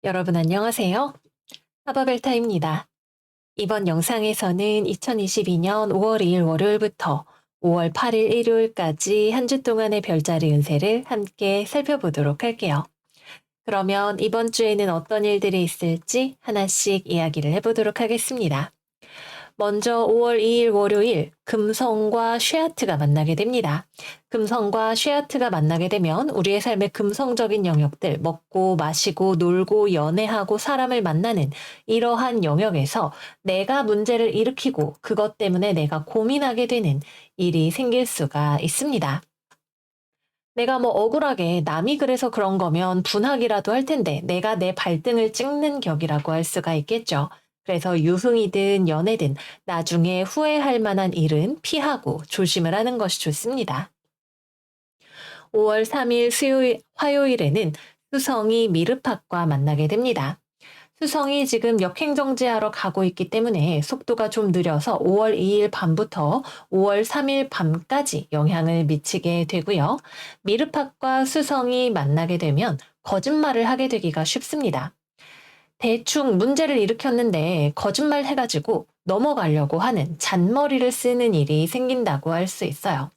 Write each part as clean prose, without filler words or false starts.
여러분 안녕하세요. 하바벨타입니다. 이번 영상에서는 2022년 5월 2일 월요일부터 5월 8일 일요일까지 한 주 동안의 별자리 운세를 함께 살펴보도록 할게요. 그러면 이번 주에는 어떤 일들이 있을지 하나씩 이야기를 해보도록 하겠습니다. 먼저 5월 2일 월요일 금성과 쉐아트가 만나게 됩니다. 금성과 쉐아트가 만나게 되면 우리의 삶의 금성적인 영역들, 먹고 마시고 놀고 연애하고 사람을 만나는 이러한 영역에서 내가 문제를 일으키고 그것 때문에 내가 고민하게 되는 일이 생길 수가 있습니다. 내가 뭐 억울하게 남이 그래서 그런 거면 분하기라도 할 텐데 내가 내 발등을 찍는 격이라고 할 수가 있겠죠. 그래서 유흥이든 연애든 나중에 후회할 만한 일은 피하고 조심을 하는 것이 좋습니다. 5월 3일 화요일에는 수성이 미르팍과 만나게 됩니다. 수성이 지금 역행정지하러 가고 있기 때문에 속도가 좀 느려서 5월 2일 밤부터 5월 3일 밤까지 영향을 미치게 되고요. 미르팍과 수성이 만나게 되면 거짓말을 하게 되기가 쉽습니다. 대충 문제를 일으켰는데 거짓말 해가지고 넘어가려고 하는 잔머리를 쓰는 일이 생긴다고 할 수 있어요.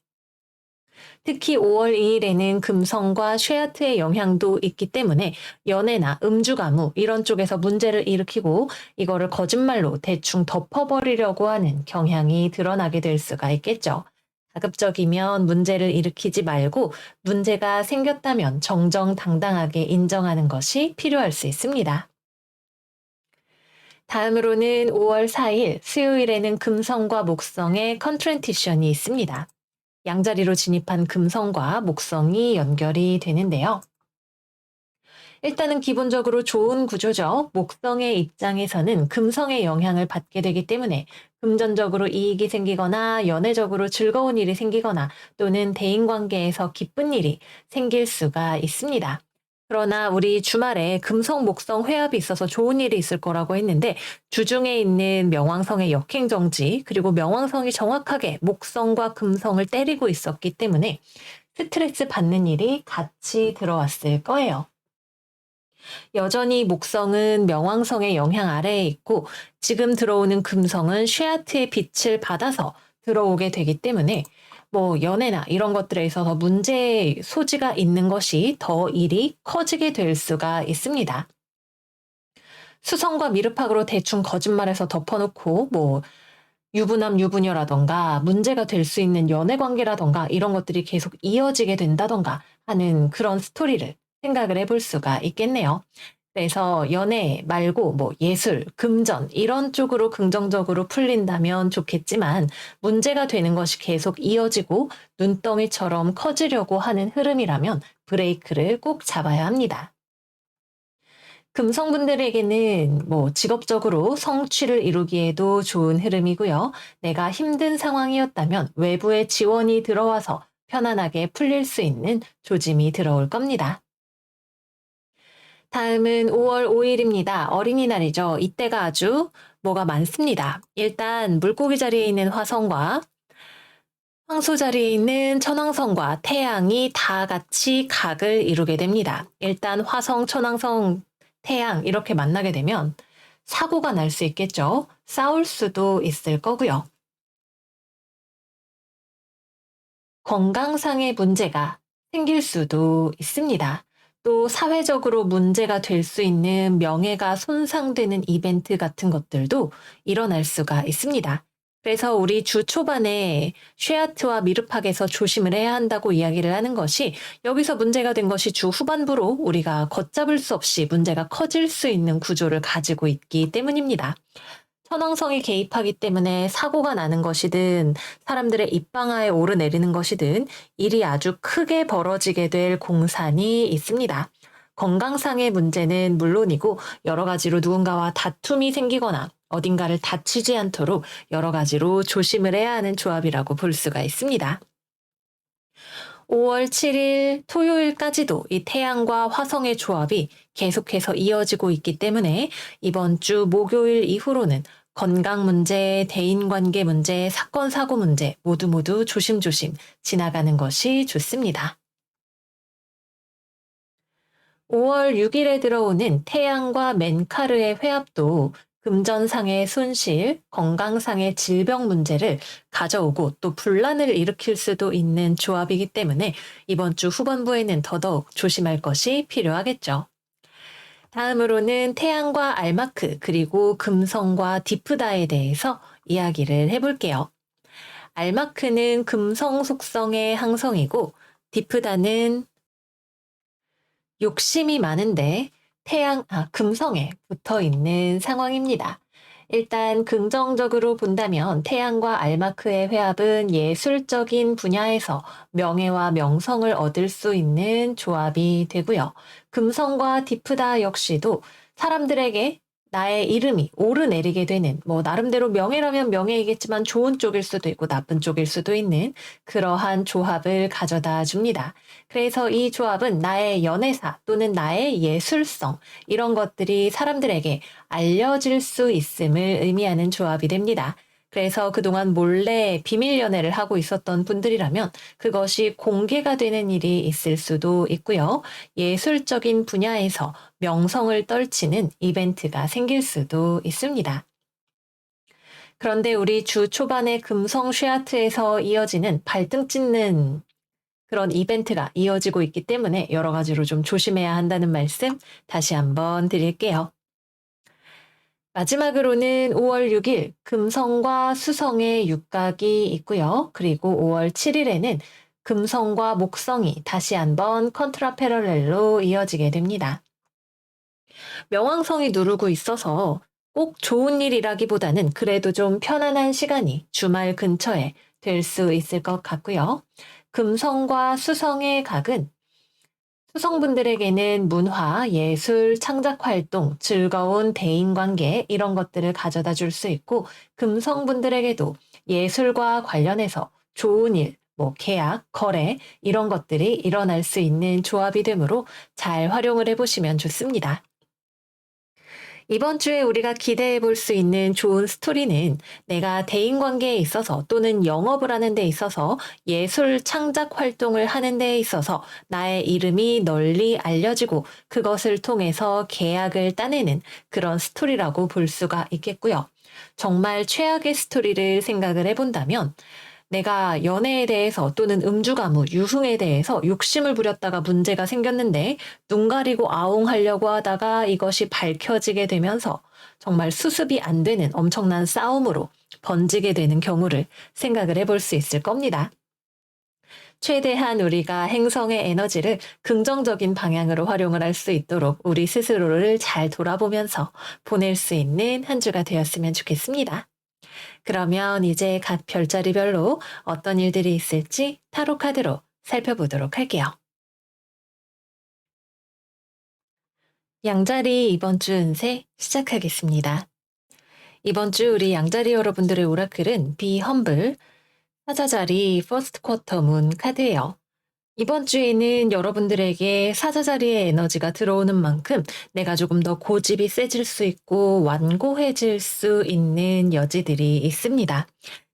특히 5월 2일에는 금성과 쉐아트의 영향도 있기 때문에 연애나 음주가무 이런 쪽에서 문제를 일으키고 이거를 거짓말로 대충 덮어버리려고 하는 경향이 드러나게 될 수가 있겠죠. 가급적이면 문제를 일으키지 말고 문제가 생겼다면 정정당당하게 인정하는 것이 필요할 수 있습니다. 다음으로는 5월 4일 수요일에는 금성과 목성의 컨트렌티션이 있습니다. 양자리로 진입한 금성과 목성이 연결이 되는데요. 일단은 기본적으로 좋은 구조죠. 목성의 입장에서는 금성의 영향을 받게 되기 때문에 금전적으로 이익이 생기거나 연애적으로 즐거운 일이 생기거나 또는 대인관계에서 기쁜 일이 생길 수가 있습니다. 그러나 우리 주말에 금성 목성 회합이 있어서 좋은 일이 있을 거라고 했는데 주중에 있는 명왕성의 역행정지 그리고 명왕성이 정확하게 목성과 금성을 때리고 있었기 때문에 스트레스 받는 일이 같이 들어왔을 거예요. 여전히 목성은 명왕성의 영향 아래에 있고 지금 들어오는 금성은 쉐아트의 빛을 받아서 들어오게 되기 때문에 뭐 연애나 이런 것들에 있어서 문제 소지가 있는 것이 더 일이 커지게 될 수가 있습니다. 수성과 미르팍으로 대충 거짓말해서 덮어놓고 뭐 유부남 유부녀라던가 문제가 될 수 있는 연애 관계라던가 이런 것들이 계속 이어지게 된다던가 하는 그런 스토리를 생각을 해볼 수가 있겠네요. 그래서 연애 말고 뭐 예술, 금전 이런 쪽으로 긍정적으로 풀린다면 좋겠지만 문제가 되는 것이 계속 이어지고 눈덩이처럼 커지려고 하는 흐름이라면 브레이크를 꼭 잡아야 합니다. 금성분들에게는 뭐 직업적으로 성취를 이루기에도 좋은 흐름이고요. 내가 힘든 상황이었다면 외부의 지원이 들어와서 편안하게 풀릴 수 있는 조짐이 들어올 겁니다. 다음은 5월 5일입니다. 어린이날이죠. 이때가 아주 뭐가 많습니다. 일단 물고기 자리에 있는 화성과 황소 자리에 있는 천왕성과 태양이 다 같이 각을 이루게 됩니다. 일단 화성, 천왕성, 태양 이렇게 만나게 되면 사고가 날 수 있겠죠. 싸울 수도 있을 거고요. 건강상의 문제가 생길 수도 있습니다. 또 사회적으로 문제가 될 수 있는 명예가 손상되는 이벤트 같은 것들도 일어날 수가 있습니다. 그래서 우리 주 초반에 쉐아트와 미르팍에서 조심을 해야 한다고 이야기를 하는 것이 여기서 문제가 된 것이 주 후반부로 우리가 걷잡을 수 없이 문제가 커질 수 있는 구조를 가지고 있기 때문입니다. 천왕성이 개입하기 때문에 사고가 나는 것이든 사람들의 입방아에 오르내리는 것이든 일이 아주 크게 벌어지게 될 공산이 있습니다. 건강상의 문제는 물론이고 여러 가지로 누군가와 다툼이 생기거나 어딘가를 다치지 않도록 여러 가지로 조심을 해야 하는 조합이라고 볼 수가 있습니다. 5월 7일 토요일까지도 이 태양과 화성의 조합이 계속해서 이어지고 있기 때문에 이번 주 목요일 이후로는 건강 문제, 대인관계 문제, 사건, 사고 문제 모두 조심조심 지나가는 것이 좋습니다. 5월 6일에 들어오는 태양과 맨카르의 회합도 금전상의 손실, 건강상의 질병 문제를 가져오고 또 분란을 일으킬 수도 있는 조합이기 때문에 이번 주 후반부에는 더더욱 조심할 것이 필요하겠죠. 다음으로는 태양과 알마크 그리고 금성과 디프다에 대해서 이야기를 해볼게요. 알마크는 금성 속성의 항성이고 디프다는 욕심이 많은데 금성에 붙어 있는 상황입니다. 일단 긍정적으로 본다면 태양과 알마크의 회합은 예술적인 분야에서 명예와 명성을 얻을 수 있는 조합이 되고요. 금성과 디프다 역시도 사람들에게 나의 이름이 오르내리게 되는 나름대로 명예라면 명예이겠지만 좋은 쪽일 수도 있고 나쁜 쪽일 수도 있는 그러한 조합을 가져다 줍니다. 그래서 이 조합은 나의 연애사 또는 나의 예술성 이런 것들이 사람들에게 알려질 수 있음을 의미하는 조합이 됩니다. 그래서 그동안 몰래 비밀 연애를 하고 있었던 분들이라면 그것이 공개가 되는 일이 있을 수도 있고요. 예술적인 분야에서 명성을 떨치는 이벤트가 생길 수도 있습니다. 그런데 우리 주 초반에 금성 쉐아트에서 이어지는 발등 찢는 그런 이벤트가 이어지고 있기 때문에 여러 가지로 좀 조심해야 한다는 말씀 다시 한번 드릴게요. 마지막으로는 5월 6일 금성과 수성의 육각이 있고요. 그리고 5월 7일에는 금성과 목성이 다시 한번 컨트라 패러렐로 이어지게 됩니다. 명왕성이 누르고 있어서 꼭 좋은 일이라기보다는 그래도 좀 편안한 시간이 주말 근처에 될 수 있을 것 같고요. 금성과 수성의 각은 수성분들에게는 문화, 예술, 창작 활동, 즐거운 대인관계 이런 것들을 가져다 줄 수 있고 금성분들에게도 예술과 관련해서 좋은 일, 계약, 거래 이런 것들이 일어날 수 있는 조합이 되므로 잘 활용을 해보시면 좋습니다. 이번 주에 우리가 기대해 볼 수 있는 좋은 스토리는 내가 대인관계에 있어서 또는 영업을 하는 데 있어서 예술 창작 활동을 하는 데 있어서 나의 이름이 널리 알려지고 그것을 통해서 계약을 따내는 그런 스토리라고 볼 수가 있겠고요. 정말 최악의 스토리를 생각을 해본다면 내가 연애에 대해서 또는 음주가무, 유흥에 대해서 욕심을 부렸다가 문제가 생겼는데 눈 가리고 아웅하려고 하다가 이것이 밝혀지게 되면서 정말 수습이 안 되는 엄청난 싸움으로 번지게 되는 경우를 생각을 해볼 수 있을 겁니다. 최대한 우리가 행성의 에너지를 긍정적인 방향으로 활용을 할 수 있도록 우리 스스로를 잘 돌아보면서 보낼 수 있는 한 주가 되었으면 좋겠습니다. 그러면 이제 각 별자리별로 어떤 일들이 있을지 타로 카드로 살펴보도록 할게요. 양자리 이번 주 운세 시작하겠습니다. 이번 주 우리 양자리 여러분들의 오라클은 Be Humble, 사자자리 퍼스트 쿼터 문 카드예요. 이번 주에는 여러분들에게 사자자리의 에너지가 들어오는 만큼 내가 조금 더 고집이 세질 수 있고 완고해질 수 있는 여지들이 있습니다.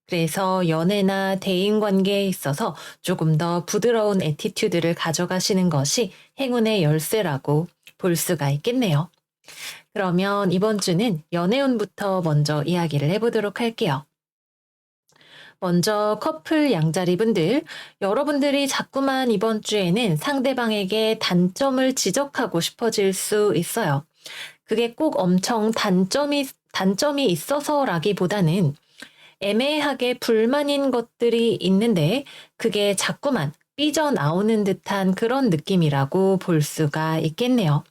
그래서 연애나 대인관계에 있어서 조금 더 부드러운 애티튜드를 가져가시는 것이 행운의 열쇠라고 볼 수가 있겠네요. 그러면 이번 주는 연애운부터 먼저 이야기를 해보도록 할게요. 먼저 커플 양자리 분들, 여러분들이 자꾸만 이번 주에는 상대방에게 단점을 지적하고 싶어질 수 있어요. 그게 꼭 엄청 단점이 있어서라기보다는 애매하게 불만인 것들이 있는데 그게 자꾸만 삐져나오는 듯한 그런 느낌이라고 볼 수가 있겠네요.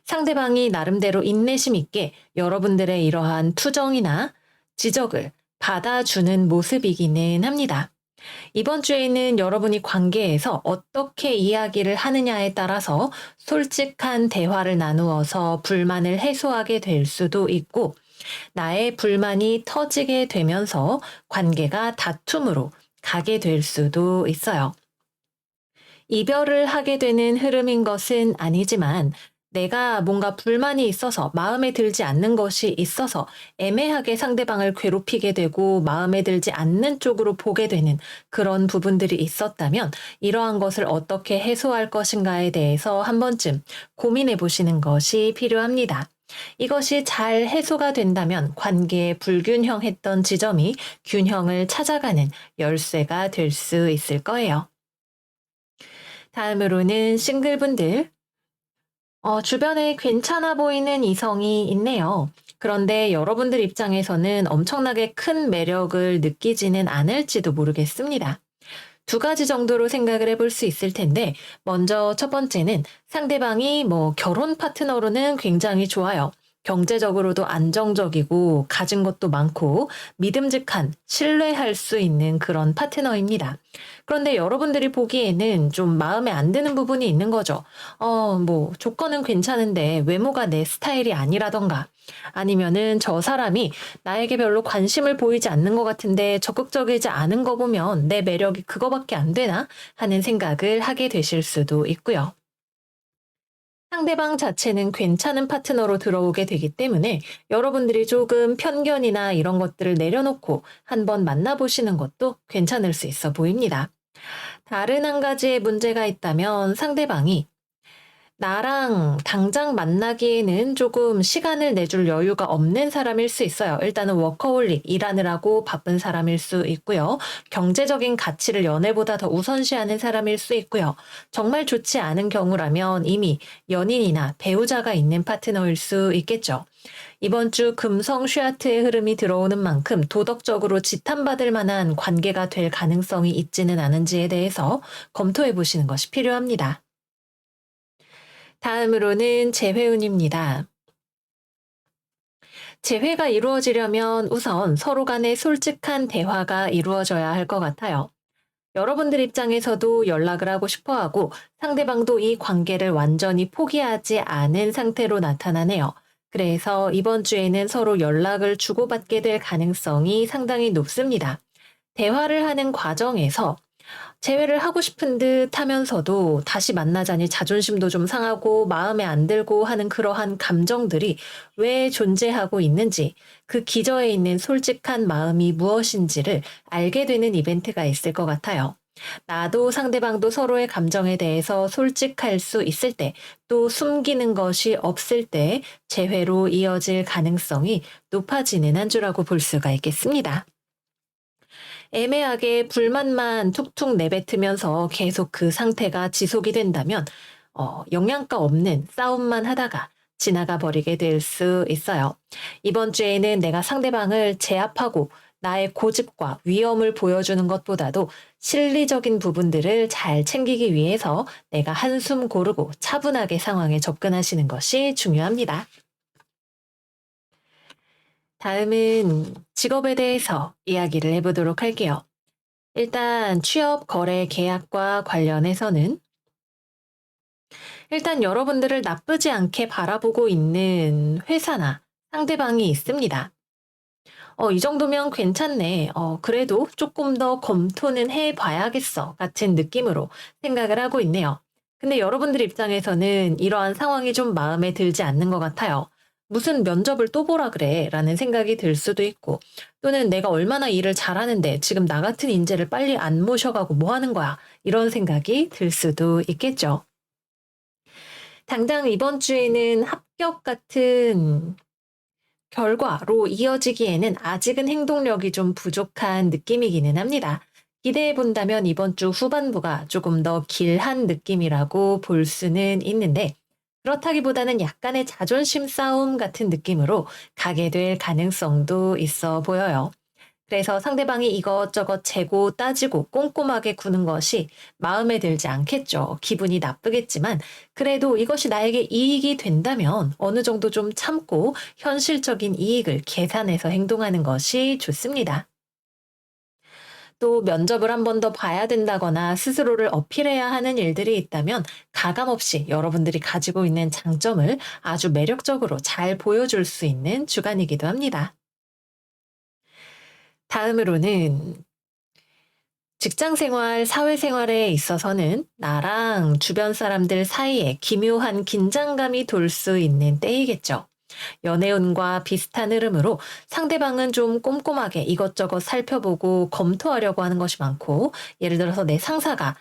상대방이 나름대로 인내심 있게 여러분들의 이러한 투정이나 지적을 받아주는 모습이기는 합니다. 이번 주에는 여러분이 관계에서 어떻게 이야기를 하느냐에 따라서 솔직한 대화를 나누어서 불만을 해소하게 될 수도 있고 나의 불만이 터지게 되면서 관계가 다툼으로 가게 될 수도 있어요. 이별을 하게 되는 흐름인 것은 아니지만 내가 뭔가 불만이 있어서 마음에 들지 않는 것이 있어서 애매하게 상대방을 괴롭히게 되고 마음에 들지 않는 쪽으로 보게 되는 그런 부분들이 있었다면 이러한 것을 어떻게 해소할 것인가에 대해서 한 번쯤 고민해 보시는 것이 필요합니다. 이것이 잘 해소가 된다면 관계의 불균형했던 지점이 균형을 찾아가는 열쇠가 될 수 있을 거예요. 다음으로는 싱글분들. 주변에 괜찮아 보이는 이성이 있네요. 그런데 여러분들 입장에서는 엄청나게 큰 매력을 느끼지는 않을지도 모르겠습니다. 두 가지 정도로 생각을 해볼 수 있을 텐데, 먼저 첫 번째는 상대방이 결혼 파트너로는 굉장히 좋아요. 경제적으로도 안정적이고, 가진 것도 많고, 믿음직한, 신뢰할 수 있는 그런 파트너입니다. 그런데 여러분들이 보기에는 좀 마음에 안 드는 부분이 있는 거죠. 조건은 괜찮은데 외모가 내 스타일이 아니라던가, 아니면은 저 사람이 나에게 별로 관심을 보이지 않는 것 같은데 적극적이지 않은 거 보면 내 매력이 그거밖에 안 되나 하는 생각을 하게 되실 수도 있고요. 상대방 자체는 괜찮은 파트너로 들어오게 되기 때문에 여러분들이 조금 편견이나 이런 것들을 내려놓고 한번 만나보시는 것도 괜찮을 수 있어 보입니다. 다른 한 가지의 문제가 있다면 상대방이 나랑 당장 만나기에는 조금 시간을 내줄 여유가 없는 사람일 수 있어요. 일단은 워커홀릭, 일하느라고 바쁜 사람일 수 있고요. 경제적인 가치를 연애보다 더 우선시하는 사람일 수 있고요. 정말 좋지 않은 경우라면 이미 연인이나 배우자가 있는 파트너일 수 있겠죠. 이번 주 금성 슈아트의 흐름이 들어오는 만큼 도덕적으로 지탄받을 만한 관계가 될 가능성이 있지는 않은지에 대해서 검토해 보시는 것이 필요합니다. 다음으로는 재회운입니다. 재회가 이루어지려면 우선 서로 간에 솔직한 대화가 이루어져야 할 것 같아요. 여러분들 입장에서도 연락을 하고 싶어 하고 상대방도 이 관계를 완전히 포기하지 않은 상태로 나타나네요. 그래서 이번 주에는 서로 연락을 주고받게 될 가능성이 상당히 높습니다. 대화를 하는 과정에서 재회를 하고 싶은 듯 하면서도 다시 만나자니 자존심도 좀 상하고 마음에 안 들고 하는 그러한 감정들이 왜 존재하고 있는지, 그 기저에 있는 솔직한 마음이 무엇인지를 알게 되는 이벤트가 있을 것 같아요. 나도 상대방도 서로의 감정에 대해서 솔직할 수 있을 때, 또 숨기는 것이 없을 때 재회로 이어질 가능성이 높아지는 한 주라고 볼 수가 있겠습니다. 애매하게 불만만 툭툭 내뱉으면서 계속 그 상태가 지속이 된다면 영양가 없는 싸움만 하다가 지나가 버리게 될 수 있어요. 이번 주에는 내가 상대방을 제압하고 나의 고집과 위엄을 보여주는 것보다도 실리적인 부분들을 잘 챙기기 위해서 내가 한숨 고르고 차분하게 상황에 접근하시는 것이 중요합니다. 다음은 직업에 대해서 이야기를 해보도록 할게요. 일단 취업 거래 계약과 관련해서는 일단 여러분들을 나쁘지 않게 바라보고 있는 회사나 상대방이 있습니다. 이 정도면 괜찮네. 그래도 조금 더 검토는 해 봐야겠어. 같은 느낌으로 생각을 하고 있네요. 근데 여러분들 입장에서는 이러한 상황이 좀 마음에 들지 않는 것 같아요. 무슨 면접을 또 보라 그래? 라는 생각이 들 수도 있고, 또는 내가 얼마나 일을 잘하는데 지금 나 같은 인재를 빨리 안 모셔가고 뭐 하는 거야? 이런 생각이 들 수도 있겠죠. 당장 이번 주에는 합격 같은 결과로 이어지기에는 아직은 행동력이 좀 부족한 느낌이기는 합니다. 기대해 본다면 이번 주 후반부가 조금 더 길한 느낌이라고 볼 수는 있는데, 그렇다기보다는 약간의 자존심 싸움 같은 느낌으로 가게 될 가능성도 있어 보여요. 그래서 상대방이 이것저것 재고 따지고 꼼꼼하게 구는 것이 마음에 들지 않겠죠. 기분이 나쁘겠지만 그래도 이것이 나에게 이익이 된다면 어느 정도 좀 참고 현실적인 이익을 계산해서 행동하는 것이 좋습니다. 또 면접을 한 번 더 봐야 된다거나 스스로를 어필해야 하는 일들이 있다면 가감없이 여러분들이 가지고 있는 장점을 아주 매력적으로 잘 보여줄 수 있는 주간이기도 합니다. 다음으로는 직장 생활, 사회 생활에 있어서는 나랑 주변 사람들 사이에 기묘한 긴장감이 돌 수 있는 때이겠죠. 연애운과 비슷한 흐름으로 상대방은 좀 꼼꼼하게 이것저것 살펴보고 검토하려고 하는 것이 많고, 예를 들어서 내 상사가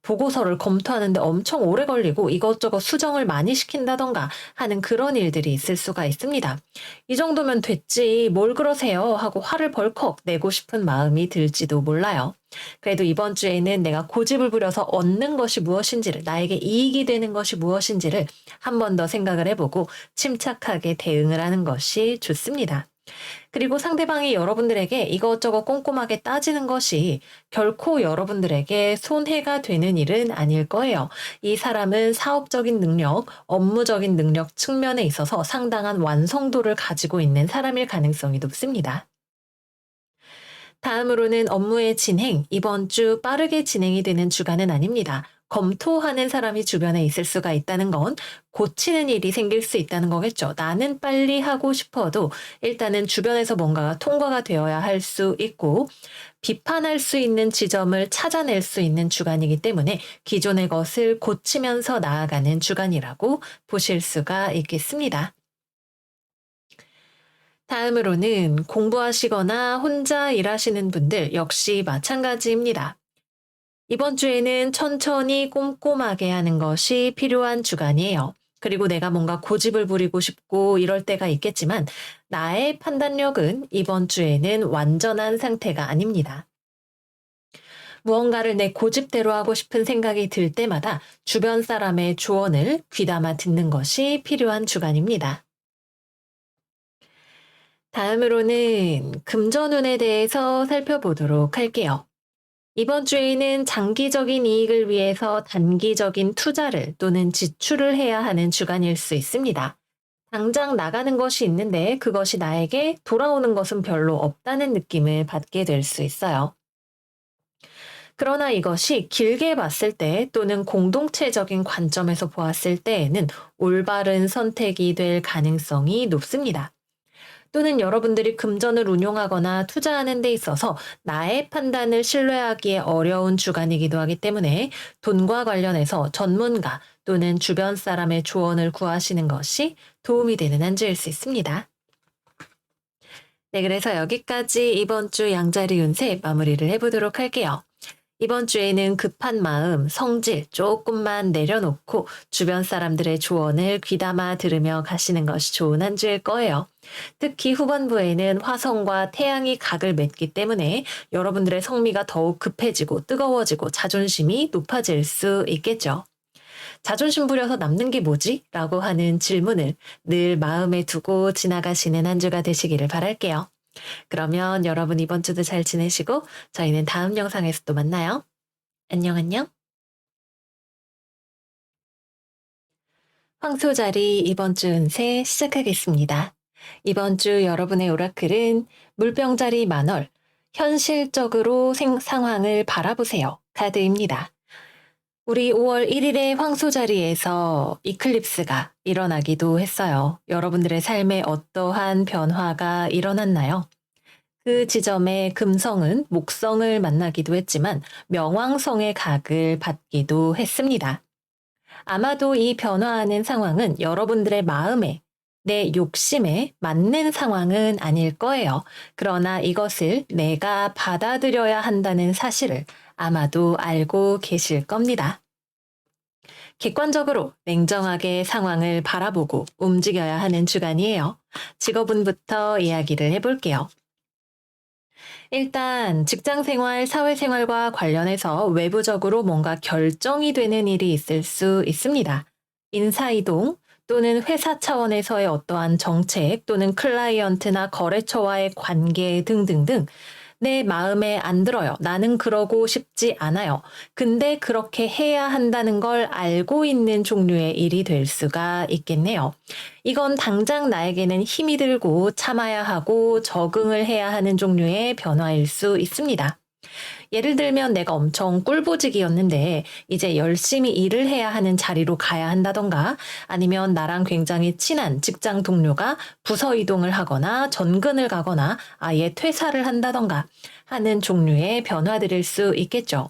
보고서를 검토하는데 엄청 오래 걸리고 이것저것 수정을 많이 시킨다던가 하는 그런 일들이 있을 수가 있습니다. 이 정도면 됐지, 뭘 그러세요? 하고 화를 벌컥 내고 싶은 마음이 들지도 몰라요. 그래도 이번 주에는 내가 고집을 부려서 얻는 것이 무엇인지를, 나에게 이익이 되는 것이 무엇인지를 한 번 더 생각을 해보고 침착하게 대응을 하는 것이 좋습니다. 그리고 상대방이 여러분들에게 이것저것 꼼꼼하게 따지는 것이 결코 여러분들에게 손해가 되는 일은 아닐 거예요. 이 사람은 사업적인 능력, 업무적인 능력 측면에 있어서 상당한 완성도를 가지고 있는 사람일 가능성이 높습니다. 다음으로는 업무의 진행, 이번 주 빠르게 진행이 되는 주간은 아닙니다. 검토하는 사람이 주변에 있을 수가 있다는 건 고치는 일이 생길 수 있다는 거겠죠. 나는 빨리 하고 싶어도 일단은 주변에서 뭔가가 통과가 되어야 할 수 있고, 비판할 수 있는 지점을 찾아낼 수 있는 주간이기 때문에 기존의 것을 고치면서 나아가는 주간이라고 보실 수가 있겠습니다. 다음으로는 공부하시거나 혼자 일하시는 분들 역시 마찬가지입니다. 이번 주에는 천천히 꼼꼼하게 하는 것이 필요한 주간이에요. 그리고 내가 뭔가 고집을 부리고 싶고 이럴 때가 있겠지만, 나의 판단력은 이번 주에는 완전한 상태가 아닙니다. 무언가를 내 고집대로 하고 싶은 생각이 들 때마다 주변 사람의 조언을 귀담아 듣는 것이 필요한 주간입니다. 다음으로는 금전운에 대해서 살펴보도록 할게요. 이번 주에는 장기적인 이익을 위해서 단기적인 투자를 또는 지출을 해야 하는 주간일 수 있습니다. 당장 나가는 것이 있는데 그것이 나에게 돌아오는 것은 별로 없다는 느낌을 받게 될 수 있어요. 그러나 이것이 길게 봤을 때 또는 공동체적인 관점에서 보았을 때에는 올바른 선택이 될 가능성이 높습니다. 또는 여러분들이 금전을 운용하거나 투자하는 데 있어서 나의 판단을 신뢰하기에 어려운 주간이기도 하기 때문에 돈과 관련해서 전문가 또는 주변 사람의 조언을 구하시는 것이 도움이 되는 한 주일 수 있습니다. 네, 그래서 여기까지 이번 주 양자리 운세 마무리를 해보도록 할게요. 이번 주에는 급한 마음, 성질 조금만 내려놓고 주변 사람들의 조언을 귀담아 들으며 가시는 것이 좋은 한 주일 거예요. 특히 후반부에는 화성과 태양이 각을 맺기 때문에 여러분들의 성미가 더욱 급해지고 뜨거워지고 자존심이 높아질 수 있겠죠. 자존심 부려서 남는 게 뭐지? 라고 하는 질문을 늘 마음에 두고 지나가시는 한 주가 되시기를 바랄게요. 그러면 여러분 이번 주도 잘 지내시고 저희는 다음 영상에서 또 만나요. 안녕 안녕. 황소자리 이번 주 운세 시작하겠습니다. 이번 주 여러분의 오라클은 물병자리 만월, 현실적으로 상황을 바라보세요. 카드입니다. 우리 5월 1일에 황소자리에서 이클립스가 일어나기도 했어요. 여러분들의 삶에 어떠한 변화가 일어났나요? 그 지점에 금성은 목성을 만나기도 했지만 명왕성의 각을 받기도 했습니다. 아마도 이 변화하는 상황은 여러분들의 마음에, 내 욕심에 맞는 상황은 아닐 거예요. 그러나 이것을 내가 받아들여야 한다는 사실을 아마도 알고 계실 겁니다. 객관적으로 냉정하게 상황을 바라보고 움직여야 하는 주간이에요. 직업운부터 이야기를 해볼게요. 일단 직장 생활, 사회 생활과 관련해서 외부적으로 뭔가 결정이 되는 일이 있을 수 있습니다. 인사이동 또는 회사 차원에서의 어떠한 정책 또는 클라이언트나 거래처와의 관계 등등등 내 마음에 안 들어요. 나는 그러고 싶지 않아요. 근데 그렇게 해야 한다는 걸 알고 있는 종류의 일이 될 수가 있겠네요. 이건 당장 나에게는 힘이 들고 참아야 하고 적응을 해야 하는 종류의 변화일 수 있습니다. 예를 들면 내가 엄청 꿀보직이었는데 이제 열심히 일을 해야 하는 자리로 가야 한다던가 아니면 나랑 굉장히 친한 직장 동료가 부서 이동을 하거나 전근을 가거나 아예 퇴사를 한다던가 하는 종류의 변화들일 수 있겠죠.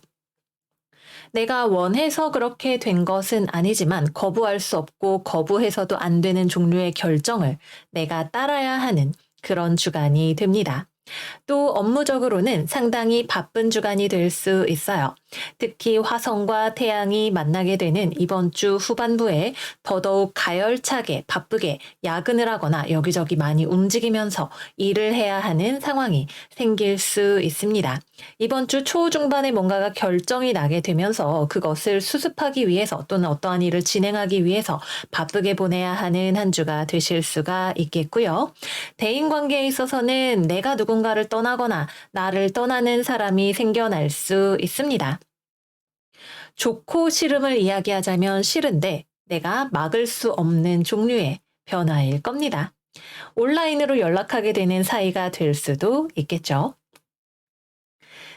내가 원해서 그렇게 된 것은 아니지만 거부할 수 없고 거부해서도 안 되는 종류의 결정을 내가 따라야 하는 그런 주간이 됩니다. 또 업무적으로는 상당히 바쁜 주간이 될 수 있어요. 특히 화성과 태양이 만나게 되는 이번 주 후반부에 더더욱 가열차게 바쁘게 야근을 하거나 여기저기 많이 움직이면서 일을 해야 하는 상황이 생길 수 있습니다. 이번 주 초중반에 뭔가가 결정이 나게 되면서 그것을 수습하기 위해서 또는 어떠한 일을 진행하기 위해서 바쁘게 보내야 하는 한 주가 되실 수가 있겠고요. 대인 관계에 있어서는 내가 누군가를 떠나거나 나를 떠나는 사람이 생겨날 수 있습니다. 좋고 싫음을 이야기하자면 싫은데 내가 막을 수 없는 종류의 변화일 겁니다. 온라인으로 연락하게 되는 사이가 될 수도 있겠죠.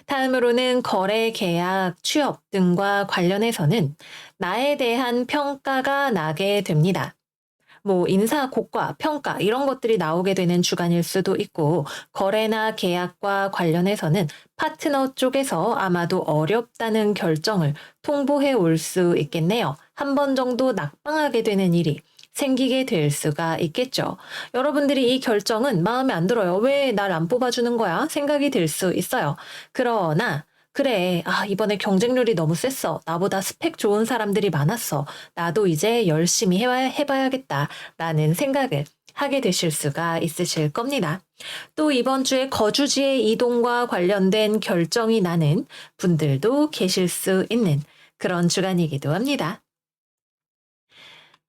다음으로는 거래, 계약, 취업 등과 관련해서는 나에 대한 평가가 나게 됩니다. 인사, 고과, 평가 이런 것들이 나오게 되는 주간일 수도 있고 거래나 계약과 관련해서는 파트너 쪽에서 아마도 어렵다는 결정을 통보해 올 수 있겠네요. 한 번 정도 낙방하게 되는 일이 생기게 될 수가 있겠죠. 여러분들이 이 결정은 마음에 안 들어요. 왜 날 안 뽑아주는 거야? 생각이 들 수 있어요. 그러나 그래, 이번에 경쟁률이 너무 셌어. 나보다 스펙 좋은 사람들이 많았어. 나도 이제 열심히 해봐야겠다. 라는 생각을 하게 되실 수가 있으실 겁니다. 또 이번 주에 거주지의 이동과 관련된 결정이 나는 분들도 계실 수 있는 그런 주간이기도 합니다.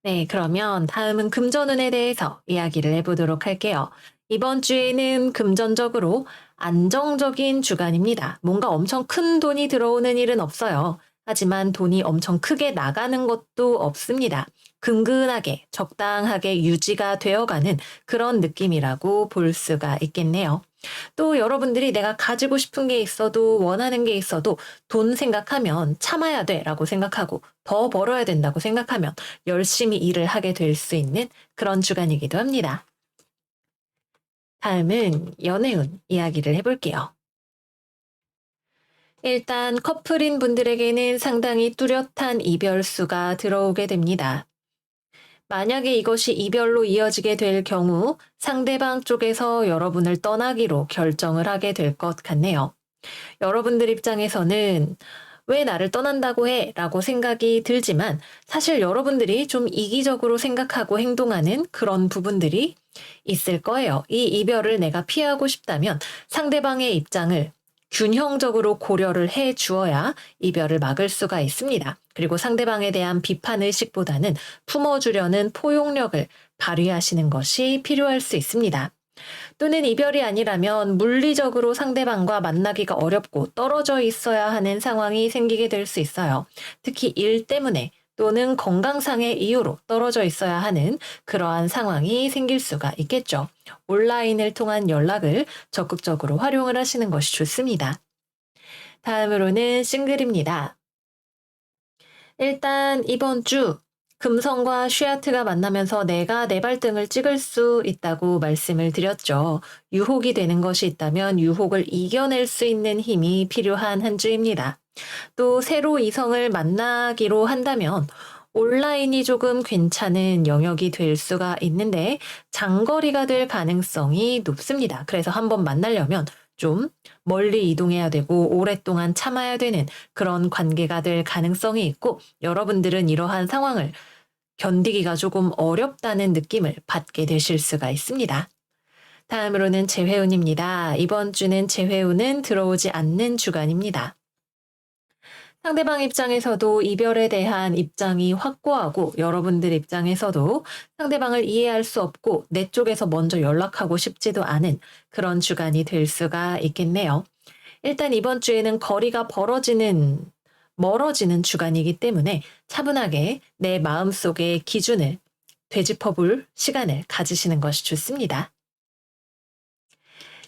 네, 그러면 다음은 금전운에 대해서 이야기를 해보도록 할게요. 이번 주에는 금전적으로 안정적인 주간입니다. 뭔가 엄청 큰 돈이 들어오는 일은 없어요. 하지만 돈이 엄청 크게 나가는 것도 없습니다. 근근하게, 적당하게 유지가 되어가는 그런 느낌이라고 볼 수가 있겠네요. 또 여러분들이 내가 가지고 싶은 게 있어도 원하는 게 있어도 돈 생각하면 참아야 돼라고 생각하고 더 벌어야 된다고 생각하면 열심히 일을 하게 될 수 있는 그런 주간이기도 합니다. 다음은 연애운 이야기를 해볼게요. 일단 커플인 분들에게는 상당히 뚜렷한 이별수가 들어오게 됩니다. 만약에 이것이 이별로 이어지게 될 경우 상대방 쪽에서 여러분을 떠나기로 결정을 하게 될 것 같네요. 여러분들 입장에서는 왜 나를 떠난다고 해? 라고 생각이 들지만 사실 여러분들이 좀 이기적으로 생각하고 행동하는 그런 부분들이 있을 거예요. 이 이별을 내가 피하고 싶다면 상대방의 입장을 균형적으로 고려를 해 주어야 이별을 막을 수가 있습니다. 그리고 상대방에 대한 비판 의식보다는 품어주려는 포용력을 발휘하시는 것이 필요할 수 있습니다. 또는 이별이 아니라면 물리적으로 상대방과 만나기가 어렵고 떨어져 있어야 하는 상황이 생기게 될 수 있어요. 특히 일 때문에 또는 건강상의 이유로 떨어져 있어야 하는 그러한 상황이 생길 수가 있겠죠. 온라인을 통한 연락을 적극적으로 활용을 하시는 것이 좋습니다. 다음으로는 싱글입니다. 일단 이번 주 금성과 슈아트가 만나면서 내가 내 발등을 찍을 수 있다고 말씀을 드렸죠. 유혹이 되는 것이 있다면 유혹을 이겨낼 수 있는 힘이 필요한 한 주입니다. 또 새로 이성을 만나기로 한다면 온라인이 조금 괜찮은 영역이 될 수가 있는데 장거리가 될 가능성이 높습니다. 그래서 한번 만나려면 좀 멀리 이동해야 되고 오랫동안 참아야 되는 그런 관계가 될 가능성이 있고 여러분들은 이러한 상황을 견디기가 조금 어렵다는 느낌을 받게 되실 수가 있습니다. 다음으로는 재회운입니다. 이번 주는 재회운은 들어오지 않는 주간입니다. 상대방 입장에서도 이별에 대한 입장이 확고하고 여러분들 입장에서도 상대방을 이해할 수 없고 내 쪽에서 먼저 연락하고 싶지도 않은 그런 주간이 될 수가 있겠네요. 일단 이번 주에는 거리가 멀어지는 주간이기 때문에 차분하게 내 마음속의 기준을 되짚어볼 시간을 가지시는 것이 좋습니다.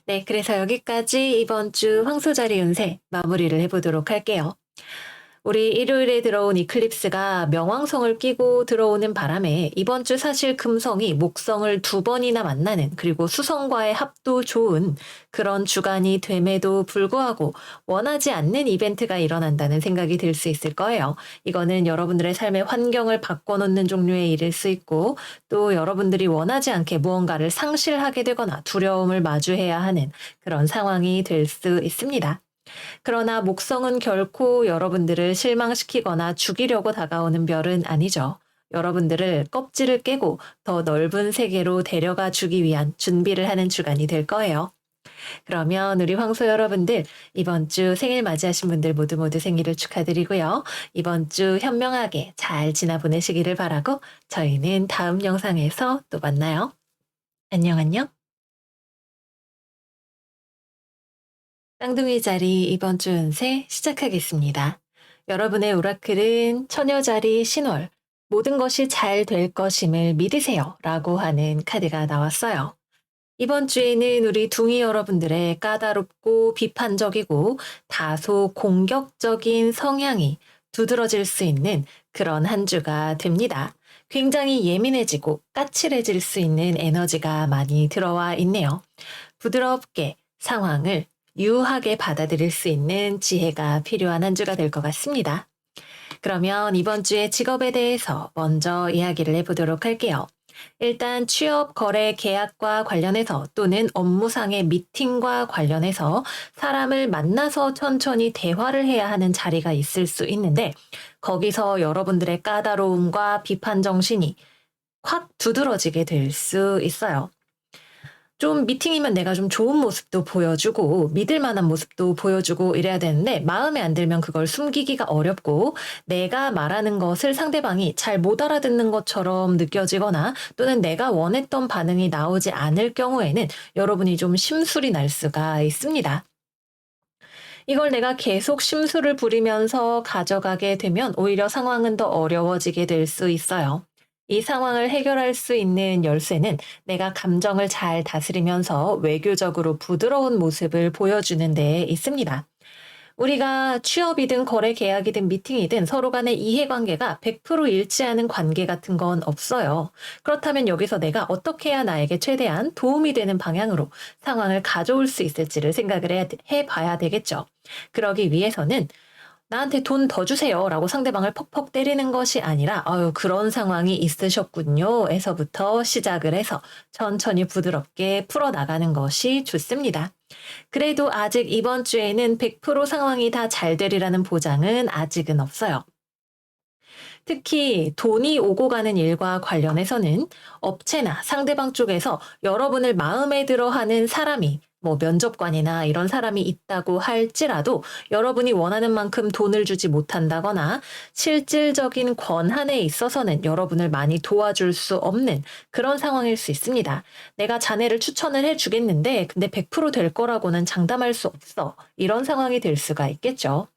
네, 그래서 여기까지 이번 주 황소자리 운세 마무리를 해보도록 할게요. 우리 일요일에 들어온 이클립스가 명왕성을 끼고 들어오는 바람에 이번 주 사실 금성이 목성을 두 번이나 만나는, 그리고 수성과의 합도 좋은 그런 주간이 됨에도 불구하고 원하지 않는 이벤트가 일어난다는 생각이 들 수 있을 거예요. 이거는 여러분들의 삶의 환경을 바꿔놓는 종류의 일일 수 있고, 또 여러분들이 원하지 않게 무언가를 상실하게 되거나 두려움을 마주해야 하는 그런 상황이 될 수 있습니다. 그러나 목성은 결코 여러분들을 실망시키거나 죽이려고 다가오는 별은 아니죠. 여러분들을 껍질을 깨고 더 넓은 세계로 데려가 주기 위한 준비를 하는 주간이 될 거예요. 그러면 우리 황소 여러분들, 이번 주 생일 맞이하신 분들 모두 모두 생일을 축하드리고요. 이번 주 현명하게 잘 지나 보내시기를 바라고, 저희는 다음 영상에서 또 만나요. 안녕 안녕. 쌍둥이 자리 이번 주 운세 시작하겠습니다. 여러분의 오라클은 처녀자리 신월, 모든 것이 잘 될 것임을 믿으세요 라고 하는 카드가 나왔어요. 이번 주에는 우리 둥이 여러분들의 까다롭고 비판적이고 다소 공격적인 성향이 두드러질 수 있는 그런 한 주가 됩니다. 굉장히 예민해지고 까칠해질 수 있는 에너지가 많이 들어와 있네요. 부드럽게 상황을 유하게 받아들일 수 있는 지혜가 필요한 한 주가 될 것 같습니다. 그러면 이번 주의 직업에 대해서 먼저 이야기를 해보도록 할게요. 일단 취업, 거래, 계약과 관련해서 또는 업무상의 미팅과 관련해서 사람을 만나서 천천히 대화를 해야 하는 자리가 있을 수 있는데, 거기서 여러분들의 까다로움과 비판 정신이 확 두드러지게 될 수 있어요. 좀 미팅이면 내가 좀 좋은 모습도 보여주고 믿을 만한 모습도 보여주고 이래야 되는데, 마음에 안 들면 그걸 숨기기가 어렵고 내가 말하는 것을 상대방이 잘 못 알아듣는 것처럼 느껴지거나 또는 내가 원했던 반응이 나오지 않을 경우에는 여러분이 좀 심술이 날 수가 있습니다. 이걸 내가 계속 심술을 부리면서 가져가게 되면 오히려 상황은 더 어려워지게 될 수 있어요. 이 상황을 해결할 수 있는 열쇠는 내가 감정을 잘 다스리면서 외교적으로 부드러운 모습을 보여주는 데 있습니다. 우리가 취업이든 거래 계약이든 미팅이든 서로 간의 이해관계가 100% 일치하는 관계 같은 건 없어요. 그렇다면 여기서 내가 어떻게 해야 나에게 최대한 도움이 되는 방향으로 상황을 가져올 수 있을지를 생각을 해봐야 되겠죠. 그러기 위해서는 나한테 돈 더 주세요 라고 상대방을 퍽퍽 때리는 것이 아니라, 아유, 그런 상황이 있으셨군요 에서부터 시작을 해서 천천히 부드럽게 풀어나가는 것이 좋습니다. 그래도 아직 이번 주에는 100% 상황이 다 잘 되리라는 보장은 아직은 없어요. 특히 돈이 오고 가는 일과 관련해서는 업체나 상대방 쪽에서 여러분을 마음에 들어 하는 사람이, 뭐 면접관이나 이런 사람이 있다고 할지라도 여러분이 원하는 만큼 돈을 주지 못한다거나 실질적인 권한에 있어서는 여러분을 많이 도와줄 수 없는 그런 상황일 수 있습니다. 내가 자네를 추천을 해주겠는데 근데 100%될 거라고는 장담할 수 없어. 이런 상황이 될 수가 있겠죠.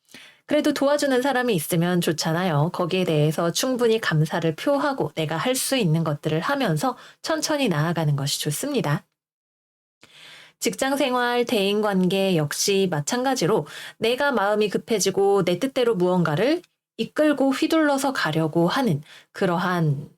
그래도 도와주는 사람이 있으면 좋잖아요. 거기에 대해서 충분히 감사를 표하고 내가 할 수 있는 것들을 하면서 천천히 나아가는 것이 좋습니다. 직장 생활, 대인 관계 역시 마찬가지로 내가 마음이 급해지고 내 뜻대로 무언가를 이끌고 휘둘러서 가려고 하는 그러한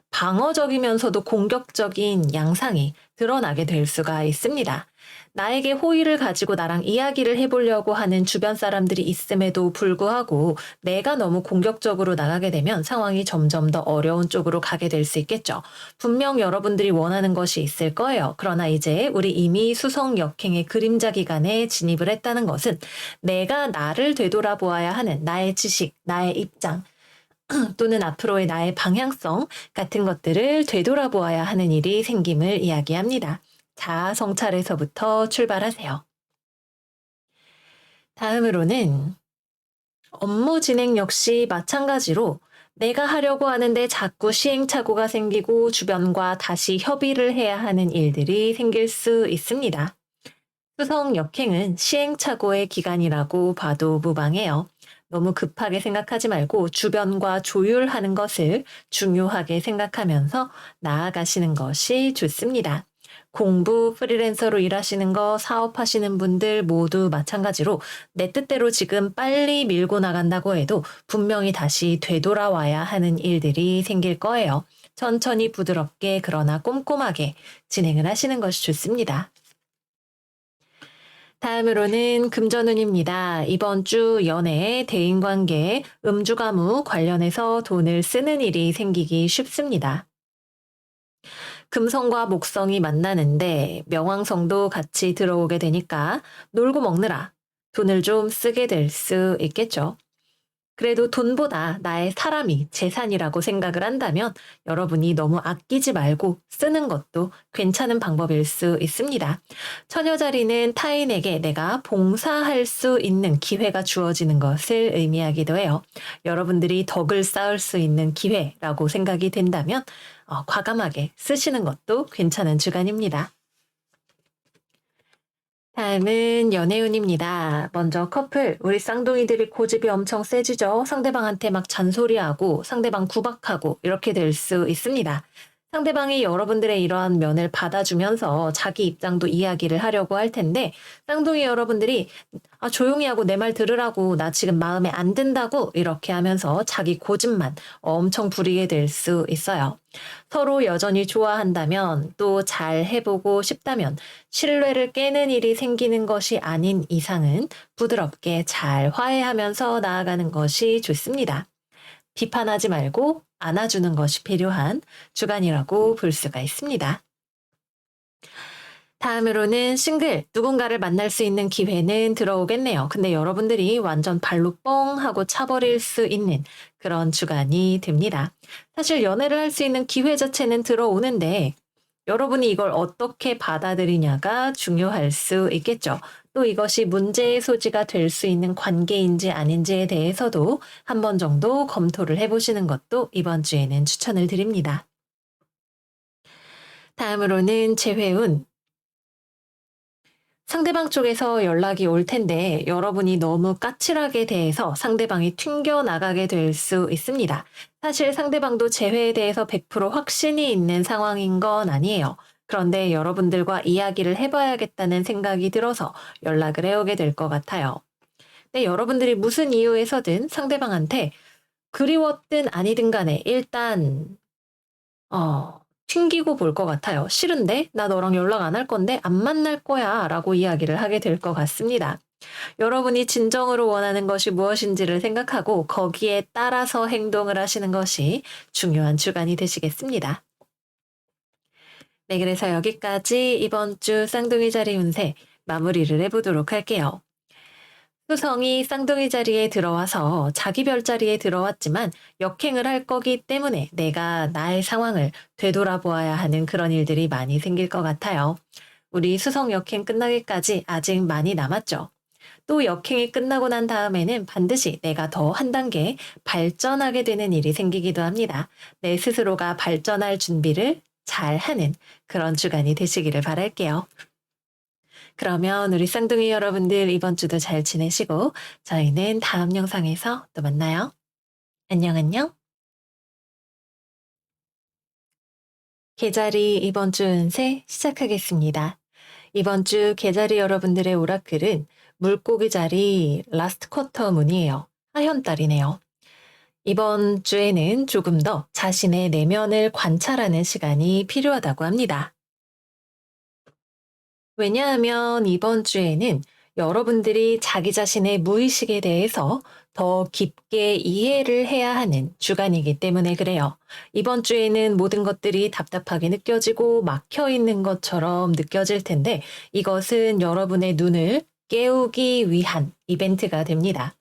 방어적이면서도 공격적인 양상이 드러나게 될 수가 있습니다. 나에게 호의를 가지고 나랑 이야기를 해보려고 하는 주변 사람들이 있음에도 불구하고 내가 너무 공격적으로 나가게 되면 상황이 점점 더 어려운 쪽으로 가게 될 수 있겠죠. 분명 여러분들이 원하는 것이 있을 거예요. 그러나 이제 우리 이미 수성 역행의 그림자 기간에 진입을 했다는 것은 내가 나를 되돌아보아야 하는 나의 지식, 나의 입장, 또는 앞으로의 나의 방향성 같은 것들을 되돌아보아야 하는 일이 생김을 이야기합니다. 자아 성찰에서부터 출발하세요. 다음으로는 업무 진행 역시 마찬가지로 내가 하려고 하는데 자꾸 시행착오가 생기고 주변과 다시 협의를 해야 하는 일들이 생길 수 있습니다. 수성 역행은 시행착오의 기간이라고 봐도 무방해요. 너무 급하게 생각하지 말고 주변과 조율하는 것을 중요하게 생각하면서 나아가시는 것이 좋습니다. 공부, 프리랜서로 일하시는 거, 사업하시는 분들 모두 마찬가지로 내 뜻대로 지금 빨리 밀고 나간다고 해도 분명히 다시 되돌아와야 하는 일들이 생길 거예요. 천천히 부드럽게 그러나 꼼꼼하게 진행을 하시는 것이 좋습니다. 다음으로는 금전운입니다. 이번 주 연애, 대인관계, 음주가무 관련해서 돈을 쓰는 일이 생기기 쉽습니다. 금성과 목성이 만나는데 명왕성도 같이 들어오게 되니까 놀고 먹느라 돈을 좀 쓰게 될 수 있겠죠. 그래도 돈보다 나의 사람이 재산이라고 생각을 한다면 여러분이 너무 아끼지 말고 쓰는 것도 괜찮은 방법일 수 있습니다. 처녀 자리는 타인에게 내가 봉사할 수 있는 기회가 주어지는 것을 의미하기도 해요. 여러분들이 덕을 쌓을 수 있는 기회라고 생각이 된다면 과감하게 쓰시는 것도 괜찮은 주간입니다. 다음은 연애운입니다. 먼저 커플, 우리 쌍둥이들이 고집이 엄청 세지죠. 상대방한테 막 잔소리하고 상대방 구박하고 이렇게 될 수 있습니다. 상대방이 여러분들의 이러한 면을 받아주면서 자기 입장도 이야기를 하려고 할 텐데 쌍둥이 여러분들이 조용히 하고 내 말 들으라고 나 지금 마음에 안 든다고 이렇게 하면서 자기 고집만 엄청 부리게 될 수 있어요. 서로 여전히 좋아한다면 또 잘 해보고 싶다면 신뢰를 깨는 일이 생기는 것이 아닌 이상은 부드럽게 잘 화해하면서 나아가는 것이 좋습니다. 비판하지 말고 안아주는 것이 필요한 주간이라고 볼 수가 있습니다. 다음으로는 싱글, 누군가를 만날 수 있는 기회는 들어오겠네요. 근데 여러분들이 완전 발로 뻥 하고 차버릴 수 있는 그런 주간이 됩니다. 사실 연애를 할 수 있는 기회 자체는 들어오는데 여러분이 이걸 어떻게 받아들이냐가 중요할 수 있겠죠. 또 이것이 문제의 소지가 될 수 있는 관계인지 아닌지에 대해서도 한 번 정도 검토를 해보시는 것도 이번 주에는 추천을 드립니다. 다음으로는 재회운. 상대방 쪽에서 연락이 올 텐데 여러분이 너무 까칠하게 대해서 상대방이 튕겨나가게 될 수 있습니다. 사실 상대방도 재회에 대해서 100% 확신이 있는 상황인 건 아니에요. 그런데 여러분들과 이야기를 해봐야겠다는 생각이 들어서 연락을 해오게 될 것 같아요. 근데 여러분들이 무슨 이유에서든 상대방한테 그리웠든 아니든 간에 일단 튕기고 볼 것 같아요. 싫은데? 나 너랑 연락 안 할 건데 안 만날 거야 라고 이야기를 하게 될 것 같습니다. 여러분이 진정으로 원하는 것이 무엇인지를 생각하고 거기에 따라서 행동을 하시는 것이 중요한 주간이 되시겠습니다. 네, 그래서 여기까지 이번 주 쌍둥이 자리 운세 마무리를 해보도록 할게요. 수성이 쌍둥이 자리에 들어와서 자기 별자리에 들어왔지만 역행을 할 거기 때문에 내가 나의 상황을 되돌아보아야 하는 그런 일들이 많이 생길 것 같아요. 우리 수성 역행 끝나기까지 아직 많이 남았죠. 또 역행이 끝나고 난 다음에는 반드시 내가 더 한 단계 발전하게 되는 일이 생기기도 합니다. 내 스스로가 발전할 준비를 잘 하는 그런 주간이 되시기를 바랄게요. 그러면 우리 쌍둥이 여러분들 이번 주도 잘 지내시고 저희는 다음 영상에서 또 만나요. 안녕 안녕. 계자리 이번 주 운세 시작하겠습니다. 이번 주 계자리 여러분들의 오라클은 물고기 자리 라스트 쿼터 문이에요. 하현달이네요. 이번 주에는 조금 더 자신의 내면을 관찰하는 시간이 필요하다고 합니다. 왜냐하면 이번 주에는 여러분들이 자기 자신의 무의식에 대해서 더 깊게 이해를 해야 하는 주간이기 때문에 그래요. 이번 주에는 모든 것들이 답답하게 느껴지고 막혀 있는 것처럼 느껴질 텐데 이것은 여러분의 눈을 깨우기 위한 이벤트가 됩니다.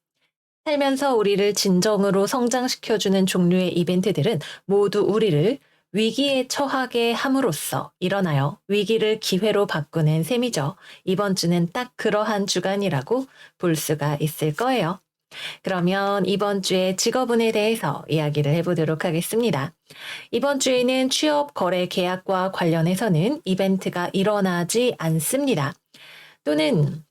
살면서 우리를 진정으로 성장시켜주는 종류의 이벤트들은 모두 우리를 위기에 처하게 함으로써 일어나요. 위기를 기회로 바꾸는 셈이죠. 이번 주는 딱 그러한 주간이라고 볼 수가 있을 거예요. 그러면 이번 주의 직업운에 대해서 이야기를 해보도록 하겠습니다. 이번 주에는 취업, 거래, 계약과 관련해서는 이벤트가 일어나지 않습니다. 또는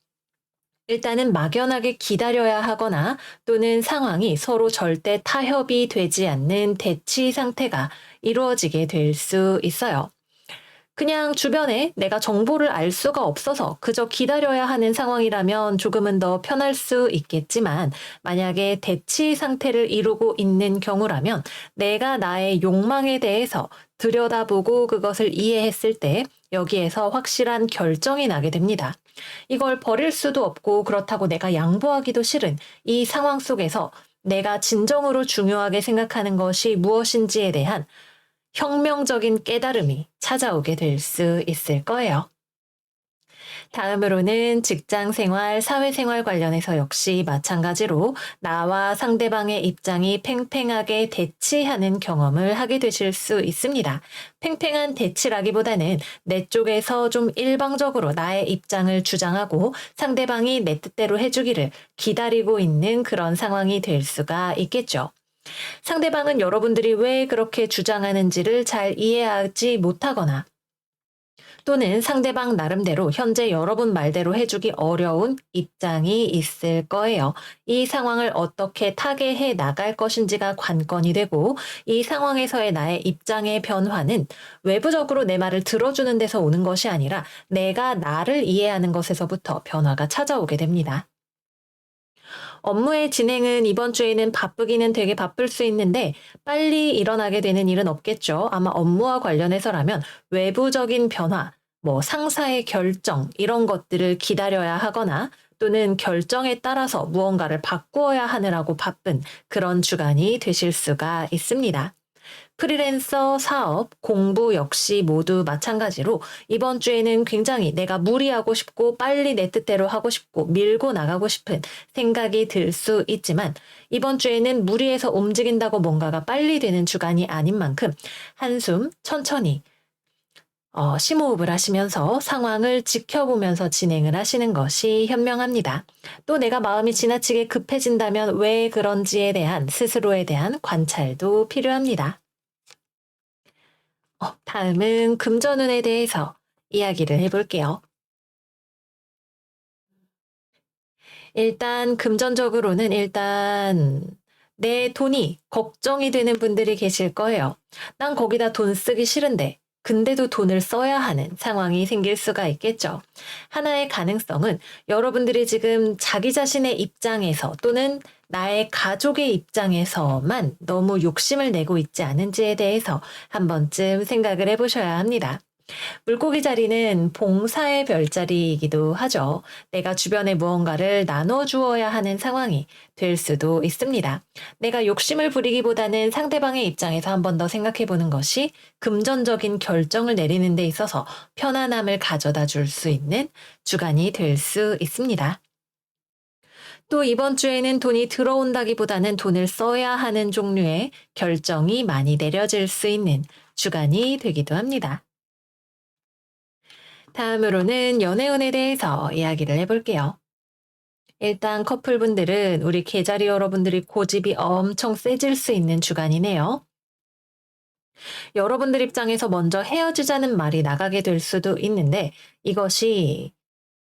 일단은 막연하게 기다려야 하거나 또는 상황이 서로 절대 타협이 되지 않는 대치 상태가 이루어지게 될 수 있어요. 그냥 주변에 내가 정보를 알 수가 없어서 그저 기다려야 하는 상황이라면 조금은 더 편할 수 있겠지만 만약에 대치 상태를 이루고 있는 경우라면 내가 나의 욕망에 대해서 들여다보고 그것을 이해했을 때 여기에서 확실한 결정이 나게 됩니다. 이걸 버릴 수도 없고 그렇다고 내가 양보하기도 싫은 이 상황 속에서 내가 진정으로 중요하게 생각하는 것이 무엇인지에 대한 혁명적인 깨달음이 찾아오게 될 수 있을 거예요. 다음으로는 직장 생활, 사회생활 관련해서 역시 마찬가지로 나와 상대방의 입장이 팽팽하게 대치하는 경험을 하게 되실 수 있습니다. 팽팽한 대치라기보다는 내 쪽에서 좀 일방적으로 나의 입장을 주장하고 상대방이 내 뜻대로 해주기를 기다리고 있는 그런 상황이 될 수가 있겠죠. 상대방은 여러분들이 왜 그렇게 주장하는지를 잘 이해하지 못하거나 또는 상대방 나름대로 현재 여러분 말대로 해주기 어려운 입장이 있을 거예요. 이 상황을 어떻게 타개해 나갈 것인지가 관건이 되고 이 상황에서의 나의 입장의 변화는 외부적으로 내 말을 들어주는 데서 오는 것이 아니라 내가 나를 이해하는 것에서부터 변화가 찾아오게 됩니다. 업무의 진행은 이번 주에는 바쁘기는 되게 바쁠 수 있는데 빨리 일어나게 되는 일은 없겠죠. 아마 업무와 관련해서라면 외부적인 변화, 뭐 상사의 결정 이런 것들을 기다려야 하거나 또는 결정에 따라서 무언가를 바꾸어야 하느라고 바쁜 그런 주간이 되실 수가 있습니다. 프리랜서, 사업, 공부 역시 모두 마찬가지로 이번 주에는 굉장히 내가 무리하고 싶고 빨리 내 뜻대로 하고 싶고 밀고 나가고 싶은 생각이 들 수 있지만 이번 주에는 무리해서 움직인다고 뭔가가 빨리 되는 주간이 아닌 만큼 한숨 천천히 심호흡을 하시면서 상황을 지켜보면서 진행을 하시는 것이 현명합니다. 또 내가 마음이 지나치게 급해진다면 왜 그런지에 대한 스스로에 대한 관찰도 필요합니다. 다음은 금전운에 대해서 이야기를 해볼게요. 일단 금전적으로는 내 돈이 걱정이 되는 분들이 계실 거예요. 난 거기다 돈 쓰기 싫은데 근데도 돈을 써야 하는 상황이 생길 수가 있겠죠. 하나의 가능성은 여러분들이 지금 자기 자신의 입장에서 또는 나의 가족의 입장에서만 너무 욕심을 내고 있지 않은지에 대해서 한 번쯤 생각을 해보셔야 합니다. 물고기 자리는 봉사의 별자리이기도 하죠. 내가 주변에 무언가를 나눠주어야 하는 상황이 될 수도 있습니다. 내가 욕심을 부리기보다는 상대방의 입장에서 한 번 더 생각해 보는 것이 금전적인 결정을 내리는 데 있어서 편안함을 가져다 줄 수 있는 주간이 될 수 있습니다. 또 이번 주에는 돈이 들어온다기보다는 돈을 써야 하는 종류의 결정이 많이 내려질 수 있는 주간이 되기도 합니다. 다음으로는 연애운에 대해서 이야기를 해볼게요. 일단 커플분들은 우리 계자리 여러분들이 고집이 엄청 세질 수 있는 주간이네요. 여러분들 입장에서 먼저 헤어지자는 말이 나가게 될 수도 있는데 이것이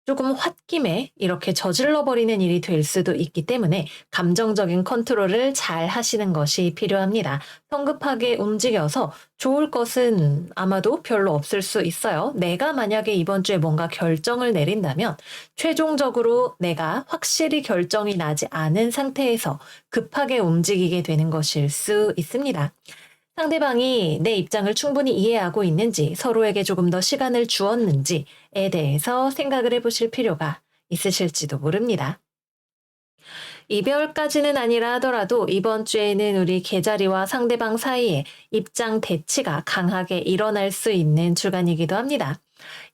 조금 홧김에 이렇게 저질러 버리는 일이 될 수도 있기 때문에 감정적인 컨트롤을 잘 하시는 것이 필요합니다. 성급하게 움직여서 좋을 것은 아마도 별로 없을 수 있어요. 내가 만약에 이번 주에 뭔가 결정을 내린다면 최종적으로 내가 확실히 결정이 나지 않은 상태에서 급하게 움직이게 되는 것일 수 있습니다. 상대방이 내 입장을 충분히 이해하고 있는지, 서로에게 조금 더 시간을 주었는지에 대해서 생각을 해보실 필요가 있으실지도 모릅니다. 이별까지는 아니라 하더라도 이번 주에는 우리 계자리와 상대방 사이에 입장 대치가 강하게 일어날 수 있는 주간이기도 합니다.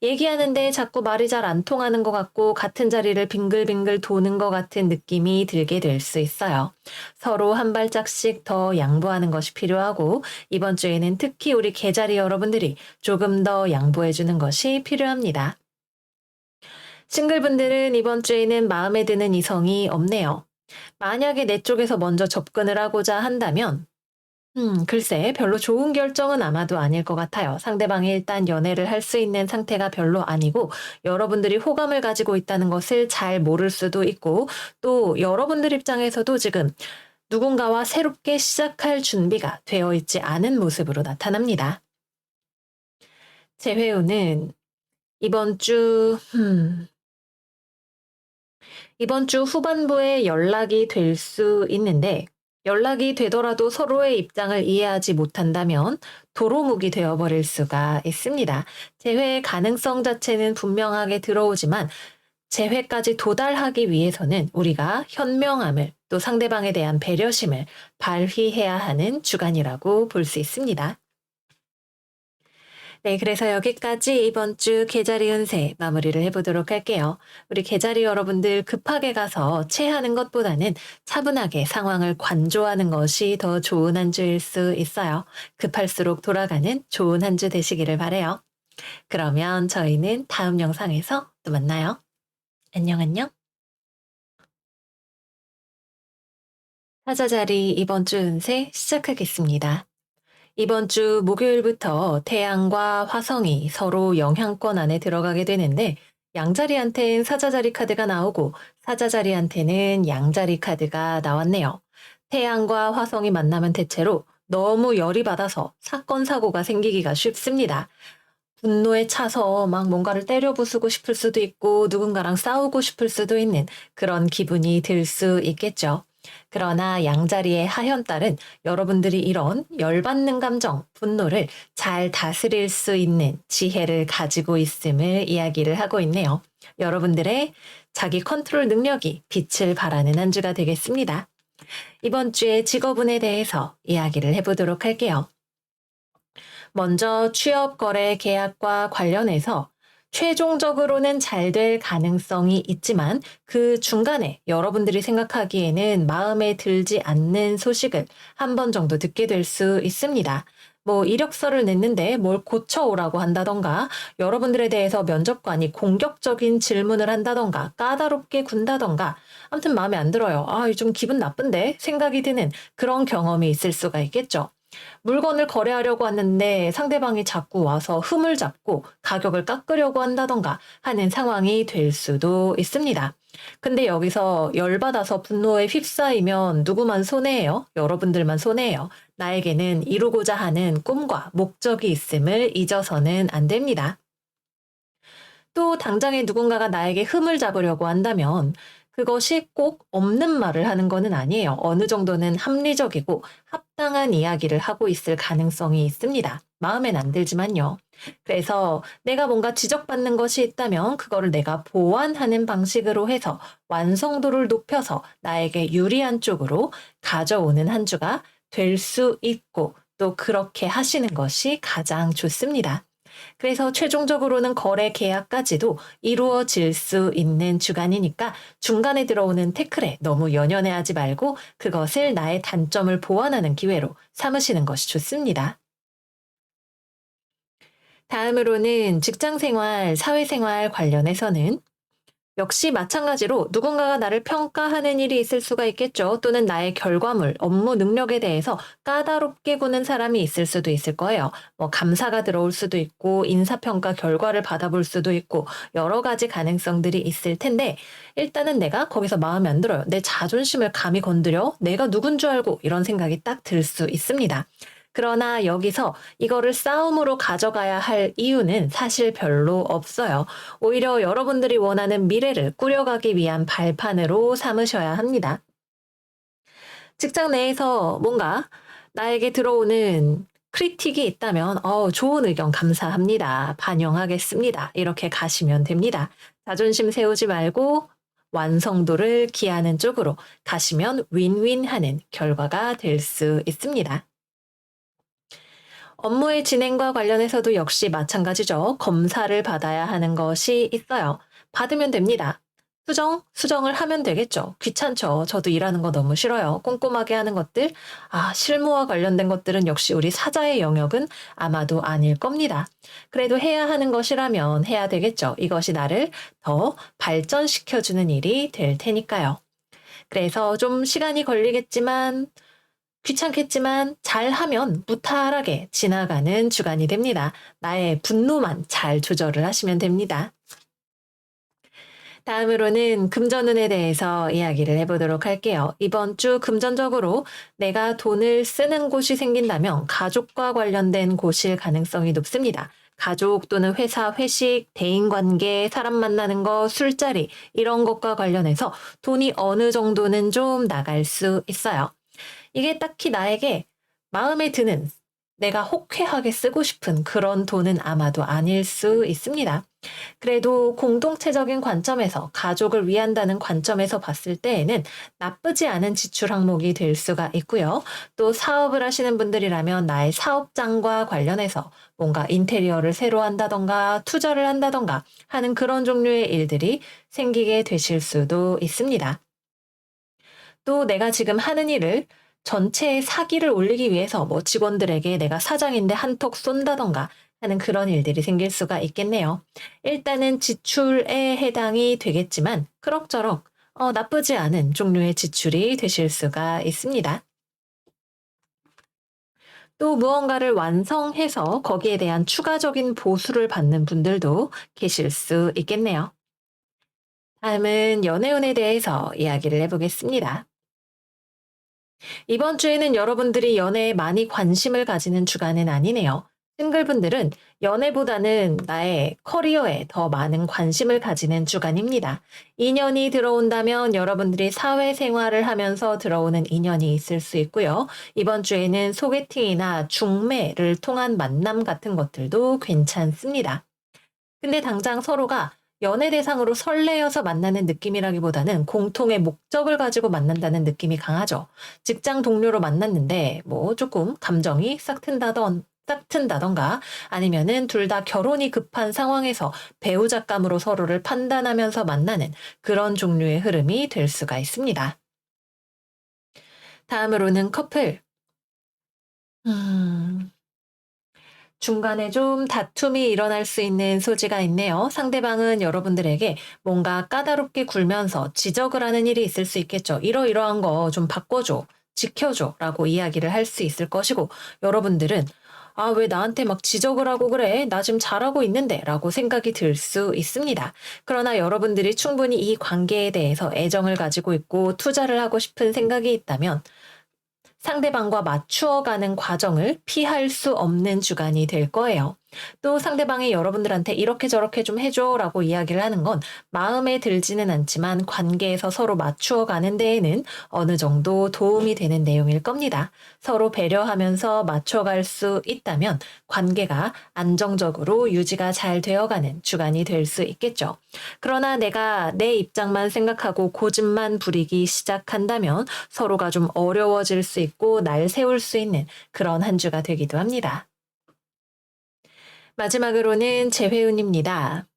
얘기하는데 자꾸 말이 잘 안 통하는 것 같고 같은 자리를 빙글빙글 도는 것 같은 느낌이 들게 될 수 있어요. 서로 한 발짝씩 더 양보하는 것이 필요하고 이번 주에는 특히 우리 계자리 여러분들이 조금 더 양보해 주는 것이 필요합니다. 싱글분들은 이번 주에는 마음에 드는 이성이 없네요. 만약에 내 쪽에서 먼저 접근을 하고자 한다면 글쎄, 별로 좋은 결정은 아마도 아닐 것 같아요. 상대방이 일단 연애를 할 수 있는 상태가 별로 아니고, 여러분들이 호감을 가지고 있다는 것을 잘 모를 수도 있고, 또 여러분들 입장에서도 지금 누군가와 새롭게 시작할 준비가 되어 있지 않은 모습으로 나타납니다. 재회운은 이번 주, 이번 주 후반부에 연락이 될 수 있는데, 연락이 되더라도 서로의 입장을 이해하지 못한다면 도루묵이 되어버릴 수가 있습니다. 재회 가능성 자체는 분명하게 들어오지만, 재회까지 도달하기 위해서는 우리가 현명함을 또 상대방에 대한 배려심을 발휘해야 하는 주간이라고 볼 수 있습니다. 네, 그래서 여기까지 이번 주 계자리 운세 마무리를 해보도록 할게요. 우리 계자리 여러분들 급하게 가서 체하는 것보다는 차분하게 상황을 관조하는 것이 더 좋은 한 주일 수 있어요. 급할수록 돌아가는 좋은 한 주 되시기를 바라요. 그러면 저희는 다음 영상에서 또 만나요. 안녕, 안녕. 사자자리 이번 주 운세 시작하겠습니다. 이번 주 목요일부터 태양과 화성이 서로 영향권 안에 들어가게 되는데 양자리한테는 사자자리 카드가 나오고 사자자리한테는 양자리 카드가 나왔네요. 태양과 화성이 만나면 대체로 너무 열이 받아서 사건, 사고가 생기기가 쉽습니다. 분노에 차서 막 뭔가를 때려 부수고 싶을 수도 있고 누군가랑 싸우고 싶을 수도 있는 그런 기분이 들 수 있겠죠. 그러나 양자리의 하현달은 여러분들이 이런 열받는 감정, 분노를 잘 다스릴 수 있는 지혜를 가지고 있음을 이야기를 하고 있네요. 여러분들의 자기 컨트롤 능력이 빛을 발하는 한 주가 되겠습니다. 이번 주의 직업운에 대해서 이야기를 해보도록 할게요. 먼저 취업, 거래, 계약과 관련해서 최종적으로는 잘 될 가능성이 있지만 그 중간에 여러분들이 생각하기에는 마음에 들지 않는 소식을 한 번 정도 듣게 될 수 있습니다. 뭐 이력서를 냈는데 뭘 고쳐오라고 한다던가 여러분들에 대해서 면접관이 공격적인 질문을 한다던가 까다롭게 군다던가 아무튼 마음에 안 들어요. 좀 기분 나쁜데 생각이 드는 그런 경험이 있을 수가 있겠죠. 물건을 거래하려고 하는데 상대방이 자꾸 와서 흠을 잡고 가격을 깎으려고 한다던가 하는 상황이 될 수도 있습니다. 근데 여기서 열받아서 분노에 휩싸이면 누구만 손해예요? 여러분들만 손해예요. 나에게는 이루고자 하는 꿈과 목적이 있음을 잊어서는 안 됩니다. 또 당장에 누군가가 나에게 흠을 잡으려고 한다면 그것이 꼭 없는 말을 하는 거는 아니에요. 어느 정도는 합리적이고 합당한 이야기를 하고 있을 가능성이 있습니다. 마음엔 안 들지만요. 그래서 내가 뭔가 지적받는 것이 있다면 그거를 내가 보완하는 방식으로 해서 완성도를 높여서 나에게 유리한 쪽으로 가져오는 한 주가 될 수 있고 또 그렇게 하시는 것이 가장 좋습니다. 그래서 최종적으로는 거래 계약까지도 이루어질 수 있는 주간이니까 중간에 들어오는 태클에 너무 연연해하지 말고 그것을 나의 단점을 보완하는 기회로 삼으시는 것이 좋습니다. 다음으로는 직장생활, 사회생활 관련해서는 역시 마찬가지로 누군가가 나를 평가하는 일이 있을 수가 있겠죠. 또는 나의 결과물, 업무 능력에 대해서 까다롭게 구는 사람이 있을 수도 있을 거예요. 뭐 감사가 들어올 수도 있고 인사평가 결과를 받아볼 수도 있고 여러 가지 가능성들이 있을 텐데 일단은 내가 거기서 마음에 안 들어요. 내 자존심을 감히 건드려? 내가 누군 줄 알고 이런 생각이 딱 들 수 있습니다. 그러나 여기서 이거를 싸움으로 가져가야 할 이유는 사실 별로 없어요. 오히려 여러분들이 원하는 미래를 꾸려가기 위한 발판으로 삼으셔야 합니다. 직장 내에서 뭔가 나에게 들어오는 크리틱이 있다면 좋은 의견 감사합니다. 반영하겠습니다. 이렇게 가시면 됩니다. 자존심 세우지 말고 완성도를 기하는 쪽으로 가시면 윈윈하는 결과가 될 수 있습니다. 업무의 진행과 관련해서도 역시 마찬가지죠. 검사를 받아야 하는 것이 있어요. 받으면 됩니다. 수정을 하면 되겠죠. 귀찮죠. 저도 일하는 거 너무 싫어요. 꼼꼼하게 하는 것들. 실무와 관련된 것들은 역시 우리 사자의 영역은 아마도 아닐 겁니다. 그래도 해야 하는 것이라면 해야 되겠죠. 이것이 나를 더 발전시켜주는 일이 될 테니까요. 그래서 좀 시간이 걸리겠지만 귀찮겠지만 잘하면 무탈하게 지나가는 주간이 됩니다. 나의 분노만 잘 조절을 하시면 됩니다. 다음으로는 금전운에 대해서 이야기를 해보도록 할게요. 이번 주 금전적으로 내가 돈을 쓰는 곳이 생긴다면 가족과 관련된 곳일 가능성이 높습니다. 가족 또는 회사 회식, 대인관계, 사람 만나는 거, 술자리 이런 것과 관련해서 돈이 어느 정도는 좀 나갈 수 있어요. 이게 딱히 나에게 마음에 드는 내가 호쾌하게 쓰고 싶은 그런 돈은 아마도 아닐 수 있습니다. 그래도 공동체적인 관점에서 가족을 위한다는 관점에서 봤을 때에는 나쁘지 않은 지출 항목이 될 수가 있고요. 또 사업을 하시는 분들이라면 나의 사업장과 관련해서 뭔가 인테리어를 새로 한다던가 투자를 한다던가 하는 그런 종류의 일들이 생기게 되실 수도 있습니다. 또 내가 지금 하는 일을 전체의 사기를 올리기 위해서 뭐 직원들에게 내가 사장인데 한턱 쏜다던가 하는 그런 일들이 생길 수가 있겠네요. 일단은 지출에 해당이 되겠지만 그럭저럭 나쁘지 않은 종류의 지출이 되실 수가 있습니다. 또 무언가를 완성해서 거기에 대한 추가적인 보수를 받는 분들도 계실 수 있겠네요. 다음은 연애운에 대해서 이야기를 해보겠습니다. 이번 주에는 여러분들이 연애에 많이 관심을 가지는 주간은 아니네요. 싱글분들은 연애보다는 나의 커리어에 더 많은 관심을 가지는 주간입니다. 인연이 들어온다면 여러분들이 사회생활을 하면서 들어오는 인연이 있을 수 있고요. 이번 주에는 소개팅이나 중매를 통한 만남 같은 것들도 괜찮습니다. 근데 당장 서로가 연애 대상으로 설레어서 만나는 느낌이라기보다는 공통의 목적을 가지고 만난다는 느낌이 강하죠. 직장 동료로 만났는데 뭐 조금 감정이 싹 튼다던가 아니면은 둘 다 결혼이 급한 상황에서 배우자감으로 서로를 판단하면서 만나는 그런 종류의 흐름이 될 수가 있습니다. 다음으로는 커플. 음, 중간에 좀 다툼이 일어날 수 있는 소지가 있네요. 상대방은 여러분들에게 뭔가 까다롭게 굴면서 지적을 하는 일이 있을 수 있겠죠. 이러이러한 거 좀 바꿔줘, 지켜줘 라고 이야기를 할 수 있을 것이고, 여러분들은 아, 왜 나한테 막 지적을 하고 그래? 나 지금 잘하고 있는데 라고 생각이 들 수 있습니다. 그러나 여러분들이 충분히 이 관계에 대해서 애정을 가지고 있고 투자를 하고 싶은 생각이 있다면 상대방과 맞추어가는 과정을 피할 수 없는 주간이 될 거예요. 또 상대방이 여러분들한테 이렇게 저렇게 좀 해줘라고 이야기를 하는 건 마음에 들지는 않지만 관계에서 서로 맞추어가는 데에는 어느 정도 도움이 되는 내용일 겁니다. 서로 배려하면서 맞춰갈 수 있다면 관계가 안정적으로 유지가 잘 되어가는 주간이 될 수 있겠죠. 그러나 내가 내 입장만 생각하고 고집만 부리기 시작한다면 서로가 좀 어려워질 수 있고 날 세울 수 있는 그런 한 주가 되기도 합니다. 마지막으로는 재회운입니다.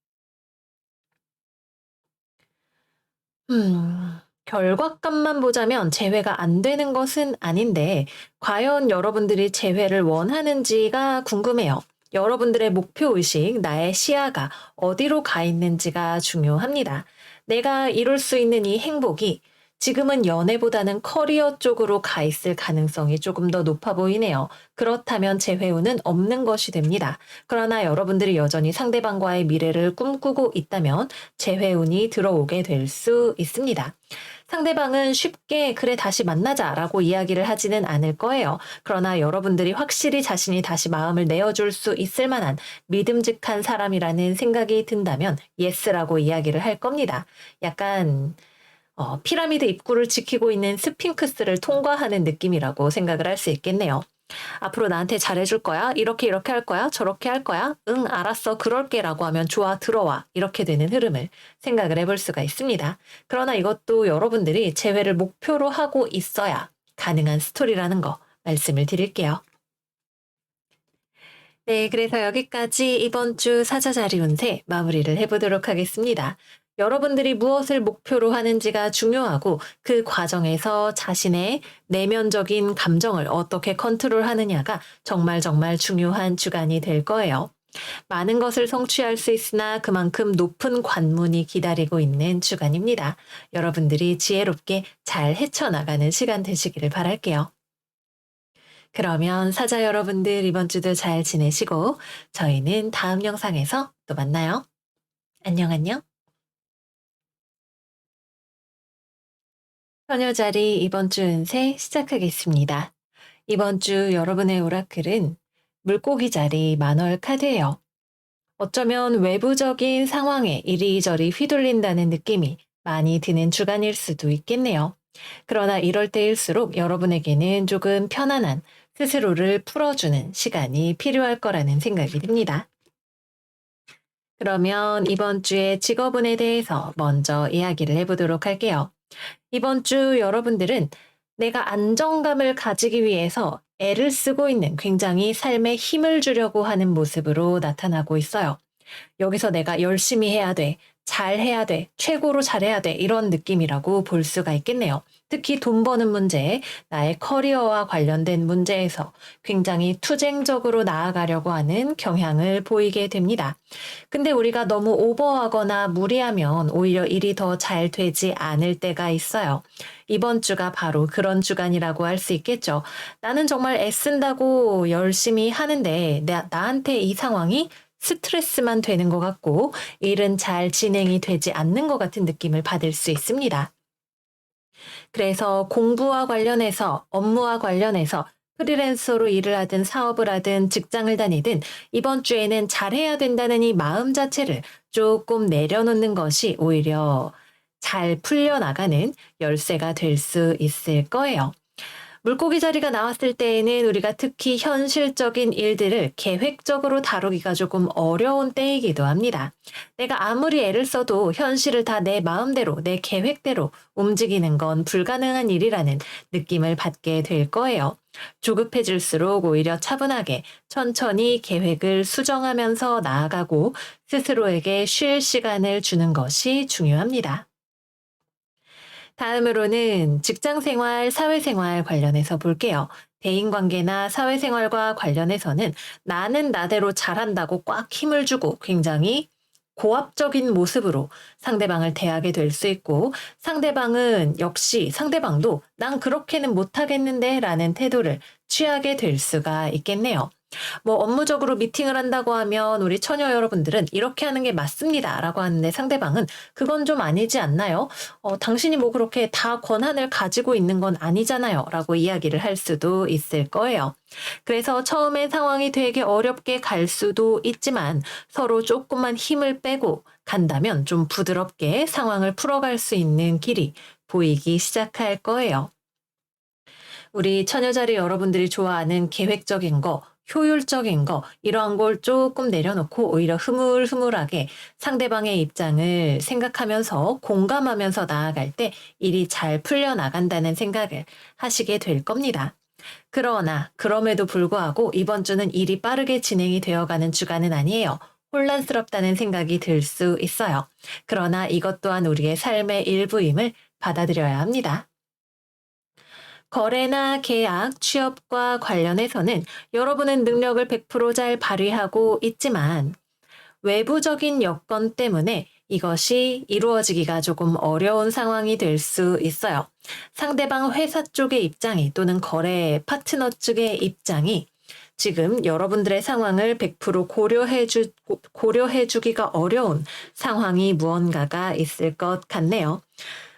결과값만 보자면 재회가 안 되는 것은 아닌데, 과연 여러분들이 재회를 원하는지가 궁금해요. 여러분들의 목표의식, 나의 시야가 어디로 가 있는지가 중요합니다. 내가 이룰 수 있는 이 행복이 지금은 연애보다는 커리어 쪽으로 가 있을 가능성이 조금 더 높아 보이네요. 그렇다면 재회운은 없는 것이 됩니다. 그러나 여러분들이 여전히 상대방과의 미래를 꿈꾸고 있다면 재회운이 들어오게 될 수 있습니다. 상대방은 쉽게 그래 다시 만나자라고 이야기를 하지는 않을 거예요. 그러나 여러분들이 확실히 자신이 다시 마음을 내어줄 수 있을 만한 믿음직한 사람이라는 생각이 든다면 예스라고 이야기를 할 겁니다. 약간 피라미드 입구를 지키고 있는 스핑크스를 통과하는 느낌이라고 생각을 할 수 있겠네요. 앞으로 나한테 잘해줄 거야? 이렇게 이렇게 할 거야? 저렇게 할 거야? 응, 알았어. 그럴게 라고 하면 좋아, 들어와. 이렇게 되는 흐름을 생각을 해볼 수가 있습니다. 그러나 이것도 여러분들이 재회를 목표로 하고 있어야 가능한 스토리라는 거 말씀을 드릴게요. 네, 그래서 여기까지 이번 주 사자자리 운세 마무리를 해보도록 하겠습니다. 여러분들이 무엇을 목표로 하는지가 중요하고 그 과정에서 자신의 내면적인 감정을 어떻게 컨트롤하느냐가 정말 정말 중요한 주간이 될 거예요. 많은 것을 성취할 수 있으나 그만큼 높은 관문이 기다리고 있는 주간입니다. 여러분들이 지혜롭게 잘 헤쳐나가는 시간 되시기를 바랄게요. 그러면 사자 여러분들 이번 주도 잘 지내시고 저희는 다음 영상에서 또 만나요. 안녕 안녕. 처녀자리 이번 주 운세 시작하겠습니다. 이번 주 여러분의 오라클은 물고기 자리 만월 카드예요. 어쩌면 외부적인 상황에 이리저리 휘둘린다는 느낌이 많이 드는 주간일 수도 있겠네요. 그러나 이럴 때일수록 여러분에게는 조금 편안한 스스로를 풀어주는 시간이 필요할 거라는 생각이 듭니다. 그러면 이번 주의 직업운에 대해서 먼저 이야기를 해보도록 할게요. 이번 주 여러분들은 내가 안정감을 가지기 위해서 애를 쓰고 있는, 굉장히 삶에 힘을 주려고 하는 모습으로 나타나고 있어요. 여기서 내가 열심히 해야 돼, 잘해야 돼, 최고로 잘해야 돼, 이런 느낌이라고 볼 수가 있겠네요. 특히 돈 버는 문제, 나의 커리어와 관련된 문제에서 굉장히 투쟁적으로 나아가려고 하는 경향을 보이게 됩니다. 근데 우리가 너무 오버하거나 무리하면 오히려 일이 더 잘 되지 않을 때가 있어요. 이번 주가 바로 그런 주간이라고 할 수 있겠죠. 나는 정말 애쓴다고 열심히 하는데 나한테 이 상황이 스트레스만 되는 것 같고 일은 잘 진행이 되지 않는 것 같은 느낌을 받을 수 있습니다. 그래서 공부와 관련해서, 업무와 관련해서 프리랜서로 일을 하든 사업을 하든 직장을 다니든 이번 주에는 잘해야 된다는 이 마음 자체를 조금 내려놓는 것이 오히려 잘 풀려나가는 열쇠가 될 수 있을 거예요. 물고기 자리가 나왔을 때에는 우리가 특히 현실적인 일들을 계획적으로 다루기가 조금 어려운 때이기도 합니다. 내가 아무리 애를 써도 현실을 다 내 마음대로, 내 계획대로 움직이는 건 불가능한 일이라는 느낌을 받게 될 거예요. 조급해질수록 오히려 차분하게 천천히 계획을 수정하면서 나아가고 스스로에게 쉴 시간을 주는 것이 중요합니다. 다음으로는 직장 생활, 사회생활 관련해서 볼게요. 대인관계나 사회생활과 관련해서는 나는 나대로 잘한다고 꽉 힘을 주고 굉장히 고압적인 모습으로 상대방을 대하게 될 수 있고, 상대방은 역시 상대방도 난 그렇게는 못하겠는데 라는 태도를 취하게 될 수가 있겠네요. 뭐 업무적으로 미팅을 한다고 하면 우리 처녀 여러분들은 이렇게 하는 게 맞습니다 라고 하는데 상대방은 그건 좀 아니지 않나요? 당신이 뭐 그렇게 다 권한을 가지고 있는 건 아니잖아요 라고 이야기를 할 수도 있을 거예요. 그래서 처음에 상황이 되게 어렵게 갈 수도 있지만 서로 조금만 힘을 빼고 간다면 좀 부드럽게 상황을 풀어갈 수 있는 길이 보이기 시작할 거예요. 우리 처녀자리 여러분들이 좋아하는 계획적인 거, 효율적인 거, 이러한 걸 조금 내려놓고 오히려 흐물흐물하게 상대방의 입장을 생각하면서 공감하면서 나아갈 때 일이 잘 풀려나간다는 생각을 하시게 될 겁니다. 그러나 그럼에도 불구하고 이번 주는 일이 빠르게 진행이 되어가는 주간은 아니에요. 혼란스럽다는 생각이 들 수 있어요. 그러나 이것 또한 우리의 삶의 일부임을 받아들여야 합니다. 거래나 계약, 취업과 관련해서는 여러분은 능력을 100%잘 발휘하고 있지만 외부적인 여건 때문에 이것이 이루어지기가 조금 어려운 상황이 될 수 있어요. 상대방 회사 쪽의 입장이 또는 거래 파트너 쪽의 입장이 지금 여러분들의 상황을 100% 고려해 주기가 어려운 상황이 무언가가 있을 것 같네요.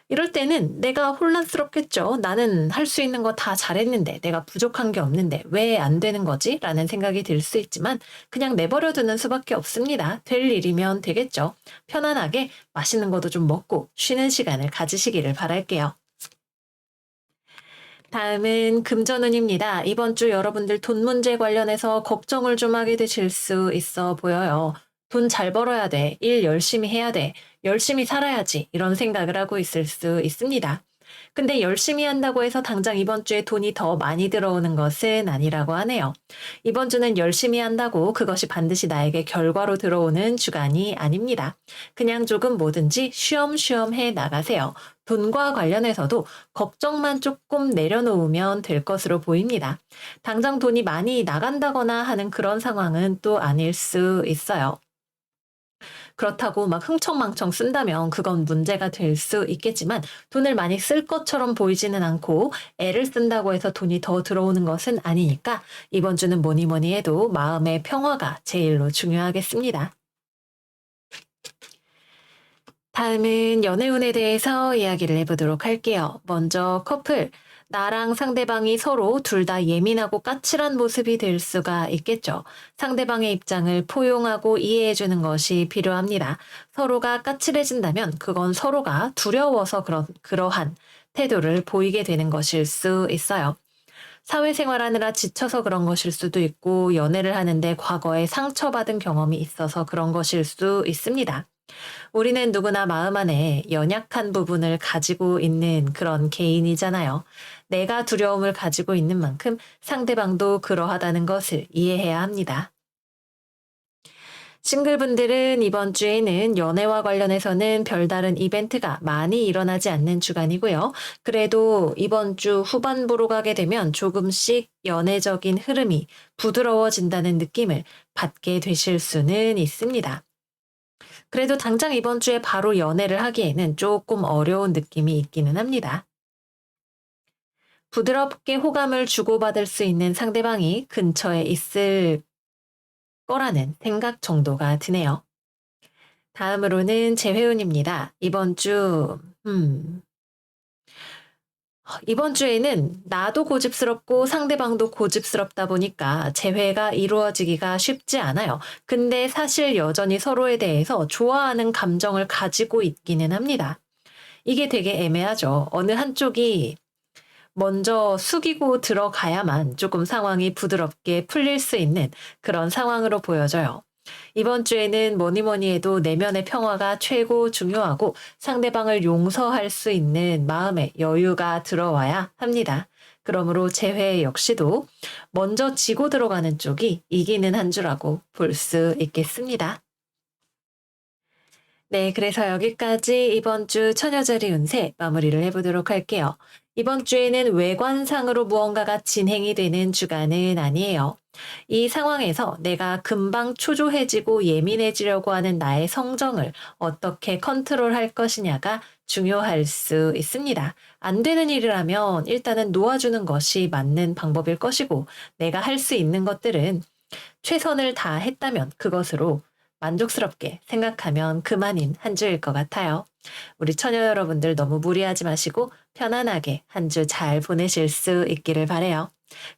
이럴 때는 내가 혼란스럽겠죠. '나는 할 수 있는 거 다 잘했는데 내가 부족한 게 없는데 왜 안 되는 거지?' 라는 생각이 들 수 있지만 그냥 내버려 두는 수밖에 없습니다. 될 일이면 되겠죠. 편안하게 맛있는 것도 좀 먹고 쉬는 시간을 가지시기를 바랄게요. 다음은 금전운입니다. 이번 주 여러분들 돈 문제 관련해서 걱정을 좀 하게 되실 수 있어 보여요. '돈 잘 벌어야 돼. 일 열심히 해야 돼. 열심히 살아야지.' 이런 생각을 하고 있을 수 있습니다. 근데 열심히 한다고 해서 당장 이번 주에 돈이 더 많이 들어오는 것은 아니라고 하네요. 이번 주는 열심히 한다고 그것이 반드시 나에게 결과로 들어오는 주간이 아닙니다. 그냥 조금 뭐든지 쉬엄쉬엄 해 나가세요. 돈과 관련해서도 걱정만 조금 내려놓으면 될 것으로 보입니다. 당장 돈이 많이 나간다거나 하는 그런 상황은 또 아닐 수 있어요. 그렇다고 막 흥청망청 쓴다면 그건 문제가 될 수 있겠지만 돈을 많이 쓸 것처럼 보이지는 않고 애를 쓴다고 해서 돈이 더 들어오는 것은 아니니까 이번 주는 뭐니 뭐니 해도 마음의 평화가 제일로 중요하겠습니다. 다음은 연애운에 대해서 이야기를 해보도록 할게요. 먼저 커플. 나랑 상대방이 서로 둘 다 예민하고 까칠한 모습이 될 수가 있겠죠. 상대방의 입장을 포용하고 이해해주는 것이 필요합니다. 서로가 까칠해진다면 그건 서로가 두려워서 그러한 태도를 보이게 되는 것일 수 있어요. 사회생활하느라 지쳐서 그런 것일 수도 있고, 연애를 하는데 과거에 상처받은 경험이 있어서 그런 것일 수 있습니다. 우리는 누구나 마음 안에 연약한 부분을 가지고 있는 그런 개인이잖아요. 내가 두려움을 가지고 있는 만큼 상대방도 그러하다는 것을 이해해야 합니다. 싱글분들은 이번 주에는 연애와 관련해서는 별다른 이벤트가 많이 일어나지 않는 주간이고요. 그래도 이번 주 후반부로 가게 되면 조금씩 연애적인 흐름이 부드러워진다는 느낌을 받게 되실 수는 있습니다. 그래도 당장 이번 주에 바로 연애를 하기에는 조금 어려운 느낌이 있기는 합니다. 부드럽게 호감을 주고받을 수 있는 상대방이 근처에 있을 거라는 생각 정도가 드네요. 다음으로는 재회운입니다. 이번 주에는 나도 고집스럽고 상대방도 고집스럽다 보니까 재회가 이루어지기가 쉽지 않아요. 근데 사실 여전히 서로에 대해서 좋아하는 감정을 가지고 있기는 합니다. 이게 되게 애매하죠. 어느 한쪽이 먼저 숙이고 들어가야만 조금 상황이 부드럽게 풀릴 수 있는 그런 상황으로 보여져요. 이번 주에는 뭐니 뭐니 해도 내면의 평화가 최고 중요하고 상대방을 용서할 수 있는 마음의 여유가 들어와야 합니다. 그러므로 재회 역시도 먼저 지고 들어가는 쪽이 이기는 한 주라고 볼 수 있겠습니다. 네, 그래서 여기까지 이번 주 처녀자리 운세 마무리를 해보도록 할게요. 이번 주에는 외관상으로 무언가가 진행이 되는 주간은 아니에요. 이 상황에서 내가 금방 초조해지고 예민해지려고 하는 나의 성정을 어떻게 컨트롤할 것이냐가 중요할 수 있습니다. 안 되는 일이라면 일단은 놓아주는 것이 맞는 방법일 것이고, 내가 할 수 있는 것들은 최선을 다했다면 그것으로 만족스럽게 생각하면 그만인 한 주일 것 같아요. 우리 처녀 여러분들 너무 무리하지 마시고 편안하게 한 주 잘 보내실 수 있기를 바래요.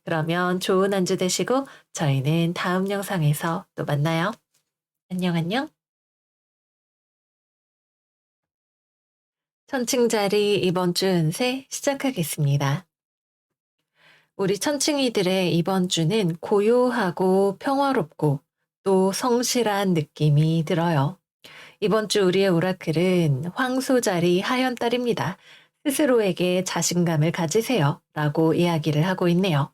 그러면 좋은 한 주 되시고 저희는 다음 영상에서 또 만나요. 안녕 안녕. 천칭자리 이번 주 운세 시작하겠습니다. 우리 천칭이들의 이번 주는 고요하고 평화롭고 또 성실한 느낌이 들어요. 이번 주 우리의 오라클은 황소자리 하연달입니다. 스스로에게 자신감을 가지세요. 라고 이야기를 하고 있네요.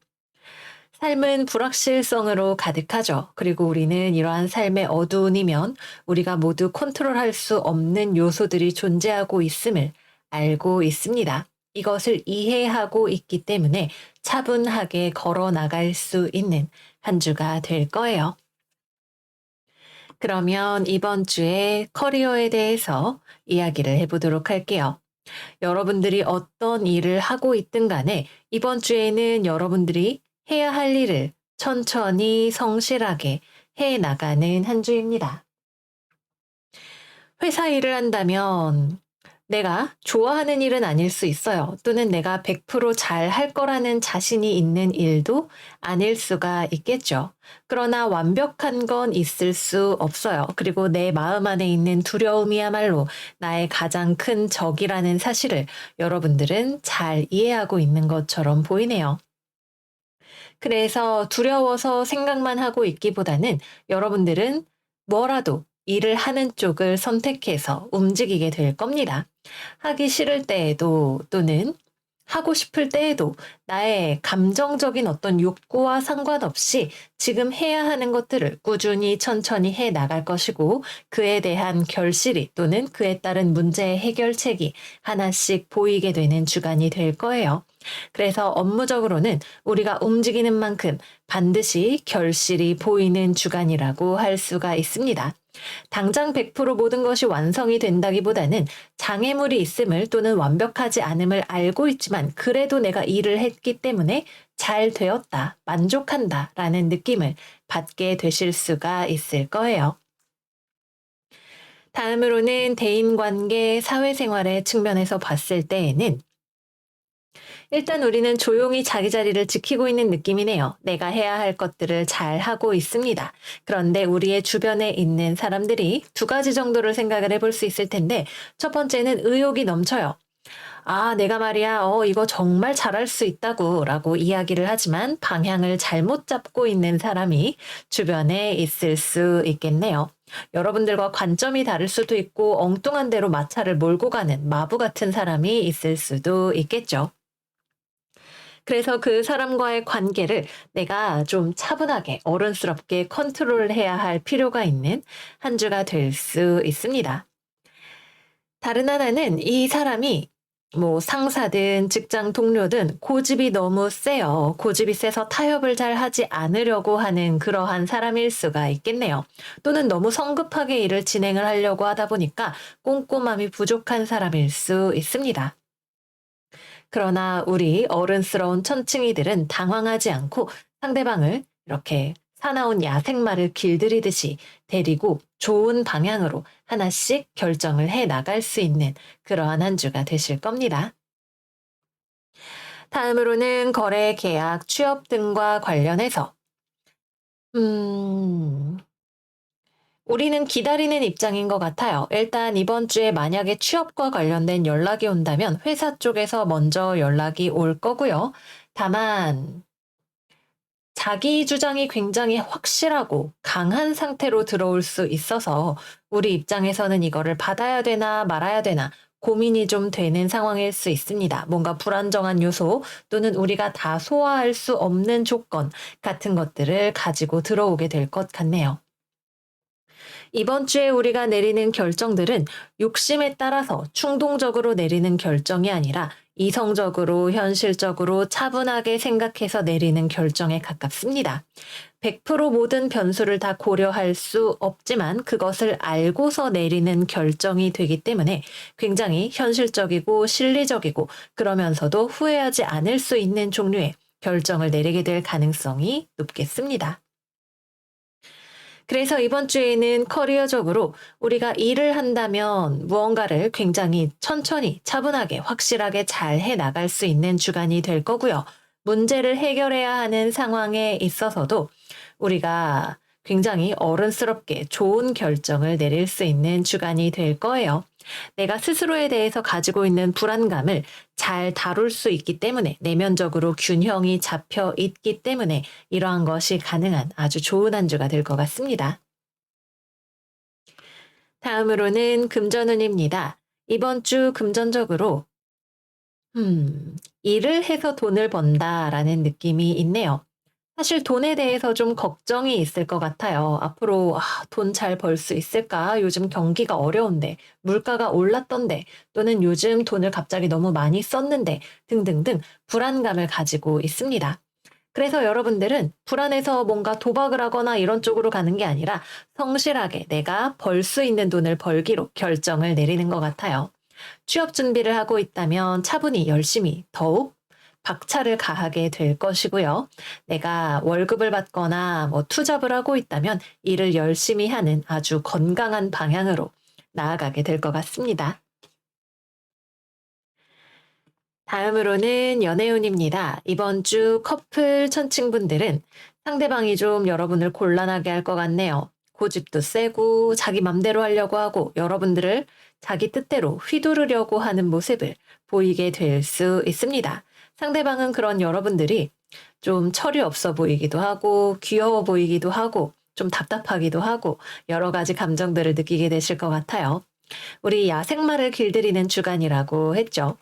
삶은 불확실성으로 가득하죠. 그리고 우리는 이러한 삶의 어두운이면 우리가 모두 컨트롤할 수 없는 요소들이 존재하고 있음을 알고 있습니다. 이것을 이해하고 있기 때문에 차분하게 걸어 나갈 수 있는 한 주가 될 거예요. 그러면 이번 주에 커리어에 대해서 이야기를 해보도록 할게요. 여러분들이 어떤 일을 하고 있든 간에 이번 주에는 여러분들이 해야 할 일을 천천히 성실하게 해 나가는 한 주입니다. 회사 일을 한다면 내가 좋아하는 일은 아닐 수 있어요. 또는 내가 100%잘 할 거라는 자신이 있는 일도 아닐 수가 있겠죠. 그러나 완벽한 건 있을 수 없어요. 그리고 내 마음 안에 있는 두려움이야말로 나의 가장 큰 적이라는 사실을 여러분들은 잘 이해하고 있는 것처럼 보이네요. 그래서 두려워서 생각만 하고 있기보다는 여러분들은 뭐라도 일을 하는 쪽을 선택해서 움직이게 될 겁니다. 하기 싫을 때에도 또는 하고 싶을 때에도 나의 감정적인 어떤 욕구와 상관없이 지금 해야 하는 것들을 꾸준히 천천히 해 나갈 것이고, 그에 대한 결실이 또는 그에 따른 문제의 해결책이 하나씩 보이게 되는 주간이 될 거예요. 그래서 업무적으로는 우리가 움직이는 만큼 반드시 결실이 보이는 주간이라고 할 수가 있습니다. 당장 100% 모든 것이 완성이 된다기보다는 장애물이 있음을 또는 완벽하지 않음을 알고 있지만 그래도 내가 일을 했기 때문에 잘 되었다, 만족한다 라는 느낌을 받게 되실 수가 있을 거예요. 다음으로는 대인관계, 사회생활의 측면에서 봤을 때에는 일단 우리는 조용히 자기 자리를 지키고 있는 느낌이네요. 내가 해야 할 것들을 잘 하고 있습니다. 그런데 우리의 주변에 있는 사람들이 두 가지 정도를 생각을 해볼 수 있을 텐데, 첫 번째는 의욕이 넘쳐요. 아, 내가 말이야, 이거 정말 잘할 수 있다고 라고 이야기를 하지만 방향을 잘못 잡고 있는 사람이 주변에 있을 수 있겠네요. 여러분들과 관점이 다를 수도 있고 엉뚱한 대로 마차를 몰고 가는 마부 같은 사람이 있을 수도 있겠죠. 그래서 그 사람과의 관계를 내가 좀 차분하게 어른스럽게 컨트롤해야 할 필요가 있는 한 주가 될 수 있습니다. 다른 하나는 이 사람이 뭐 상사든 직장 동료든 고집이 너무 세요. 고집이 세서 타협을 잘 하지 않으려고 하는 그러한 사람일 수가 있겠네요. 또는 너무 성급하게 일을 진행을 하려고 하다 보니까 꼼꼼함이 부족한 사람일 수 있습니다. 그러나 우리 어른스러운 천칭이들은 당황하지 않고 상대방을 이렇게 사나운 야생마를 길들이듯이 데리고 좋은 방향으로 하나씩 결정을 해 나갈 수 있는 그러한 한 주가 되실 겁니다. 다음으로는 거래, 계약, 취업 등과 관련해서 음, 우리는 기다리는 입장인 것 같아요. 일단 이번 주에 만약에 취업과 관련된 연락이 온다면 회사 쪽에서 먼저 연락이 올 거고요. 다만 자기 주장이 굉장히 확실하고 강한 상태로 들어올 수 있어서 우리 입장에서는 이거를 받아야 되나 말아야 되나 고민이 좀 되는 상황일 수 있습니다. 뭔가 불안정한 요소 또는 우리가 다 소화할 수 없는 조건 같은 것들을 가지고 들어오게 될 것 같네요. 이번 주에 우리가 내리는 결정들은 욕심에 따라서 충동적으로 내리는 결정이 아니라 이성적으로 현실적으로 차분하게 생각해서 내리는 결정에 가깝습니다. 100% 모든 변수를 다 고려할 수 없지만 그것을 알고서 내리는 결정이 되기 때문에 굉장히 현실적이고 실리적이고 그러면서도 후회하지 않을 수 있는 종류의 결정을 내리게 될 가능성이 높겠습니다. 그래서 이번 주에는 커리어적으로 우리가 일을 한다면 무언가를 굉장히 천천히 차분하게 확실하게 잘 해 나갈 수 있는 주간이 될 거고요. 문제를 해결해야 하는 상황에 있어서도 우리가 굉장히 어른스럽게 좋은 결정을 내릴 수 있는 주간이 될 거예요. 내가 스스로에 대해서 가지고 있는 불안감을 잘 다룰 수 있기 때문에 내면적으로 균형이 잡혀 있기 때문에 이러한 것이 가능한 아주 좋은 한 주가 될 것 같습니다. 다음으로는 금전운입니다. 이번 주 금전적으로 일을 해서 돈을 번다라는 느낌이 있네요. 사실 돈에 대해서 좀 걱정이 있을 것 같아요. 앞으로 '아 돈 잘 벌 수 있을까? 요즘 경기가 어려운데. 물가가 올랐던데.' 또는 '요즘 돈을 갑자기 너무 많이 썼는데.' 등등등 불안감을 가지고 있습니다. 그래서 여러분들은 불안해서 뭔가 도박을 하거나 이런 쪽으로 가는 게 아니라 성실하게 내가 벌 수 있는 돈을 벌기로 결정을 내리는 것 같아요. 취업 준비를 하고 있다면 차분히 열심히 더욱 박차를 가하게 될 것이고요. 내가 월급을 받거나 뭐 투잡을 하고 있다면 일을 열심히 하는 아주 건강한 방향으로 나아가게 될 것 같습니다. 다음으로는 연애운입니다. 이번 주 커플 천칭분들은 상대방이 좀 여러분을 곤란하게 할 것 같네요. 고집도 세고 자기 맘대로 하려고 하고 여러분들을 자기 뜻대로 휘두르려고 하는 모습을 보이게 될 수 있습니다. 상대방은 그런 여러분들이 좀 철이 없어 보이기도 하고 귀여워 보이기도 하고 좀 답답하기도 하고 여러 가지 감정들을 느끼게 되실 것 같아요. 우리 야생마를 길들이는 주간이라고 했죠.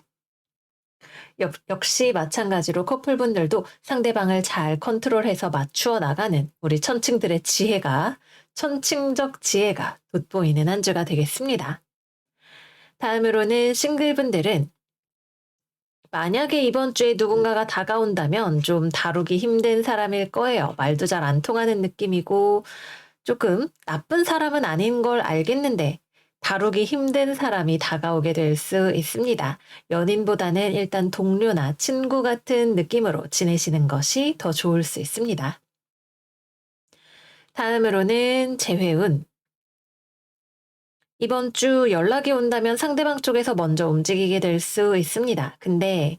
역시 마찬가지로 커플분들도 상대방을 잘 컨트롤해서 맞추어 나가는 우리 천칭들의 지혜가, 천칭적 지혜가 돋보이는 한 주가 되겠습니다. 다음으로는 싱글분들은 만약에 이번 주에 누군가가 다가온다면 좀 다루기 힘든 사람일 거예요. 말도 잘 안 통하는 느낌이고 조금 나쁜 사람은 아닌 걸 알겠는데 다루기 힘든 사람이 다가오게 될 수 있습니다. 연인보다는 일단 동료나 친구 같은 느낌으로 지내시는 것이 더 좋을 수 있습니다. 다음으로는 재회운. 이번 주 연락이 온다면 상대방 쪽에서 먼저 움직이게 될 수 있습니다. 근데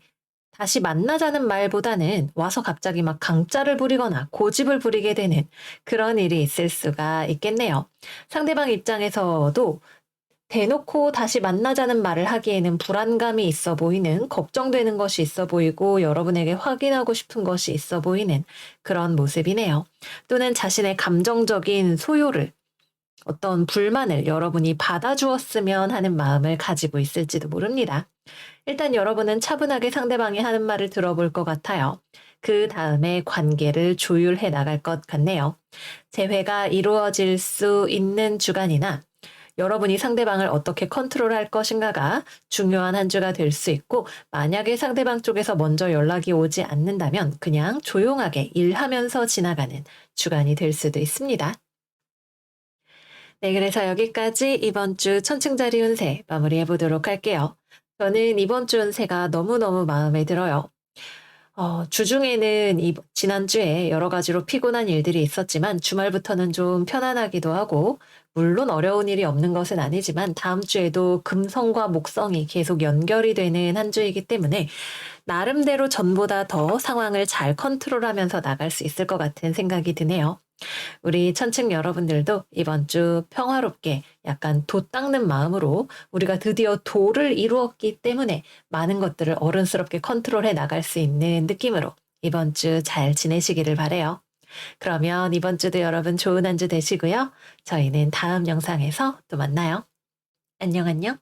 다시 만나자는 말보다는 와서 갑자기 막 강짜를 부리거나 고집을 부리게 되는 그런 일이 있을 수가 있겠네요. 상대방 입장에서도 대놓고 다시 만나자는 말을 하기에는 불안감이 있어 보이는, 걱정되는 것이 있어 보이고 여러분에게 확인하고 싶은 것이 있어 보이는 그런 모습이네요. 또는 자신의 감정적인 소요를, 어떤 불만을 여러분이 받아주었으면 하는 마음을 가지고 있을지도 모릅니다. 일단 여러분은 차분하게 상대방이 하는 말을 들어볼 것 같아요. 그 다음에 관계를 조율해 나갈 것 같네요. 재회가 이루어질 수 있는 주간이나 여러분이 상대방을 어떻게 컨트롤할 것인가가 중요한 한 주가 될 수 있고, 만약에 상대방 쪽에서 먼저 연락이 오지 않는다면 그냥 조용하게 일하면서 지나가는 주간이 될 수도 있습니다. 네, 그래서 여기까지 이번 주 천칭자리 운세 마무리해 보도록 할게요. 저는 이번 주 운세가 너무너무 마음에 들어요. 주중에는 지난주에 여러 가지로 피곤한 일들이 있었지만 주말부터는 좀 편안하기도 하고, 물론 어려운 일이 없는 것은 아니지만 다음 주에도 금성과 목성이 계속 연결이 되는 한 주이기 때문에 나름대로 전보다 더 상황을 잘 컨트롤하면서 나갈 수 있을 것 같은 생각이 드네요. 우리 천층 여러분들도 이번 주 평화롭게 약간 돛 닦는 마음으로, 우리가 드디어 도를 이루었기 때문에 많은 것들을 어른스럽게 컨트롤해 나갈 수 있는 느낌으로 이번 주 잘 지내시기를 바래요. 그러면 이번 주도 여러분 좋은 한 주 되시고요. 저희는 다음 영상에서 또 만나요. 안녕 안녕.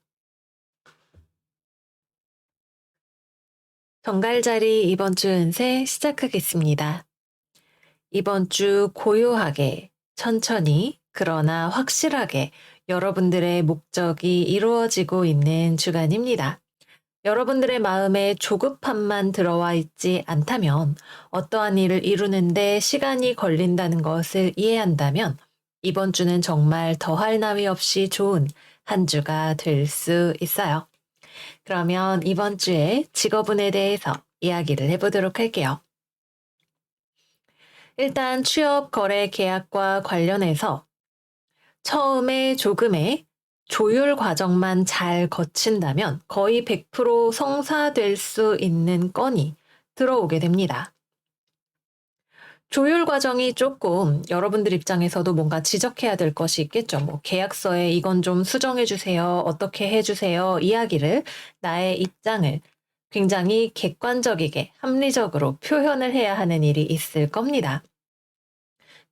정갈자리 이번 주 운세 시작하겠습니다. 이번 주 고요하게, 천천히, 그러나 확실하게 여러분들의 목적이 이루어지고 있는 주간입니다. 여러분들의 마음에 조급함만 들어와 있지 않다면, 어떠한 일을 이루는데 시간이 걸린다는 것을 이해한다면, 이번 주는 정말 더할 나위 없이 좋은 한 주가 될 수 있어요. 그러면 이번 주에 직업운에 대해서 이야기를 해보도록 할게요. 일단 취업, 거래, 계약과 관련해서 처음에 조금의 조율 과정만 잘 거친다면 거의 100% 성사될 수 있는 건이 들어오게 됩니다. 조율 과정이 조금 여러분들 입장에서도 뭔가 지적해야 될 것이 있겠죠. 뭐 계약서에 이건 좀 수정해 주세요. 어떻게 해 주세요. 이야기를, 나의 입장을 굉장히 객관적이게 합리적으로 표현을 해야 하는 일이 있을 겁니다.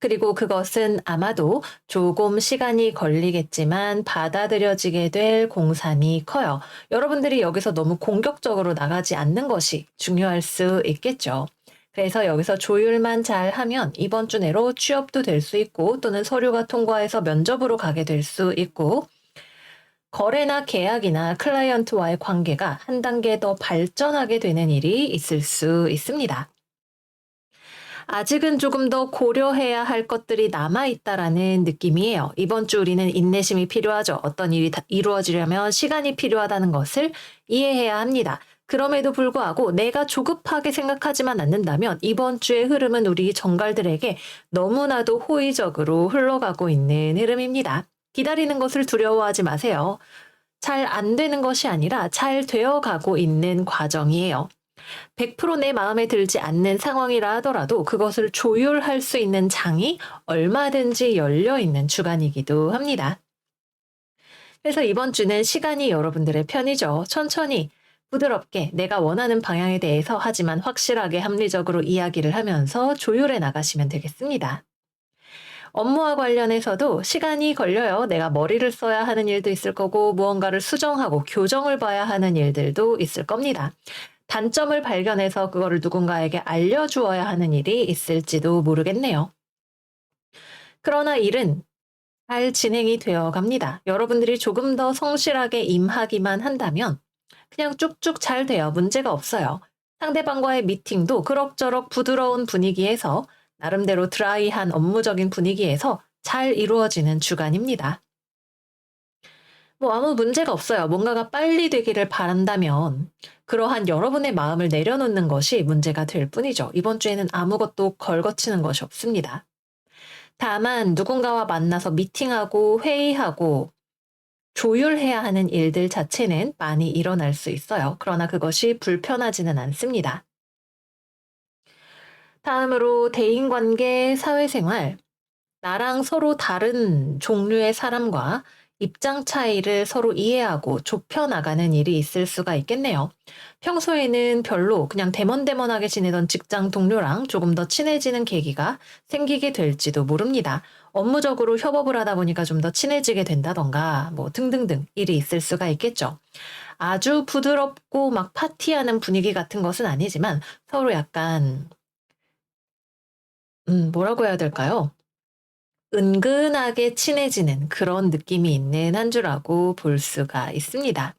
그리고 그것은 아마도 조금 시간이 걸리겠지만 받아들여지게 될 공산이 커요. 여러분들이 여기서 너무 공격적으로 나가지 않는 것이 중요할 수 있겠죠. 그래서 여기서 조율만 잘 하면 이번 주 내로 취업도 될 수 있고, 또는 서류가 통과해서 면접으로 가게 될 수 있고, 거래나 계약이나 클라이언트와의 관계가 한 단계 더 발전하게 되는 일이 있을 수 있습니다. 아직은 조금 더 고려해야 할 것들이 남아있다라는 느낌이에요. 이번 주 우리는 인내심이 필요하죠. 어떤 일이 이루어지려면 시간이 필요하다는 것을 이해해야 합니다. 그럼에도 불구하고 내가 조급하게 생각하지만 않는다면 이번 주의 흐름은 우리 정갈들에게 너무나도 호의적으로 흘러가고 있는 흐름입니다. 기다리는 것을 두려워하지 마세요. 잘 안 되는 것이 아니라 잘 되어가고 있는 과정이에요. 100%내 마음에 들지 않는 상황이라 하더라도 그것을 조율할 수 있는 장이 얼마든지 열려 있는 주간이기도 합니다. 그래서 이번 주는 시간이 여러분들의 편이죠. 천천히, 부드럽게 내가 원하는 방향에 대해서, 하지만 확실하게 합리적으로 이야기를 하면서 조율해 나가시면 되겠습니다. 업무와 관련해서도 시간이 걸려요. 내가 머리를 써야 하는 일도 있을 거고, 무언가를 수정하고 교정을 봐야 하는 일들도 있을 겁니다. 단점을 발견해서 그거를 누군가에게 알려주어야 하는 일이 있을지도 모르겠네요. 그러나 일은 잘 진행이 되어 갑니다. 여러분들이 조금 더 성실하게 임하기만 한다면 그냥 쭉쭉 잘 돼요. 문제가 없어요. 상대방과의 미팅도 그럭저럭 부드러운 분위기에서, 나름대로 드라이한 업무적인 분위기에서 잘 이루어지는 주간입니다. 뭐 아무 문제가 없어요. 뭔가가 빨리 되기를 바란다면 그러한 여러분의 마음을 내려놓는 것이 문제가 될 뿐이죠. 이번 주에는 아무것도 걸거치는 것이 없습니다. 다만 누군가와 만나서 미팅하고 회의하고 조율해야 하는 일들 자체는 많이 일어날 수 있어요. 그러나 그것이 불편하지는 않습니다. 다음으로 대인관계, 사회생활, 나랑 서로 다른 종류의 사람과 입장 차이를 서로 이해하고 좁혀 나가는 일이 있을 수가 있겠네요. 평소에는 별로 그냥 대먼대먼하게 지내던 직장 동료랑 조금 더 친해지는 계기가 생기게 될지도 모릅니다. 업무적으로 협업을 하다 보니까 좀 더 친해지게 된다던가, 뭐 등등등 일이 있을 수가 있겠죠. 아주 부드럽고 막 파티하는 분위기 같은 것은 아니지만 서로 약간, 뭐라고 해야 될까요? 은근하게 친해지는 그런 느낌이 있는 한 주라고 볼 수가 있습니다.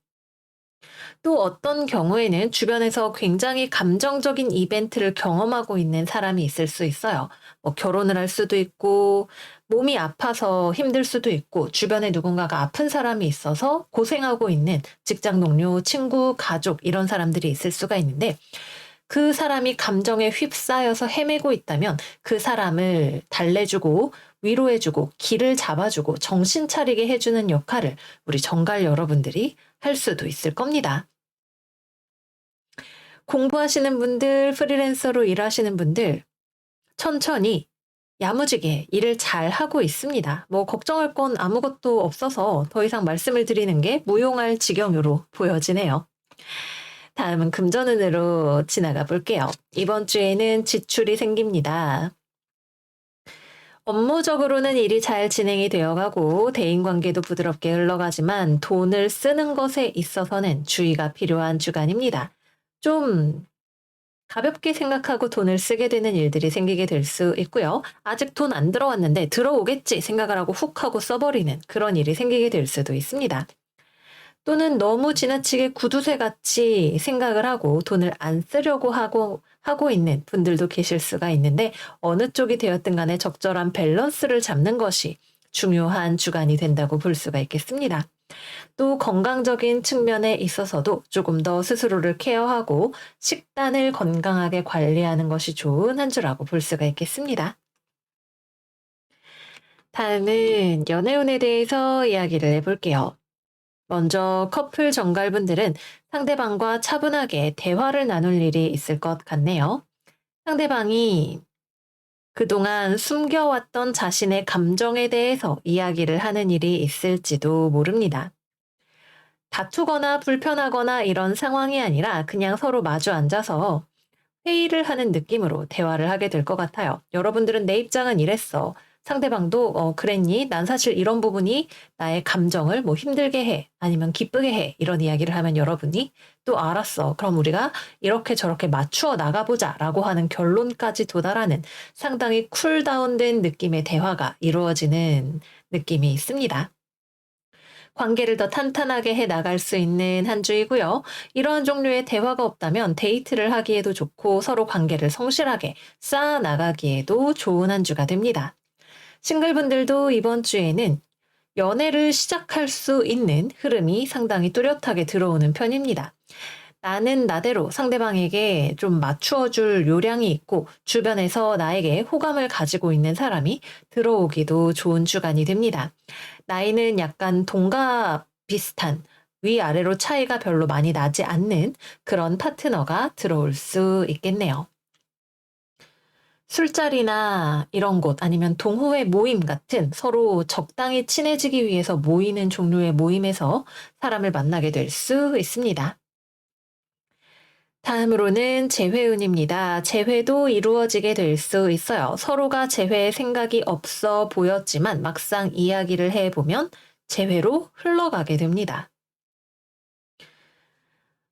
또 어떤 경우에는 주변에서 굉장히 감정적인 이벤트를 경험하고 있는 사람이 있을 수 있어요. 뭐 결혼을 할 수도 있고, 몸이 아파서 힘들 수도 있고, 주변에 누군가가 아픈 사람이 있어서 고생하고 있는 직장 동료, 친구, 가족, 이런 사람들이 있을 수가 있는데, 그 사람이 감정에 휩싸여서 헤매고 있다면 그 사람을 달래주고 위로해주고 길을 잡아주고 정신 차리게 해주는 역할을 우리 정갈 여러분들이 할 수도 있을 겁니다. 공부하시는 분들, 프리랜서로 일하시는 분들, 천천히 야무지게 일을 잘 하고 있습니다. 뭐 걱정할 건 아무것도 없어서 더 이상 말씀을 드리는 게 무용할 지경으로 보여지네요. 다음은 금전운으로 지나가 볼게요. 이번 주에는 지출이 생깁니다. 업무적으로는 일이 잘 진행이 되어가고 대인관계도 부드럽게 흘러가지만 돈을 쓰는 것에 있어서는 주의가 필요한 주간입니다. 좀 가볍게 생각하고 돈을 쓰게 되는 일들이 생기게 될 수 있고요. 아직 돈 안 들어왔는데 들어오겠지 생각을 하고 훅 하고 써버리는 그런 일이 생기게 될 수도 있습니다. 또는 너무 지나치게 구두쇠같이 생각을 하고 돈을 안 쓰려고 하고 있는 분들도 계실 수가 있는데 어느 쪽이 되었든 간에 적절한 밸런스를 잡는 것이 중요한 주간이 된다고 볼 수가 있겠습니다. 또 건강적인 측면에 있어서도 조금 더 스스로를 케어하고 식단을 건강하게 관리하는 것이 좋은 한 주라고 볼 수가 있겠습니다. 다음은 연애운에 대해서 이야기를 해볼게요. 먼저 커플 정갈분들은 상대방과 차분하게 대화를 나눌 일이 있을 것 같네요. 상대방이 그동안 숨겨왔던 자신의 감정에 대해서 이야기를 하는 일이 있을지도 모릅니다. 다투거나 불편하거나 이런 상황이 아니라 그냥 서로 마주 앉아서 회의를 하는 느낌으로 대화를 하게 될 것 같아요. 여러분들은 내 입장은 이랬어. 상대방도 그랬니? 난 사실 이런 부분이 나의 감정을 뭐 힘들게 해. 아니면 기쁘게 해. 이런 이야기를 하면 여러분이 또 알았어. 그럼 우리가 이렇게 저렇게 맞추어 나가보자. 라고 하는 결론까지 도달하는 상당히 쿨다운된 느낌의 대화가 이루어지는 느낌이 있습니다. 관계를 더 탄탄하게 해 나갈 수 있는 한 주이고요. 이러한 종류의 대화가 없다면 데이트를 하기에도 좋고 서로 관계를 성실하게 쌓아 나가기에도 좋은 한 주가 됩니다. 싱글분들도 이번 주에는 연애를 시작할 수 있는 흐름이 상당히 뚜렷하게 들어오는 편입니다. 나는 나대로 상대방에게 좀 맞추어 줄 요량이 있고 주변에서 나에게 호감을 가지고 있는 사람이 들어오기도 좋은 주간이 됩니다. 나이는 약간 동갑 비슷한 위아래로 차이가 별로 많이 나지 않는 그런 파트너가 들어올 수 있겠네요. 술자리나 이런 곳 아니면 동호회 모임 같은 서로 적당히 친해지기 위해서 모이는 종류의 모임에서 사람을 만나게 될 수 있습니다. 다음으로는 재회운입니다. 재회도 이루어지게 될 수 있어요. 서로가 재회에 생각이 없어 보였지만 막상 이야기를 해보면 재회로 흘러가게 됩니다.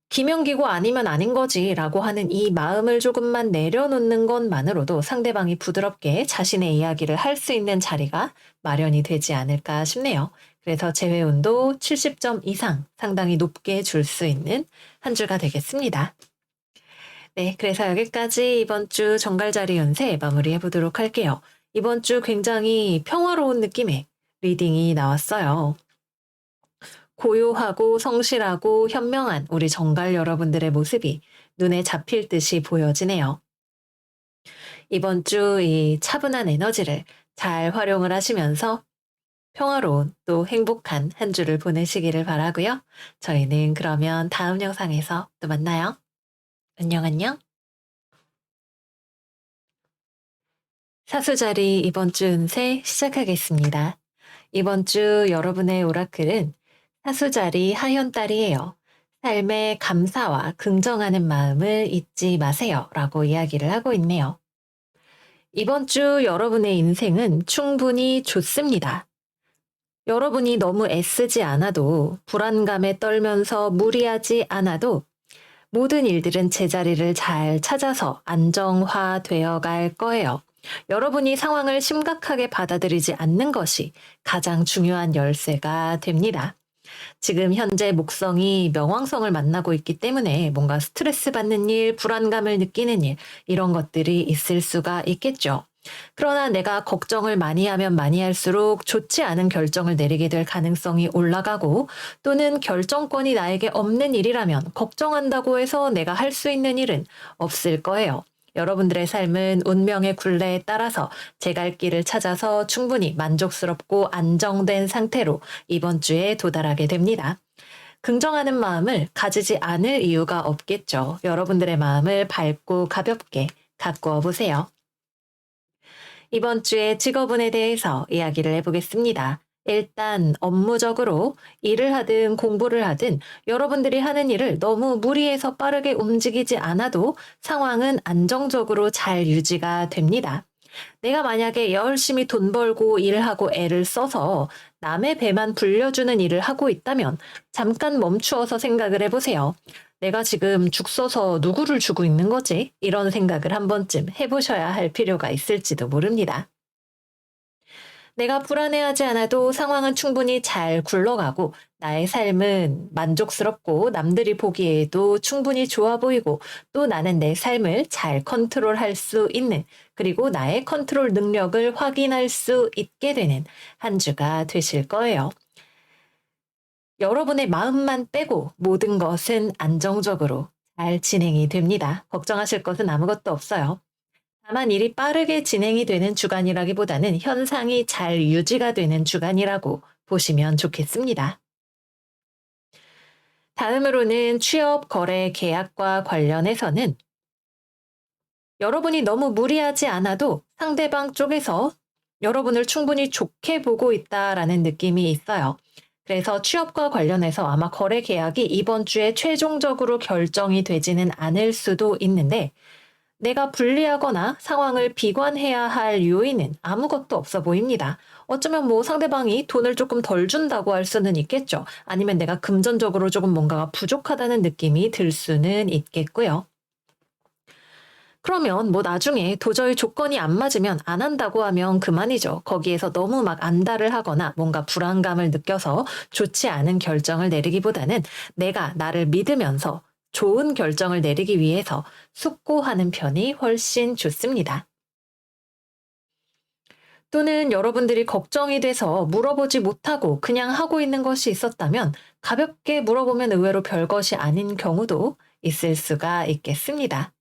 기명기고 아니면 아닌 거지라고 하는 이 마음을 조금만 내려놓는 것만으로도 상대방이 부드럽게 자신의 이야기를 할 수 있는 자리가 마련이 되지 않을까 싶네요. 그래서 재회운도 70점 이상 상당히 높게 줄 수 있는 한 주가 되겠습니다. 네, 그래서 여기까지 이번 주 정갈자리 운세 마무리해 보도록 할게요. 이번 주 굉장히 평화로운 느낌의 리딩이 나왔어요. 고요하고 성실하고 현명한 우리 정갈 여러분들의 모습이 눈에 잡힐 듯이 보여지네요. 이번 주 이 차분한 에너지를 잘 활용을 하시면서 평화로운 또 행복한 한 주를 보내시기를 바라고요. 저희는 그러면 다음 영상에서 또 만나요. 안녕, 안녕. 사수자리 이번 주 운세 시작하겠습니다. 이번 주 여러분의 오라클은 사수자리 하현달이에요. 삶에 감사와 긍정하는 마음을 잊지 마세요. 라고 이야기를 하고 있네요. 이번 주 여러분의 인생은 충분히 좋습니다. 여러분이 너무 애쓰지 않아도 불안감에 떨면서 무리하지 않아도 모든 일들은 제자리를 잘 찾아서 안정화되어 갈 거예요. 여러분이 상황을 심각하게 받아들이지 않는 것이 가장 중요한 열쇠가 됩니다. 지금 현재 목성이 명왕성을 만나고 있기 때문에 뭔가 스트레스 받는 일, 불안감을 느끼는 일, 이런 것들이 있을 수가 있겠죠. 그러나 내가 걱정을 많이 하면 많이 할수록 좋지 않은 결정을 내리게 될 가능성이 올라가고, 또는 결정권이 나에게 없는 일이라면 걱정한다고 해서 내가 할 수 있는 일은 없을 거예요. 여러분들의 삶은 운명의 굴레에 따라서 제 갈 길을 찾아서 충분히 만족스럽고 안정된 상태로 이번 주에 도달하게 됩니다. 긍정하는 마음을 가지지 않을 이유가 없겠죠. 여러분들의 마음을 밝고 가볍게 가꾸어 보세요. 이번 주의 직업운에 대해서 이야기를 해보겠습니다. 일단 업무적으로 일을 하든 공부를 하든 여러분들이 하는 일을 너무 무리해서 빠르게 움직이지 않아도 상황은 안정적으로 잘 유지가 됩니다. 내가 만약에 열심히 돈 벌고 일하고 애를 써서 남의 배만 불려주는 일을 하고 있다면 잠깐 멈추어서 생각을 해보세요. 내가 지금 죽 써서 누구를 주고 있는 거지? 이런 생각을 한 번쯤 해보셔야 할 필요가 있을지도 모릅니다. 내가 불안해하지 않아도 상황은 충분히 잘 굴러가고 나의 삶은 만족스럽고 남들이 보기에도 충분히 좋아 보이고, 또 나는 내 삶을 잘 컨트롤할 수 있는, 그리고 나의 컨트롤 능력을 확인할 수 있게 되는 한 주가 되실 거예요. 여러분의 마음만 빼고 모든 것은 안정적으로 잘 진행이 됩니다. 걱정하실 것은 아무것도 없어요. 다만 일이 빠르게 진행이 되는 주간이라기보다는 현상이 잘 유지가 되는 주간이라고 보시면 좋겠습니다. 다음으로는 취업, 거래, 계약과 관련해서는 여러분이 너무 무리하지 않아도 상대방 쪽에서 여러분을 충분히 좋게 보고 있다라는 느낌이 있어요. 그래서 취업과 관련해서 아마 거래 계약이 이번 주에 최종적으로 결정이 되지는 않을 수도 있는데, 내가 불리하거나 상황을 비관해야 할 요인은 아무것도 없어 보입니다. 어쩌면 뭐 상대방이 돈을 조금 덜 준다고 할 수는 있겠죠. 아니면 내가 금전적으로 조금 뭔가가 부족하다는 느낌이 들 수는 있겠고요. 그러면 뭐 나중에 도저히 조건이 안 맞으면 안 한다고 하면 그만이죠. 거기에서 너무 막 안달을 하거나 뭔가 불안감을 느껴서 좋지 않은 결정을 내리기보다는 내가 나를 믿으면서 좋은 결정을 내리기 위해서 숙고하는 편이 훨씬 좋습니다. 또는 여러분들이 걱정이 돼서 물어보지 못하고 그냥 하고 있는 것이 있었다면 가볍게 물어보면 의외로 별것이 아닌 경우도 있을 수가 있겠습니다.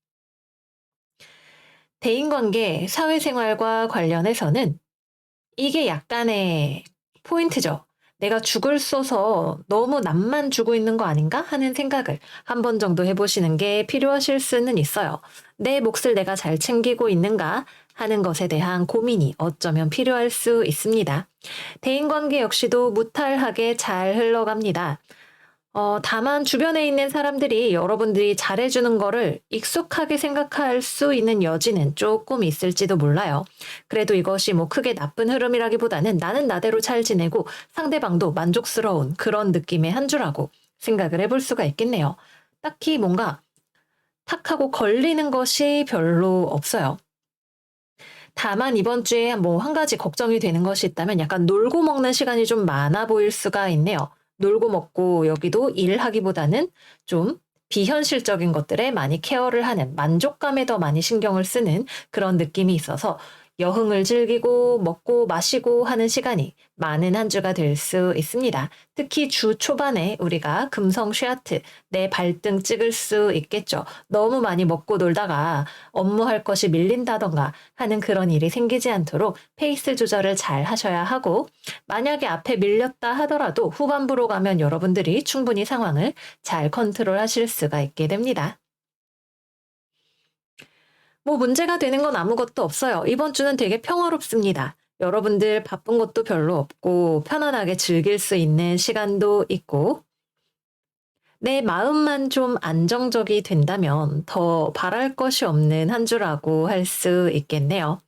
대인관계, 사회생활과 관련해서는 이게 약간의 포인트죠. '내가 죽을 써서 너무 남만 주고 있는 거 아닌가?' 하는 생각을 한 번 정도 해 보시는 게 필요하실 수는 있어요. '내 몫을 내가 잘 챙기고 있는가?' 하는 것에 대한 고민이 어쩌면 필요할 수 있습니다. 대인관계 역시도 무탈하게 잘 흘러갑니다. 다만 주변에 있는 사람들이 여러분들이 잘해 주는 거를 익숙하게 생각할 수 있는 여지는 조금 있을지도 몰라요. 그래도 이것이 뭐 크게 나쁜 흐름이라기보다는 나는 나대로 잘 지내고 상대방도 만족스러운 그런 느낌의 한 주라고 생각을 해볼 수가 있겠네요. 딱히 뭔가 탁하고 걸리는 것이 별로 없어요. 다만 이번 주에 뭐 한 가지 걱정이 되는 것이 있다면 약간 놀고 먹는 시간이 좀 많아 보일 수가 있네요. 놀고 먹고 여기도 일하기보다는 좀 비현실적인 것들에 많이 케어를 하는, 만족감에 더 많이 신경을 쓰는 그런 느낌이 있어서 여흥을 즐기고 먹고 마시고 하는 시간이 많은 한 주가 될 수 있습니다. 특히 주 초반에 우리가 금성 쉐아트, 내 발등 찍을 수 있겠죠. 너무 많이 먹고 놀다가 업무할 것이 밀린다던가 하는 그런 일이 생기지 않도록 페이스 조절을 잘 하셔야 하고, 만약에 앞에 밀렸다 하더라도 후반부로 가면 여러분들이 충분히 상황을 잘 컨트롤 하실 수가 있게 됩니다. 뭐 문제가 되는 건 아무것도 없어요. 이번 주는 되게 평화롭습니다. 여러분들 바쁜 것도 별로 없고 편안하게 즐길 수 있는 시간도 있고, 내 마음만 좀 안정적이 된다면 더 바랄 것이 없는 한 주라고 할 수 있겠네요.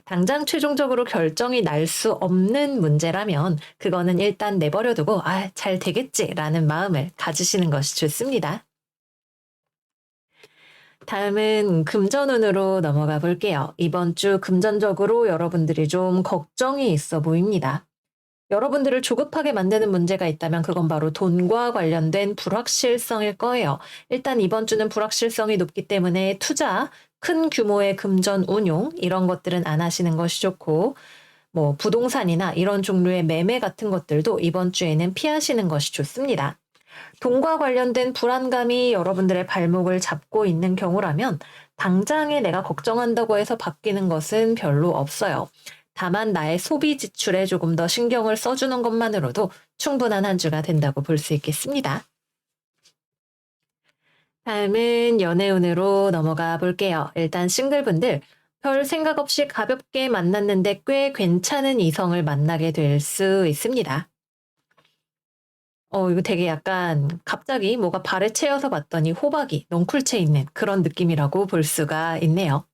당장 최종적으로 결정이 날 수 없는 문제라면 그거는 일단 내버려 두고 잘 되겠지라는 마음을 가지시는 것이 좋습니다. 다음은 금전운으로 넘어가 볼게요. 이번 주 금전적으로 여러분들이 좀 걱정이 있어 보입니다. 여러분들을 조급하게 만드는 문제가 있다면 그건 바로 돈과 관련된 불확실성일 거예요. 일단 이번 주는 불확실성이 높기 때문에 투자, 큰 규모의 금전 운용 이런 것들은 안 하시는 것이 좋고, 뭐 부동산이나 이런 종류의 매매 같은 것들도 이번 주에는 피하시는 것이 좋습니다. 돈과 관련된 불안감이 여러분들의 발목을 잡고 있는 경우라면 당장에 내가 걱정한다고 해서 바뀌는 것은 별로 없어요. 다만 나의 소비 지출에 조금 더 신경을 써주는 것만으로도 충분한 한 주가 된다고 볼 수 있겠습니다. 다음은 연애운으로 넘어가 볼게요. 일단 싱글분들, 별 생각 없이 가볍게 만났는데 꽤 괜찮은 이성을 만나게 될 수 있습니다. 이거 되게 약간 갑자기 뭐가 발에 채여서 봤더니 호박이 넝쿨채 있는 그런 느낌이라고 볼 수가 있네요.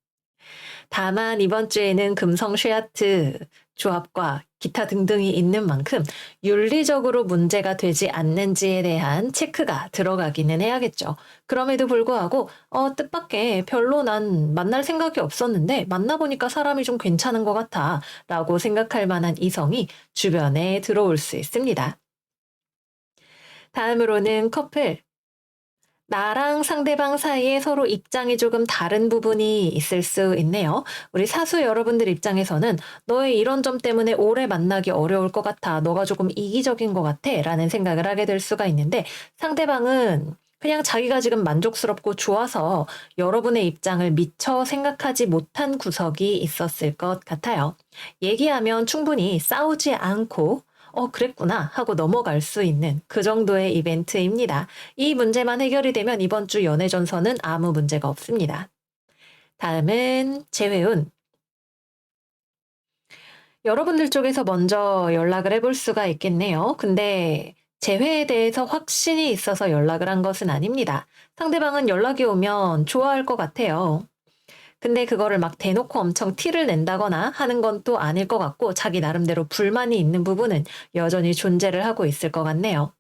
다만 이번 주에는 금성 쉐아트 조합과 기타 등등이 있는 만큼 윤리적으로 문제가 되지 않는지에 대한 체크가 들어가기는 해야겠죠. 그럼에도 불구하고 뜻밖의 별로 난 만날 생각이 없었는데 만나보니까 사람이 좀 괜찮은 것 같아 라고 생각할 만한 이성이 주변에 들어올 수 있습니다. 다음으로는 커플. 나랑 상대방 사이에 서로 입장이 조금 다른 부분이 있을 수 있네요. 우리 사수 여러분들 입장에서는 너의 이런 점 때문에 오래 만나기 어려울 것 같아. 너가 조금 이기적인 것 같아. 라는 생각을 하게 될 수가 있는데, 상대방은 그냥 자기가 지금 만족스럽고 좋아서 여러분의 입장을 미처 생각하지 못한 구석이 있었을 것 같아요. 얘기하면 충분히 싸우지 않고 그랬구나 하고 넘어갈 수 있는 그 정도의 이벤트입니다. 이 문제만 해결이 되면 이번 주 연애 전선은 아무 문제가 없습니다. 다음은 재회운. 여러분들 쪽에서 먼저 연락을 해볼 수가 있겠네요. 근데 재회에 대해서 확신이 있어서 연락을 한 것은 아닙니다. 상대방은 연락이 오면 좋아할 것 같아요. 근데 그거를 막 대놓고 엄청 티를 낸다거나 하는 건 또 아닐 것 같고, 자기 나름대로 불만이 있는 부분은 여전히 존재를 하고 있을 것 같네요.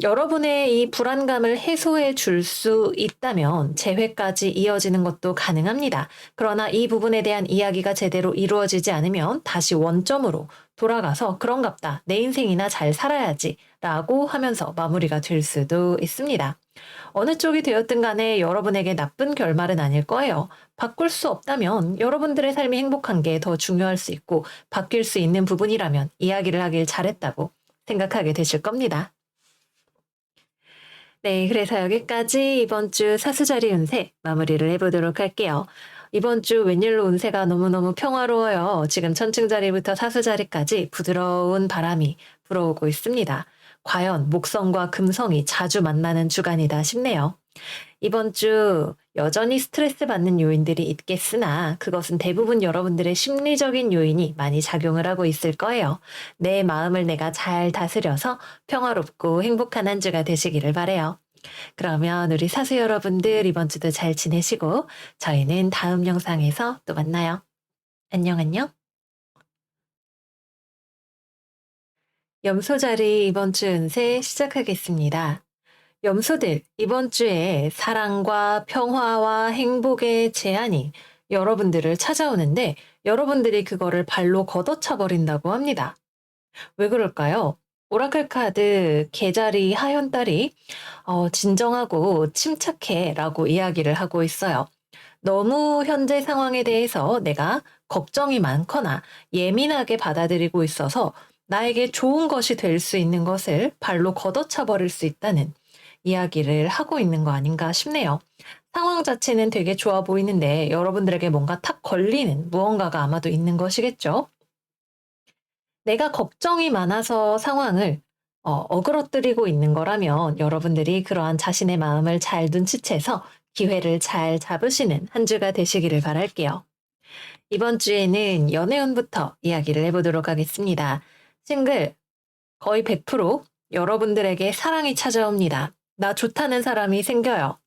여러분의 이 불안감을 해소해 줄 수 있다면 재회까지 이어지는 것도 가능합니다. 그러나 이 부분에 대한 이야기가 제대로 이루어지지 않으면 다시 원점으로 돌아가서 그런갑다. 내 인생이나 잘 살아야지. 라고 하면서 마무리가 될 수도 있습니다. 어느 쪽이 되었든 간에 여러분에게 나쁜 결말은 아닐 거예요. 바꿀 수 없다면 여러분들의 삶이 행복한 게 더 중요할 수 있고, 바뀔 수 있는 부분이라면 이야기를 하길 잘했다고 생각하게 되실 겁니다. 네, 그래서 여기까지 이번 주 사수자리 운세 마무리를 해보도록 할게요. 이번 주 웬일로 운세가 너무너무 평화로워요. 지금 천층자리부터 사수자리까지 부드러운 바람이 불어오고 있습니다. 과연 목성과 금성이 자주 만나는 주간이다 싶네요. 이번 주 여전히 스트레스 받는 요인들이 있겠으나 그것은 대부분 여러분들의 심리적인 요인이 많이 작용을 하고 있을 거예요. 내 마음을 내가 잘 다스려서 평화롭고 행복한 한 주가 되시기를 바래요. 그러면 우리 사수 여러분들 이번 주도 잘 지내시고 저희는 다음 영상에서 또 만나요. 안녕 안녕. 염소자리 이번 주 운세 시작하겠습니다. 염소들, 이번 주에 사랑과 평화와 행복의 제안이 여러분들을 찾아오는데 여러분들이 그거를 발로 걷어차 버린다고 합니다. 왜 그럴까요? 오라클 카드 개자리 하현달이 진정하고 침착해 라고 이야기를 하고 있어요. 너무 현재 상황에 대해서 내가 걱정이 많거나 예민하게 받아들이고 있어서 나에게 좋은 것이 될 수 있는 것을 발로 걷어차 버릴 수 있다는 이야기를 하고 있는 거 아닌가 싶네요. 상황 자체는 되게 좋아 보이는데 여러분들에게 뭔가 탁 걸리는 무언가가 아마도 있는 것이겠죠? 내가 걱정이 많아서 상황을 어그러뜨리고 있는 거라면 여러분들이 그러한 자신의 마음을 잘 눈치채서 기회를 잘 잡으시는 한 주가 되시기를 바랄게요. 이번 주에는 연애운부터 이야기를 해보도록 하겠습니다. 싱글 거의 100% 여러분들에게 사랑이 찾아옵니다. 나 좋다는 사람이 생겨요.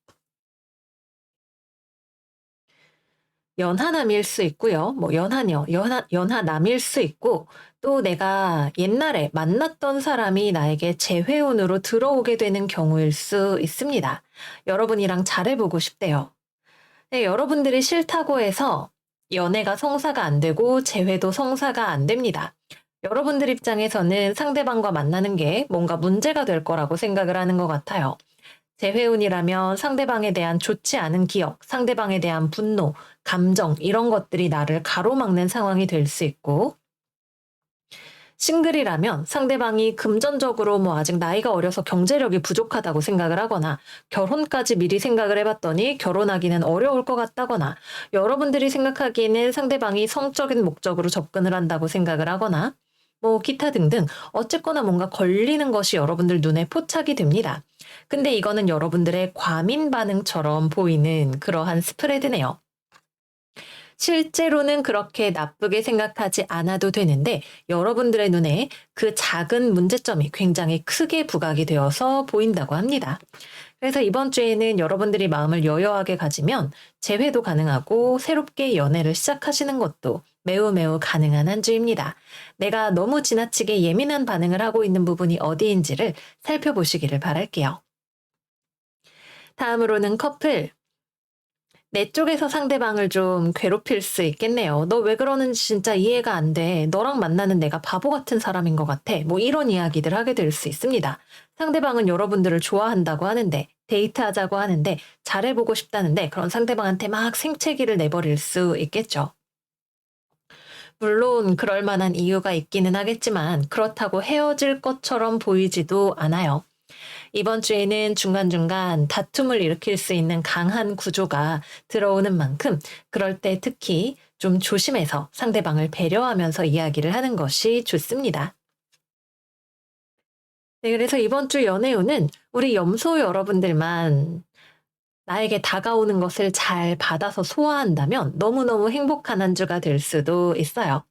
연하남일 수 있고요. 뭐 연하녀, 연하남일 수 있고 또 내가 옛날에 만났던 사람이 나에게 재회원으로 들어오게 되는 경우일 수 있습니다. 여러분이랑 잘해보고 싶대요. 네, 여러분들이 싫다고 해서 연애가 성사가 안 되고 재회도 성사가 안 됩니다. 여러분들 입장에서는 상대방과 만나는 게 뭔가 문제가 될 거라고 생각을 하는 것 같아요. 재회운이라면 상대방에 대한 좋지 않은 기억, 상대방에 대한 분노, 감정, 이런 것들이 나를 가로막는 상황이 될 수 있고, 싱글이라면 상대방이 금전적으로 뭐 아직 나이가 어려서 경제력이 부족하다고 생각을 하거나 결혼까지 미리 생각을 해봤더니 결혼하기는 어려울 것 같다거나 여러분들이 생각하기에는 상대방이 성적인 목적으로 접근을 한다고 생각을 하거나 뭐 기타 등등 어쨌거나 뭔가 걸리는 것이 여러분들 눈에 포착이 됩니다. 근데 이거는 여러분들의 과민 반응처럼 보이는 그러한 스프레드네요. 실제로는 그렇게 나쁘게 생각하지 않아도 되는데 여러분들의 눈에 그 작은 문제점이 굉장히 크게 부각이 되어서 보인다고 합니다. 그래서 이번 주에는 여러분들이 마음을 여여하게 가지면 재회도 가능하고 새롭게 연애를 시작하시는 것도 매우 매우 가능한 한 주입니다. 내가 너무 지나치게 예민한 반응을 하고 있는 부분이 어디인지를 살펴보시기를 바랄게요. 다음으로는 커플. 내 쪽에서 상대방을 좀 괴롭힐 수 있겠네요. 너 왜 그러는지 진짜 이해가 안 돼. 너랑 만나는 내가 바보 같은 사람인 것 같아. 뭐 이런 이야기들 하게 될 수 있습니다. 상대방은 여러분들을 좋아한다고 하는데, 데이트하자고 하는데, 잘해보고 싶다는데, 그런 상대방한테 막 생채기를 내버릴 수 있겠죠. 물론 그럴 만한 이유가 있기는 하겠지만, 그렇다고 헤어질 것처럼 보이지도 않아요. 이번 주에는 중간중간 다툼을 일으킬 수 있는 강한 구조가 들어오는 만큼 그럴 때 특히 좀 조심해서 상대방을 배려하면서 이야기를 하는 것이 좋습니다. 네, 그래서 이번 주 연애운은 우리 염소 여러분들만 나에게 다가오는 것을 잘 받아서 소화한다면 너무너무 행복한 한 주가 될 수도 있어요.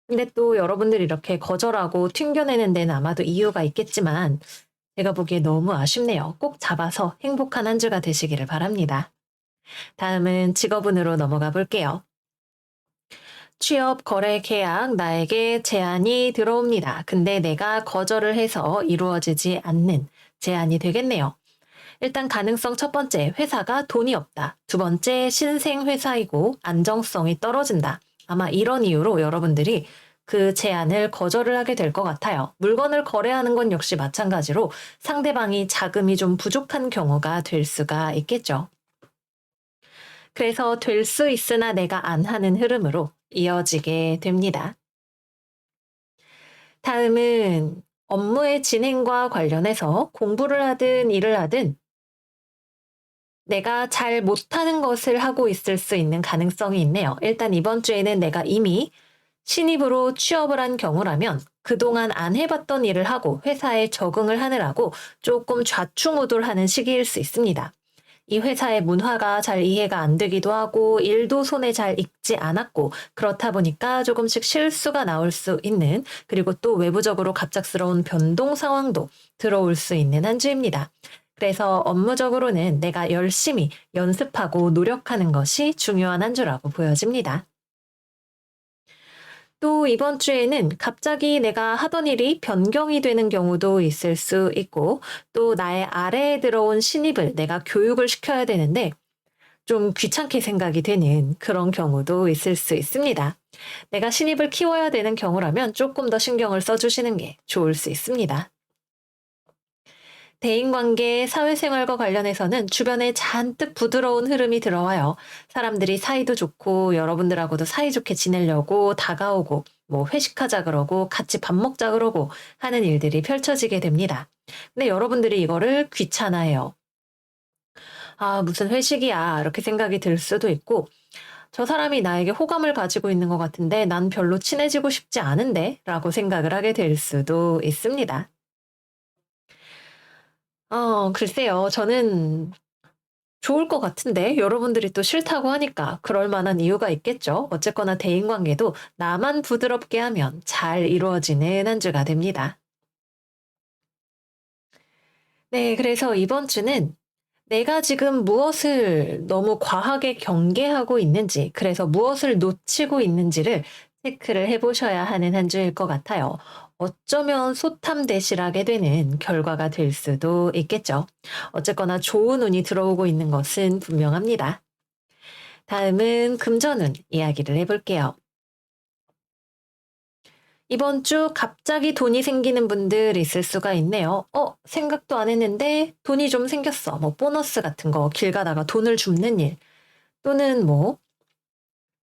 근데 또 여러분들이 이렇게 거절하고 튕겨내는 데는 아마도 이유가 있겠지만 제가 보기에 너무 아쉽네요. 꼭 잡아서 행복한 한 주가 되시기를 바랍니다. 다음은 직업운으로 넘어가 볼게요. 취업, 거래, 계약, 나에게 제안이 들어옵니다. 근데 내가 거절을 해서 이루어지지 않는 제안이 되겠네요. 일단 가능성 첫 번째, 회사가 돈이 없다. 두 번째, 신생 회사이고 안정성이 떨어진다. 아마 이런 이유로 여러분들이 그 제안을 거절을 하게 될 것 같아요. 물건을 거래하는 건 역시 마찬가지로 상대방이 자금이 좀 부족한 경우가 될 수가 있겠죠. 그래서 될 수 있으나 내가 안 하는 흐름으로 이어지게 됩니다. 다음은 업무의 진행과 관련해서 공부를 하든 일을 하든 내가 잘 못하는 것을 하고 있을 수 있는 가능성이 있네요. 일단 이번 주에는 내가 이미 신입으로 취업을 한 경우라면 그동안 안 해봤던 일을 하고 회사에 적응을 하느라고 조금 좌충우돌하는 시기일 수 있습니다. 이 회사의 문화가 잘 이해가 안 되기도 하고 일도 손에 잘 익지 않았고 그렇다 보니까 조금씩 실수가 나올 수 있는 그리고 또 외부적으로 갑작스러운 변동 상황도 들어올 수 있는 한 주입니다. 그래서 업무적으로는 내가 열심히 연습하고 노력하는 것이 중요한 한 주라고 보여집니다. 또 이번 주에는 갑자기 내가 하던 일이 변경이 되는 경우도 있을 수 있고, 또 나의 아래에 들어온 신입을 내가 교육을 시켜야 되는데, 좀 귀찮게 생각이 되는 그런 경우도 있을 수 있습니다. 내가 신입을 키워야 되는 경우라면 조금 더 신경을 써주시는 게 좋을 수 있습니다. 대인관계, 사회생활과 관련해서는 주변에 잔뜩 부드러운 흐름이 들어와요. 사람들이 사이도 좋고 여러분들하고도 사이좋게 지내려고 다가오고 뭐 회식하자 그러고 같이 밥 먹자 그러고 하는 일들이 펼쳐지게 됩니다. 근데 여러분들이 이거를 귀찮아해요. 아, 무슨 회식이야. 이렇게 생각이 들 수도 있고, 저 사람이 나에게 호감을 가지고 있는 것 같은데 난 별로 친해지고 싶지 않은데? 라고 생각을 하게 될 수도 있습니다. 글쎄요. 저는 좋을 것 같은데 여러분들이 또 싫다고 하니까 그럴 만한 이유가 있겠죠. 어쨌거나 대인관계도 나만 부드럽게 하면 잘 이루어지는 한 주가 됩니다. 네, 그래서 이번 주는 내가 지금 무엇을 너무 과하게 경계하고 있는지, 그래서 무엇을 놓치고 있는지를 체크를 해보셔야 하는 한 주일 것 같아요. 어쩌면 소탐대실하게 되는 결과가 될 수도 있겠죠. 어쨌거나 좋은 운이 들어오고 있는 것은 분명합니다. 다음은 금전운 이야기를 해볼게요. 이번 주 갑자기 돈이 생기는 분들 있을 수가 있네요. 생각도 안 했는데 돈이 좀 생겼어. 뭐 보너스 같은 거 길 가다가 돈을 줍는 일 또는 뭐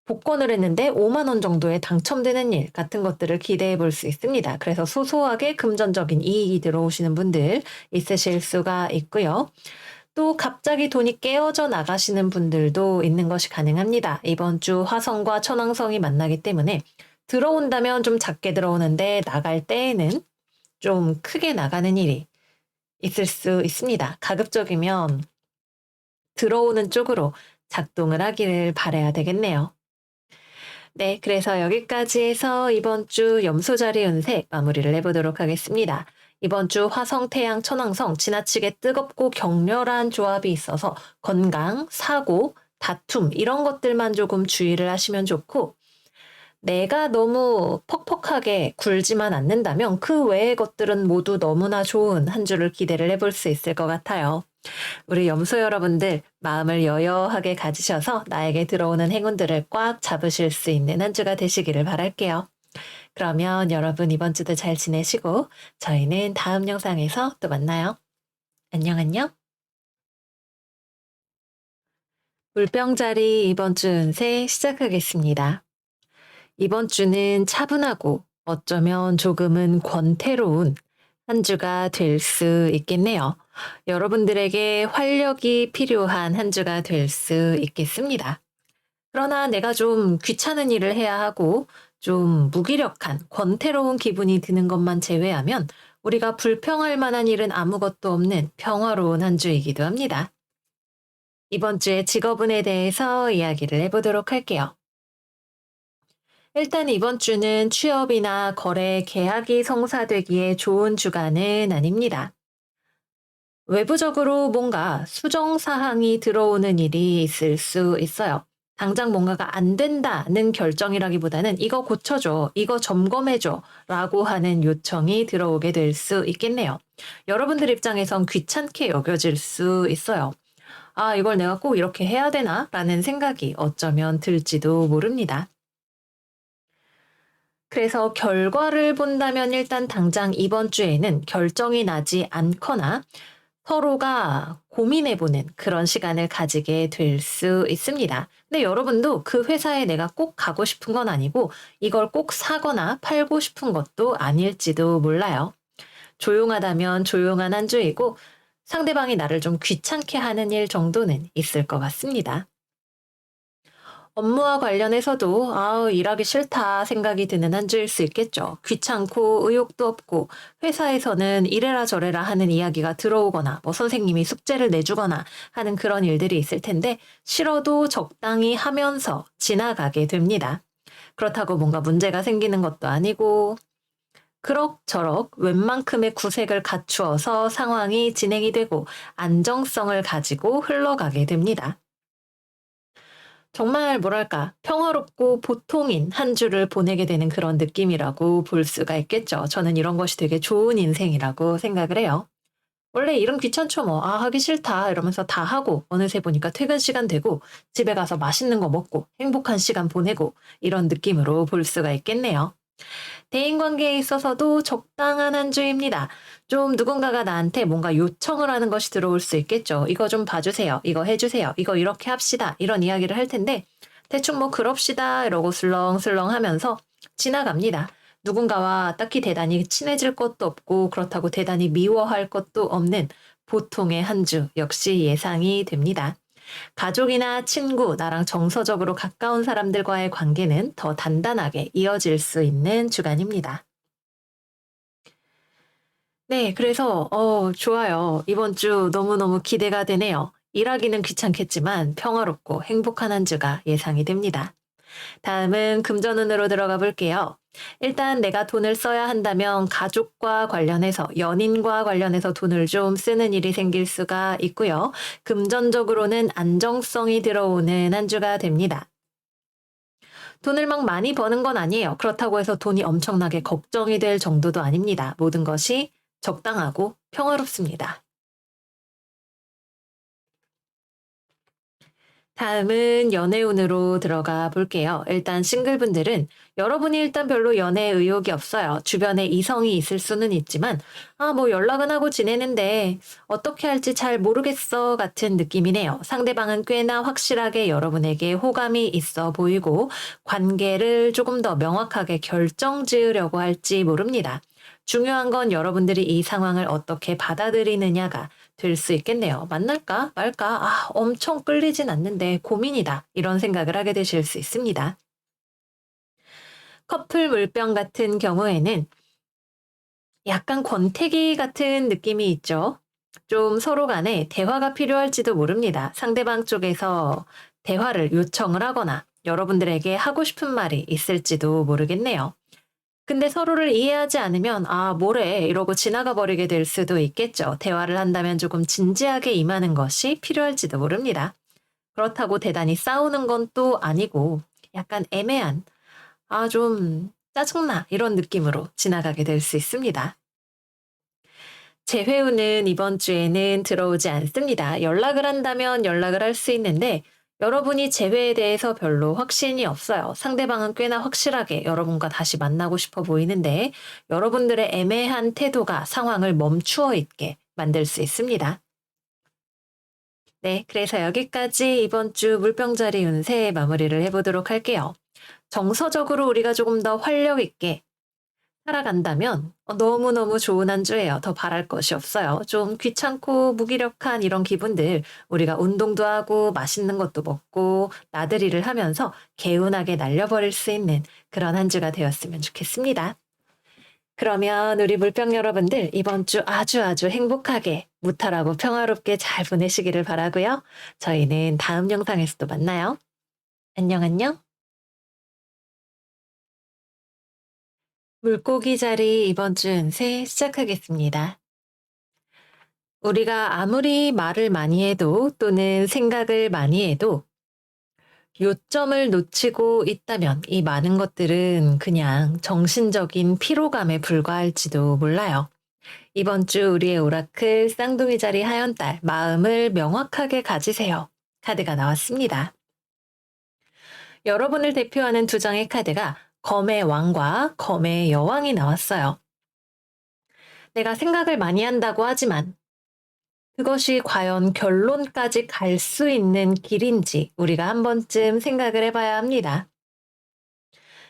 복권을 했는데 5만 원 정도에 당첨되는 일 같은 것들을 기대해 볼 수 있습니다. 그래서 소소하게 금전적인 이익이 들어오시는 분들 있으실 수가 있고요. 또 갑자기 돈이 깨어져 나가시는 분들도 있는 것이 가능합니다. 이번 주 화성과 천왕성이 만나기 때문에 들어온다면 좀 작게 들어오는데 나갈 때에는 좀 크게 나가는 일이 있을 수 있습니다. 가급적이면 들어오는 쪽으로 작동을 하기를 바라야 되겠네요. 네, 그래서 여기까지 해서 이번 주 염소자리 운세 마무리를 해보도록 하겠습니다. 이번 주 화성, 태양, 천왕성 지나치게 뜨겁고 격렬한 조합이 있어서 건강, 사고, 다툼 이런 것들만 조금 주의를 하시면 좋고 내가 너무 퍽퍽하게 굴지만 않는다면 그 외의 것들은 모두 너무나 좋은 한 주를 기대를 해볼 수 있을 것 같아요. 우리 염소 여러분들 마음을 여여하게 가지셔서 나에게 들어오는 행운들을 꽉 잡으실 수 있는 한 주가 되시기를 바랄게요. 그러면 여러분 이번 주도 잘 지내시고 저희는 다음 영상에서 또 만나요. 안녕 안녕. 물병자리 이번 주 운세 시작하겠습니다. 이번 주는 차분하고 어쩌면 조금은 권태로운 한 주가 될 수 있겠네요. 여러분들에게 활력이 필요한 한 주가 될 수 있겠습니다. 그러나 내가 좀 귀찮은 일을 해야 하고 좀 무기력한 권태로운 기분이 드는 것만 제외하면 우리가 불평할 만한 일은 아무것도 없는 평화로운 한 주이기도 합니다. 이번 주의 직업운에 대해서 이야기를 해보도록 할게요. 일단 이번 주는 취업이나 거래 계약이 성사되기에 좋은 주간은 아닙니다. 외부적으로 뭔가 수정사항이 들어오는 일이 있을 수 있어요. 당장 뭔가가 안 된다는 결정이라기보다는 이거 고쳐줘, 이거 점검해줘 라고 하는 요청이 들어오게 될 수 있겠네요. 여러분들 입장에선 귀찮게 여겨질 수 있어요. 아, 이걸 내가 꼭 이렇게 해야 되나? 라는 생각이 어쩌면 들지도 모릅니다. 그래서 결과를 본다면 일단 당장 이번 주에는 결정이 나지 않거나 서로가 고민해보는 그런 시간을 가지게 될 수 있습니다. 근데 여러분도 그 회사에 내가 꼭 가고 싶은 건 아니고 이걸 꼭 사거나 팔고 싶은 것도 아닐지도 몰라요. 조용하다면 조용한 한 주이고 상대방이 나를 좀 귀찮게 하는 일 정도는 있을 것 같습니다. 업무와 관련해서도 일하기 싫다 생각이 드는 한 주일 수 있겠죠. 귀찮고 의욕도 없고 회사에서는 이래라 저래라 하는 이야기가 들어오거나 뭐 선생님이 숙제를 내주거나 하는 그런 일들이 있을 텐데 싫어도 적당히 하면서 지나가게 됩니다. 그렇다고 뭔가 문제가 생기는 것도 아니고 그럭저럭 웬만큼의 구색을 갖추어서 상황이 진행이 되고 안정성을 가지고 흘러가게 됩니다. 정말 뭐랄까 평화롭고 보통인 한 주를 보내게 되는 그런 느낌이라고 볼 수가 있겠죠. 저는 이런 것이 되게 좋은 인생이라고 생각을 해요. 원래 일은 귀찮죠 뭐. '아 하기 싫다.' 이러면서 다 하고 어느새 보니까 퇴근 시간 되고 집에 가서 맛있는 거 먹고 행복한 시간 보내고 이런 느낌으로 볼 수가 있겠네요. 대인관계에 있어서도 적당한 한 주입니다. 좀 누군가가 나한테 뭔가 요청을 하는 것이 들어올 수 있겠죠. 이거 좀 봐주세요. 이거 해주세요. 이거 이렇게 합시다. 이런 이야기를 할 텐데 대충 뭐 그럽시다 이러고 슬렁슬렁 하면서 지나갑니다. 누군가와 딱히 대단히 친해질 것도 없고 그렇다고 대단히 미워할 것도 없는 보통의 한 주 역시 예상이 됩니다. 가족이나 친구, 나랑 정서적으로 가까운 사람들과의 관계는 더 단단하게 이어질 수 있는 주간입니다. 네, 그래서 좋아요. 이번 주 너무너무 기대가 되네요. 일하기는 귀찮겠지만 평화롭고 행복한 한 주가 예상이 됩니다. 다음은 금전운으로 들어가 볼게요. 일단 내가 돈을 써야 한다면 가족과 관련해서, 연인과 관련해서 돈을 좀 쓰는 일이 생길 수가 있고요. 금전적으로는 안정성이 들어오는 한 주가 됩니다. 돈을 막 많이 버는 건 아니에요. 그렇다고 해서 돈이 엄청나게 걱정이 될 정도도 아닙니다. 모든 것이 적당하고 평화롭습니다. 다음은 연애운으로 들어가 볼게요. 일단 싱글분들은 여러분이 일단 별로 연애 의욕이 없어요. 주변에 이성이 있을 수는 있지만, 뭐 연락은 하고 지내는데 어떻게 할지 잘 모르겠어 같은 느낌이네요. 상대방은 꽤나 확실하게 여러분에게 호감이 있어 보이고 관계를 조금 더 명확하게 결정 지으려고 할지 모릅니다. 중요한 건 여러분들이 이 상황을 어떻게 받아들이느냐가 될 수 있겠네요. '만날까 말까? 엄청 끌리진 않는데 고민이다.' 이런 생각을 하게 되실 수 있습니다. 커플 물병 같은 경우에는 약간 권태기 같은 느낌이 있죠. 좀 서로 간에 대화가 필요할지도 모릅니다. 상대방 쪽에서 대화를 요청을 하거나 여러분들에게 하고 싶은 말이 있을지도 모르겠네요. 근데 서로를 이해하지 않으면 '아 뭐래.' 이러고 지나가 버리게 될 수도 있겠죠. 대화를 한다면 조금 진지하게 임하는 것이 필요할지도 모릅니다. 그렇다고 대단히 싸우는 건 또 아니고 약간 애매한 '아 좀 짜증나.' 이런 느낌으로 지나가게 될 수 있습니다. 재회우는 이번 주에는 들어오지 않습니다. 연락을 한다면 연락을 할 수 있는데 여러분이 재회에 대해서 별로 확신이 없어요. 상대방은 꽤나 확실하게 여러분과 다시 만나고 싶어 보이는데 여러분들의 애매한 태도가 상황을 멈추어 있게 만들 수 있습니다. 네, 그래서 여기까지 이번 주 물병자리 운세 마무리를 해보도록 할게요. 정서적으로 우리가 조금 더 활력 있게 살아간다면 너무너무 좋은 한 주예요. 더 바랄 것이 없어요. 좀 귀찮고 무기력한 이런 기분들 우리가 운동도 하고 맛있는 것도 먹고 나들이를 하면서 개운하게 날려버릴 수 있는 그런 한 주가 되었으면 좋겠습니다. 그러면 우리 물병 여러분들 이번 주 아주 아주 행복하게 무탈하고 평화롭게 잘 보내시기를 바라고요. 저희는 다음 영상에서 또 만나요. 안녕 안녕. 물고기 자리 이번 주 운세 시작하겠습니다. 우리가 아무리 말을 많이 해도 또는 생각을 많이 해도 요점을 놓치고 있다면 이 많은 것들은 그냥 정신적인 피로감에 불과할지도 몰라요. 이번 주 우리의 오라클 쌍둥이 자리 하연달 마음을 명확하게 가지세요. 카드가 나왔습니다. 여러분을 대표하는 두 장의 카드가 검의 왕과 검의 여왕이 나왔어요. 내가 생각을 많이 한다고 하지만 그것이 과연 결론까지 갈 수 있는 길인지 우리가 한 번쯤 생각을 해봐야 합니다.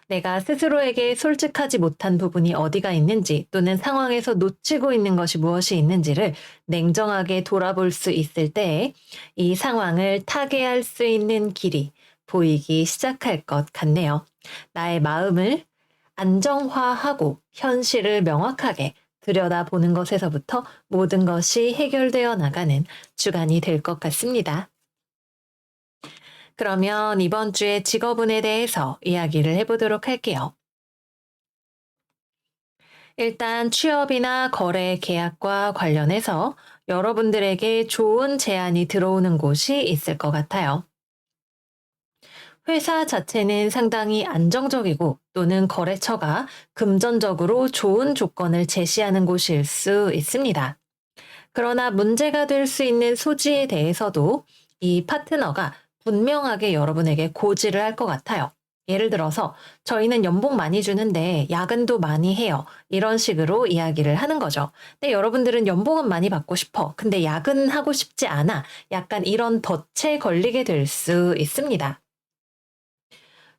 내가 스스로에게 솔직하지 못한 부분이 어디가 있는지 또는 상황에서 놓치고 있는 것이 무엇이 있는지를 냉정하게 돌아볼 수 있을 때 이 상황을 타개할 수 있는 길이 보이기 시작할 것 같네요. 나의 마음을 안정화하고 현실을 명확하게 들여다보는 것에서부터 모든 것이 해결되어 나가는 주간이 될 것 같습니다. 그러면 이번 주의 직업운에 대해서 이야기를 해보도록 할게요. 일단 취업이나 거래 계약과 관련해서 여러분들에게 좋은 제안이 들어오는 곳이 있을 것 같아요. 회사 자체는 상당히 안정적이고 또는 거래처가 금전적으로 좋은 조건을 제시하는 곳일 수 있습니다. 그러나 문제가 될 수 있는 소지에 대해서도 이 파트너가 분명하게 여러분에게 고지를 할 것 같아요. 예를 들어서 저희는 연봉 많이 주는데 야근도 많이 해요. 이런 식으로 이야기를 하는 거죠. 근데 여러분들은 연봉은 많이 받고 싶어. 근데 야근하고 싶지 않아. 약간 이런 덫에 걸리게 될 수 있습니다.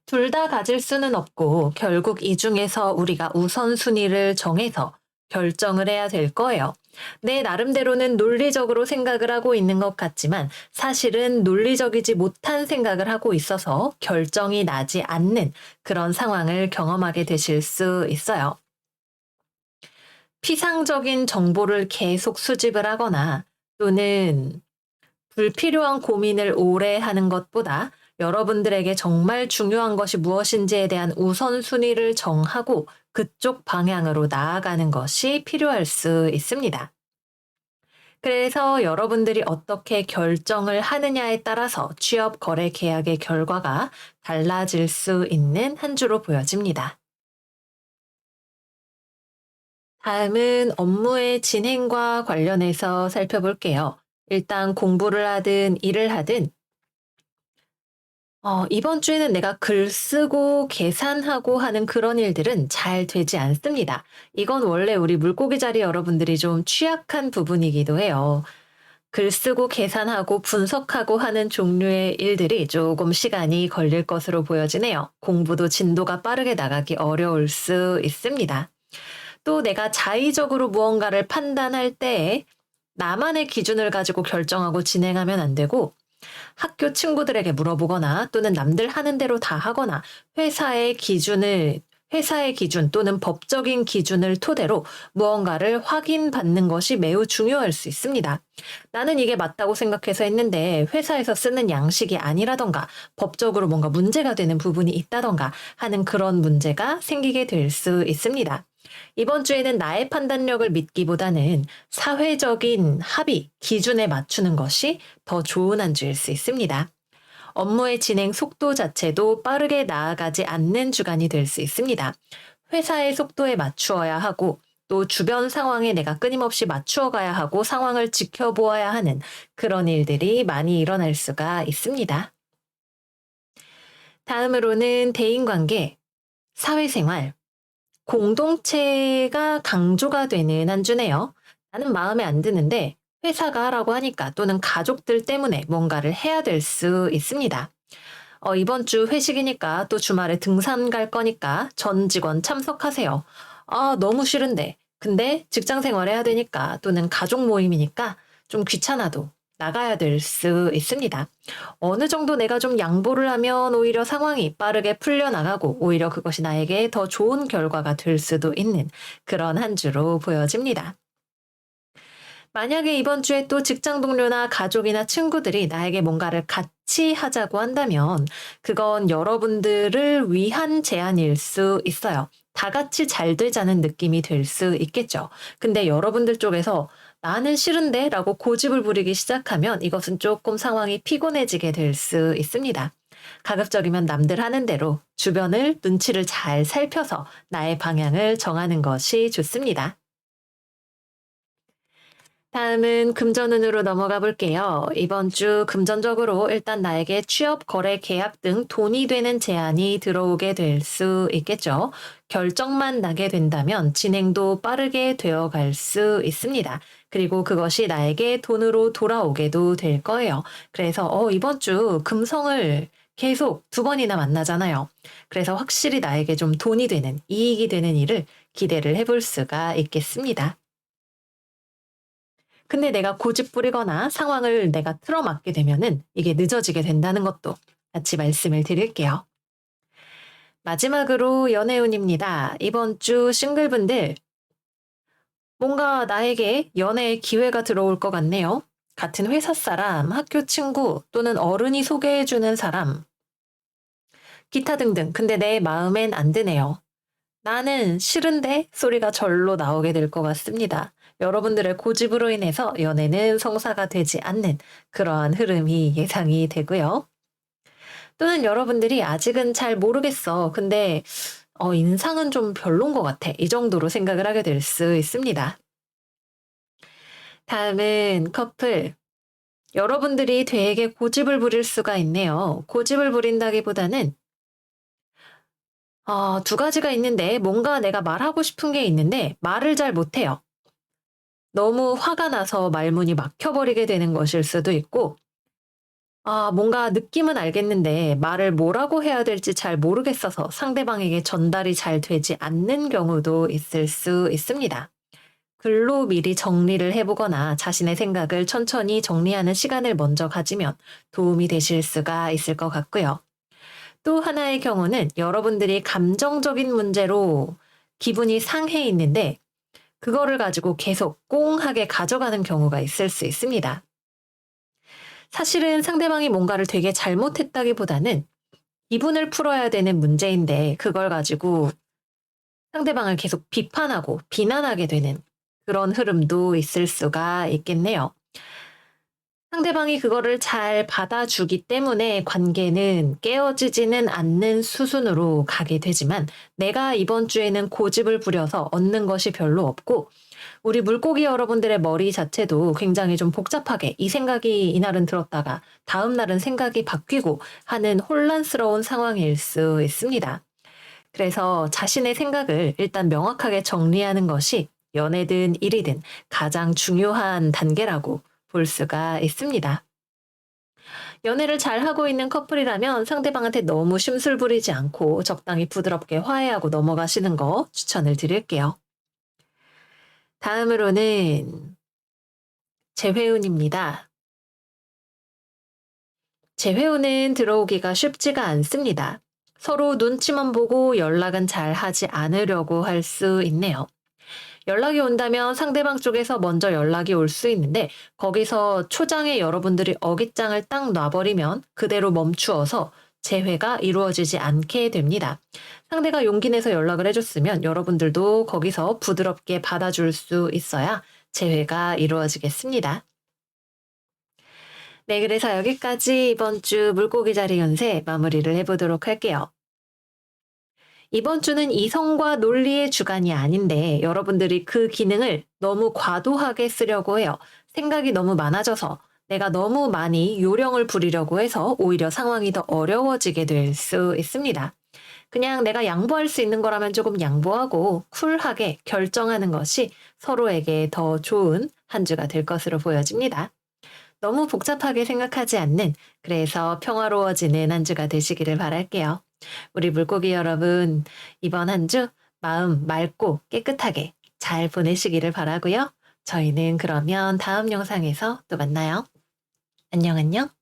둘 다 가질 수는 없고 결국 이 중에서 우리가 우선순위를 정해서 결정을 해야 될 거예요. 내 나름대로는 논리적으로 생각을 하고 있는 것 같지만 사실은 논리적이지 못한 생각을 하고 있어서 결정이 나지 않는 그런 상황을 경험하게 되실 수 있어요. 피상적인 정보를 계속 수집을 하거나 또는 불필요한 고민을 오래 하는 것보다 여러분들에게 정말 중요한 것이 무엇인지에 대한 우선순위를 정하고 그쪽 방향으로 나아가는 것이 필요할 수 있습니다. 그래서 여러분들이 어떻게 결정을 하느냐에 따라서 취업 거래 계약의 결과가 달라질 수 있는 한 주로 보여집니다. 다음은 업무의 진행과 관련해서 살펴볼게요. 일단 공부를 하든 일을 하든 이번 주에는 내가 글 쓰고 계산하고 하는 그런 일들은 잘 되지 않습니다. 이건 원래 우리 물고기 자리 여러분들이 좀 취약한 부분이기도 해요. 글 쓰고 계산하고 분석하고 하는 종류의 일들이 조금 시간이 걸릴 것으로 보여지네요. 공부도 진도가 빠르게 나가기 어려울 수 있습니다. 또 내가 자의적으로 무언가를 판단할 때에 나만의 기준을 가지고 결정하고 진행하면 안 되고 학교 친구들에게 물어보거나 또는 남들 하는 대로 다 하거나 회사의 기준을 회사의 기준 또는 법적인 기준을 토대로 무언가를 확인받는 것이 매우 중요할 수 있습니다. 나는 이게 맞다고 생각해서 했는데 회사에서 쓰는 양식이 아니라던가 법적으로 뭔가 문제가 되는 부분이 있다던가 하는 그런 문제가 생기게 될 수 있습니다. 이번 주에는 나의 판단력을 믿기보다는 사회적인 합의, 기준에 맞추는 것이 더 좋은 한 주일 수 있습니다. 업무의 진행 속도 자체도 빠르게 나아가지 않는 주간이 될 수 있습니다. 회사의 속도에 맞추어야 하고 또 주변 상황에 내가 끊임없이 맞추어 가야 하고 상황을 지켜보아야 하는 그런 일들이 많이 일어날 수가 있습니다. 다음으로는 대인관계, 사회생활, 공동체가 강조가 되는 한 주네요. 나는 마음에 안 드는데 회사가 하라고 하니까 또는 가족들 때문에 뭔가를 해야 될 수 있습니다. 이번 주 회식이니까 또 주말에 등산 갈 거니까 전 직원 참석하세요. 아, 너무 싫은데. 근데 직장 생활해야 되니까 또는 가족 모임이니까 좀 귀찮아도 나가야 될 수 있습니다. 어느 정도 내가 좀 양보를 하면 오히려 상황이 빠르게 풀려나가고 오히려 그것이 나에게 더 좋은 결과가 될 수도 있는 그런 한 주로 보여집니다. 만약에 이번 주에 또 직장 동료나 가족이나 친구들이 나에게 뭔가를 같이 하자고 한다면 그건 여러분들을 위한 제안일 수 있어요. 다 같이 잘 되자는 느낌이 될 수 있겠죠. 근데 여러분들 쪽에서 나는 싫은데 라고 고집을 부리기 시작하면 이것은 조금 상황이 피곤해지게 될 수 있습니다. 가급적이면 남들 하는 대로 주변을 눈치를 잘 살펴서 나의 방향을 정하는 것이 좋습니다. 다음은 금전운으로 넘어가 볼게요. 이번 주 금전적으로 일단 나에게 취업, 거래, 계약 등 돈이 되는 제안이 들어오게 될 수 있겠죠. 결정만 나게 된다면 진행도 빠르게 되어 갈 수 있습니다. 그리고 그것이 나에게 돈으로 돌아오게도 될 거예요. 그래서 이번 주 금성을 계속 두 번이나 만나잖아요. 그래서 확실히 나에게 좀 돈이 되는, 이익이 되는 일을 기대를 해볼 수가 있겠습니다. 근데 내가 고집 부리거나 상황을 내가 틀어막게 되면은 이게 늦어지게 된다는 것도 같이 말씀을 드릴게요. 마지막으로 연애운입니다. 이번 주 싱글분들 뭔가 나에게 연애의 기회가 들어올 것 같네요. 같은 회사 사람, 학교 친구 또는 어른이 소개해주는 사람, 기타 등등. 근데 내 마음엔 안 드네요. 나는 싫은데 소리가 절로 나오게 될 것 같습니다. 여러분들의 고집으로 인해서 연애는 성사가 되지 않는 그러한 흐름이 예상이 되고요. 또는 여러분들이 아직은 잘 모르겠어. 근데 인상은 좀 별론 것 같아. 이 정도로 생각을 하게 될 수 있습니다. 다음은 커플. 여러분들이 되게 고집을 부릴 수가 있네요. 고집을 부린다기보다는 두 가지가 있는데 뭔가 내가 말하고 싶은 게 있는데 말을 잘 못해요. 너무 화가 나서 말문이 막혀버리게 되는 것일 수도 있고, 뭔가 느낌은 알겠는데 말을 뭐라고 해야 될지 잘 모르겠어서 상대방에게 전달이 잘 되지 않는 경우도 있을 수 있습니다. 글로 미리 정리를 해보거나 자신의 생각을 천천히 정리하는 시간을 먼저 가지면 도움이 되실 수가 있을 것 같고요. 또 하나의 경우는 여러분들이 감정적인 문제로 기분이 상해 있는데 그거를 가지고 계속 꽁하게 가져가는 경우가 있을 수 있습니다. 사실은 상대방이 뭔가를 되게 잘못했다기보다는 기분을 풀어야 되는 문제인데 그걸 가지고 상대방을 계속 비판하고 비난하게 되는 그런 흐름도 있을 수가 있겠네요. 상대방이 그거를 잘 받아주기 때문에 관계는 깨어지지는 않는 수순으로 가게 되지만 내가 이번 주에는 고집을 부려서 얻는 것이 별로 없고 우리 물고기 여러분들의 머리 자체도 굉장히 좀 복잡하게 이 생각이 이날은 들었다가 다음 날은 생각이 바뀌고 하는 혼란스러운 상황일 수 있습니다. 그래서 자신의 생각을 일단 명확하게 정리하는 것이 연애든 일이든 가장 중요한 단계라고 볼 수가 있습니다. 연애를 잘하고 있는 커플이라면 상대방한테 너무 심술 부리지 않고 적당히 부드럽게 화해하고 넘어가시는 거 추천을 드릴게요. 다음으로는 재회운입니다. 재회운은 들어오기가 쉽지가 않습니다. 서로 눈치만 보고 연락은 잘 하지 않으려고 할 수 있네요. 연락이 온다면 상대방 쪽에서 먼저 연락이 올 수 있는데 거기서 초장에 여러분들이 어깃장을 딱 놔버리면 그대로 멈추어서 재회가 이루어지지 않게 됩니다. 상대가 용기 내서 연락을 해줬으면 여러분들도 거기서 부드럽게 받아줄 수 있어야 재회가 이루어지겠습니다. 네, 그래서 여기까지 이번 주 물고기 자리 연세 마무리를 해보도록 할게요. 이번 주는 이성과 논리의 주간이 아닌데 여러분들이 그 기능을 너무 과도하게 쓰려고 해요. 생각이 너무 많아져서 내가 너무 많이 요령을 부리려고 해서 오히려 상황이 더 어려워지게 될 수 있습니다. 그냥 내가 양보할 수 있는 거라면 조금 양보하고 쿨하게 결정하는 것이 서로에게 더 좋은 한 주가 될 것으로 보여집니다. 너무 복잡하게 생각하지 않는, 그래서 평화로워지는 한 주가 되시기를 바랄게요. 우리 물고기 여러분, 이번 한 주 마음 맑고 깨끗하게 잘 보내시기를 바라고요. 저희는 그러면 다음 영상에서 또 만나요. 안녕, 안녕.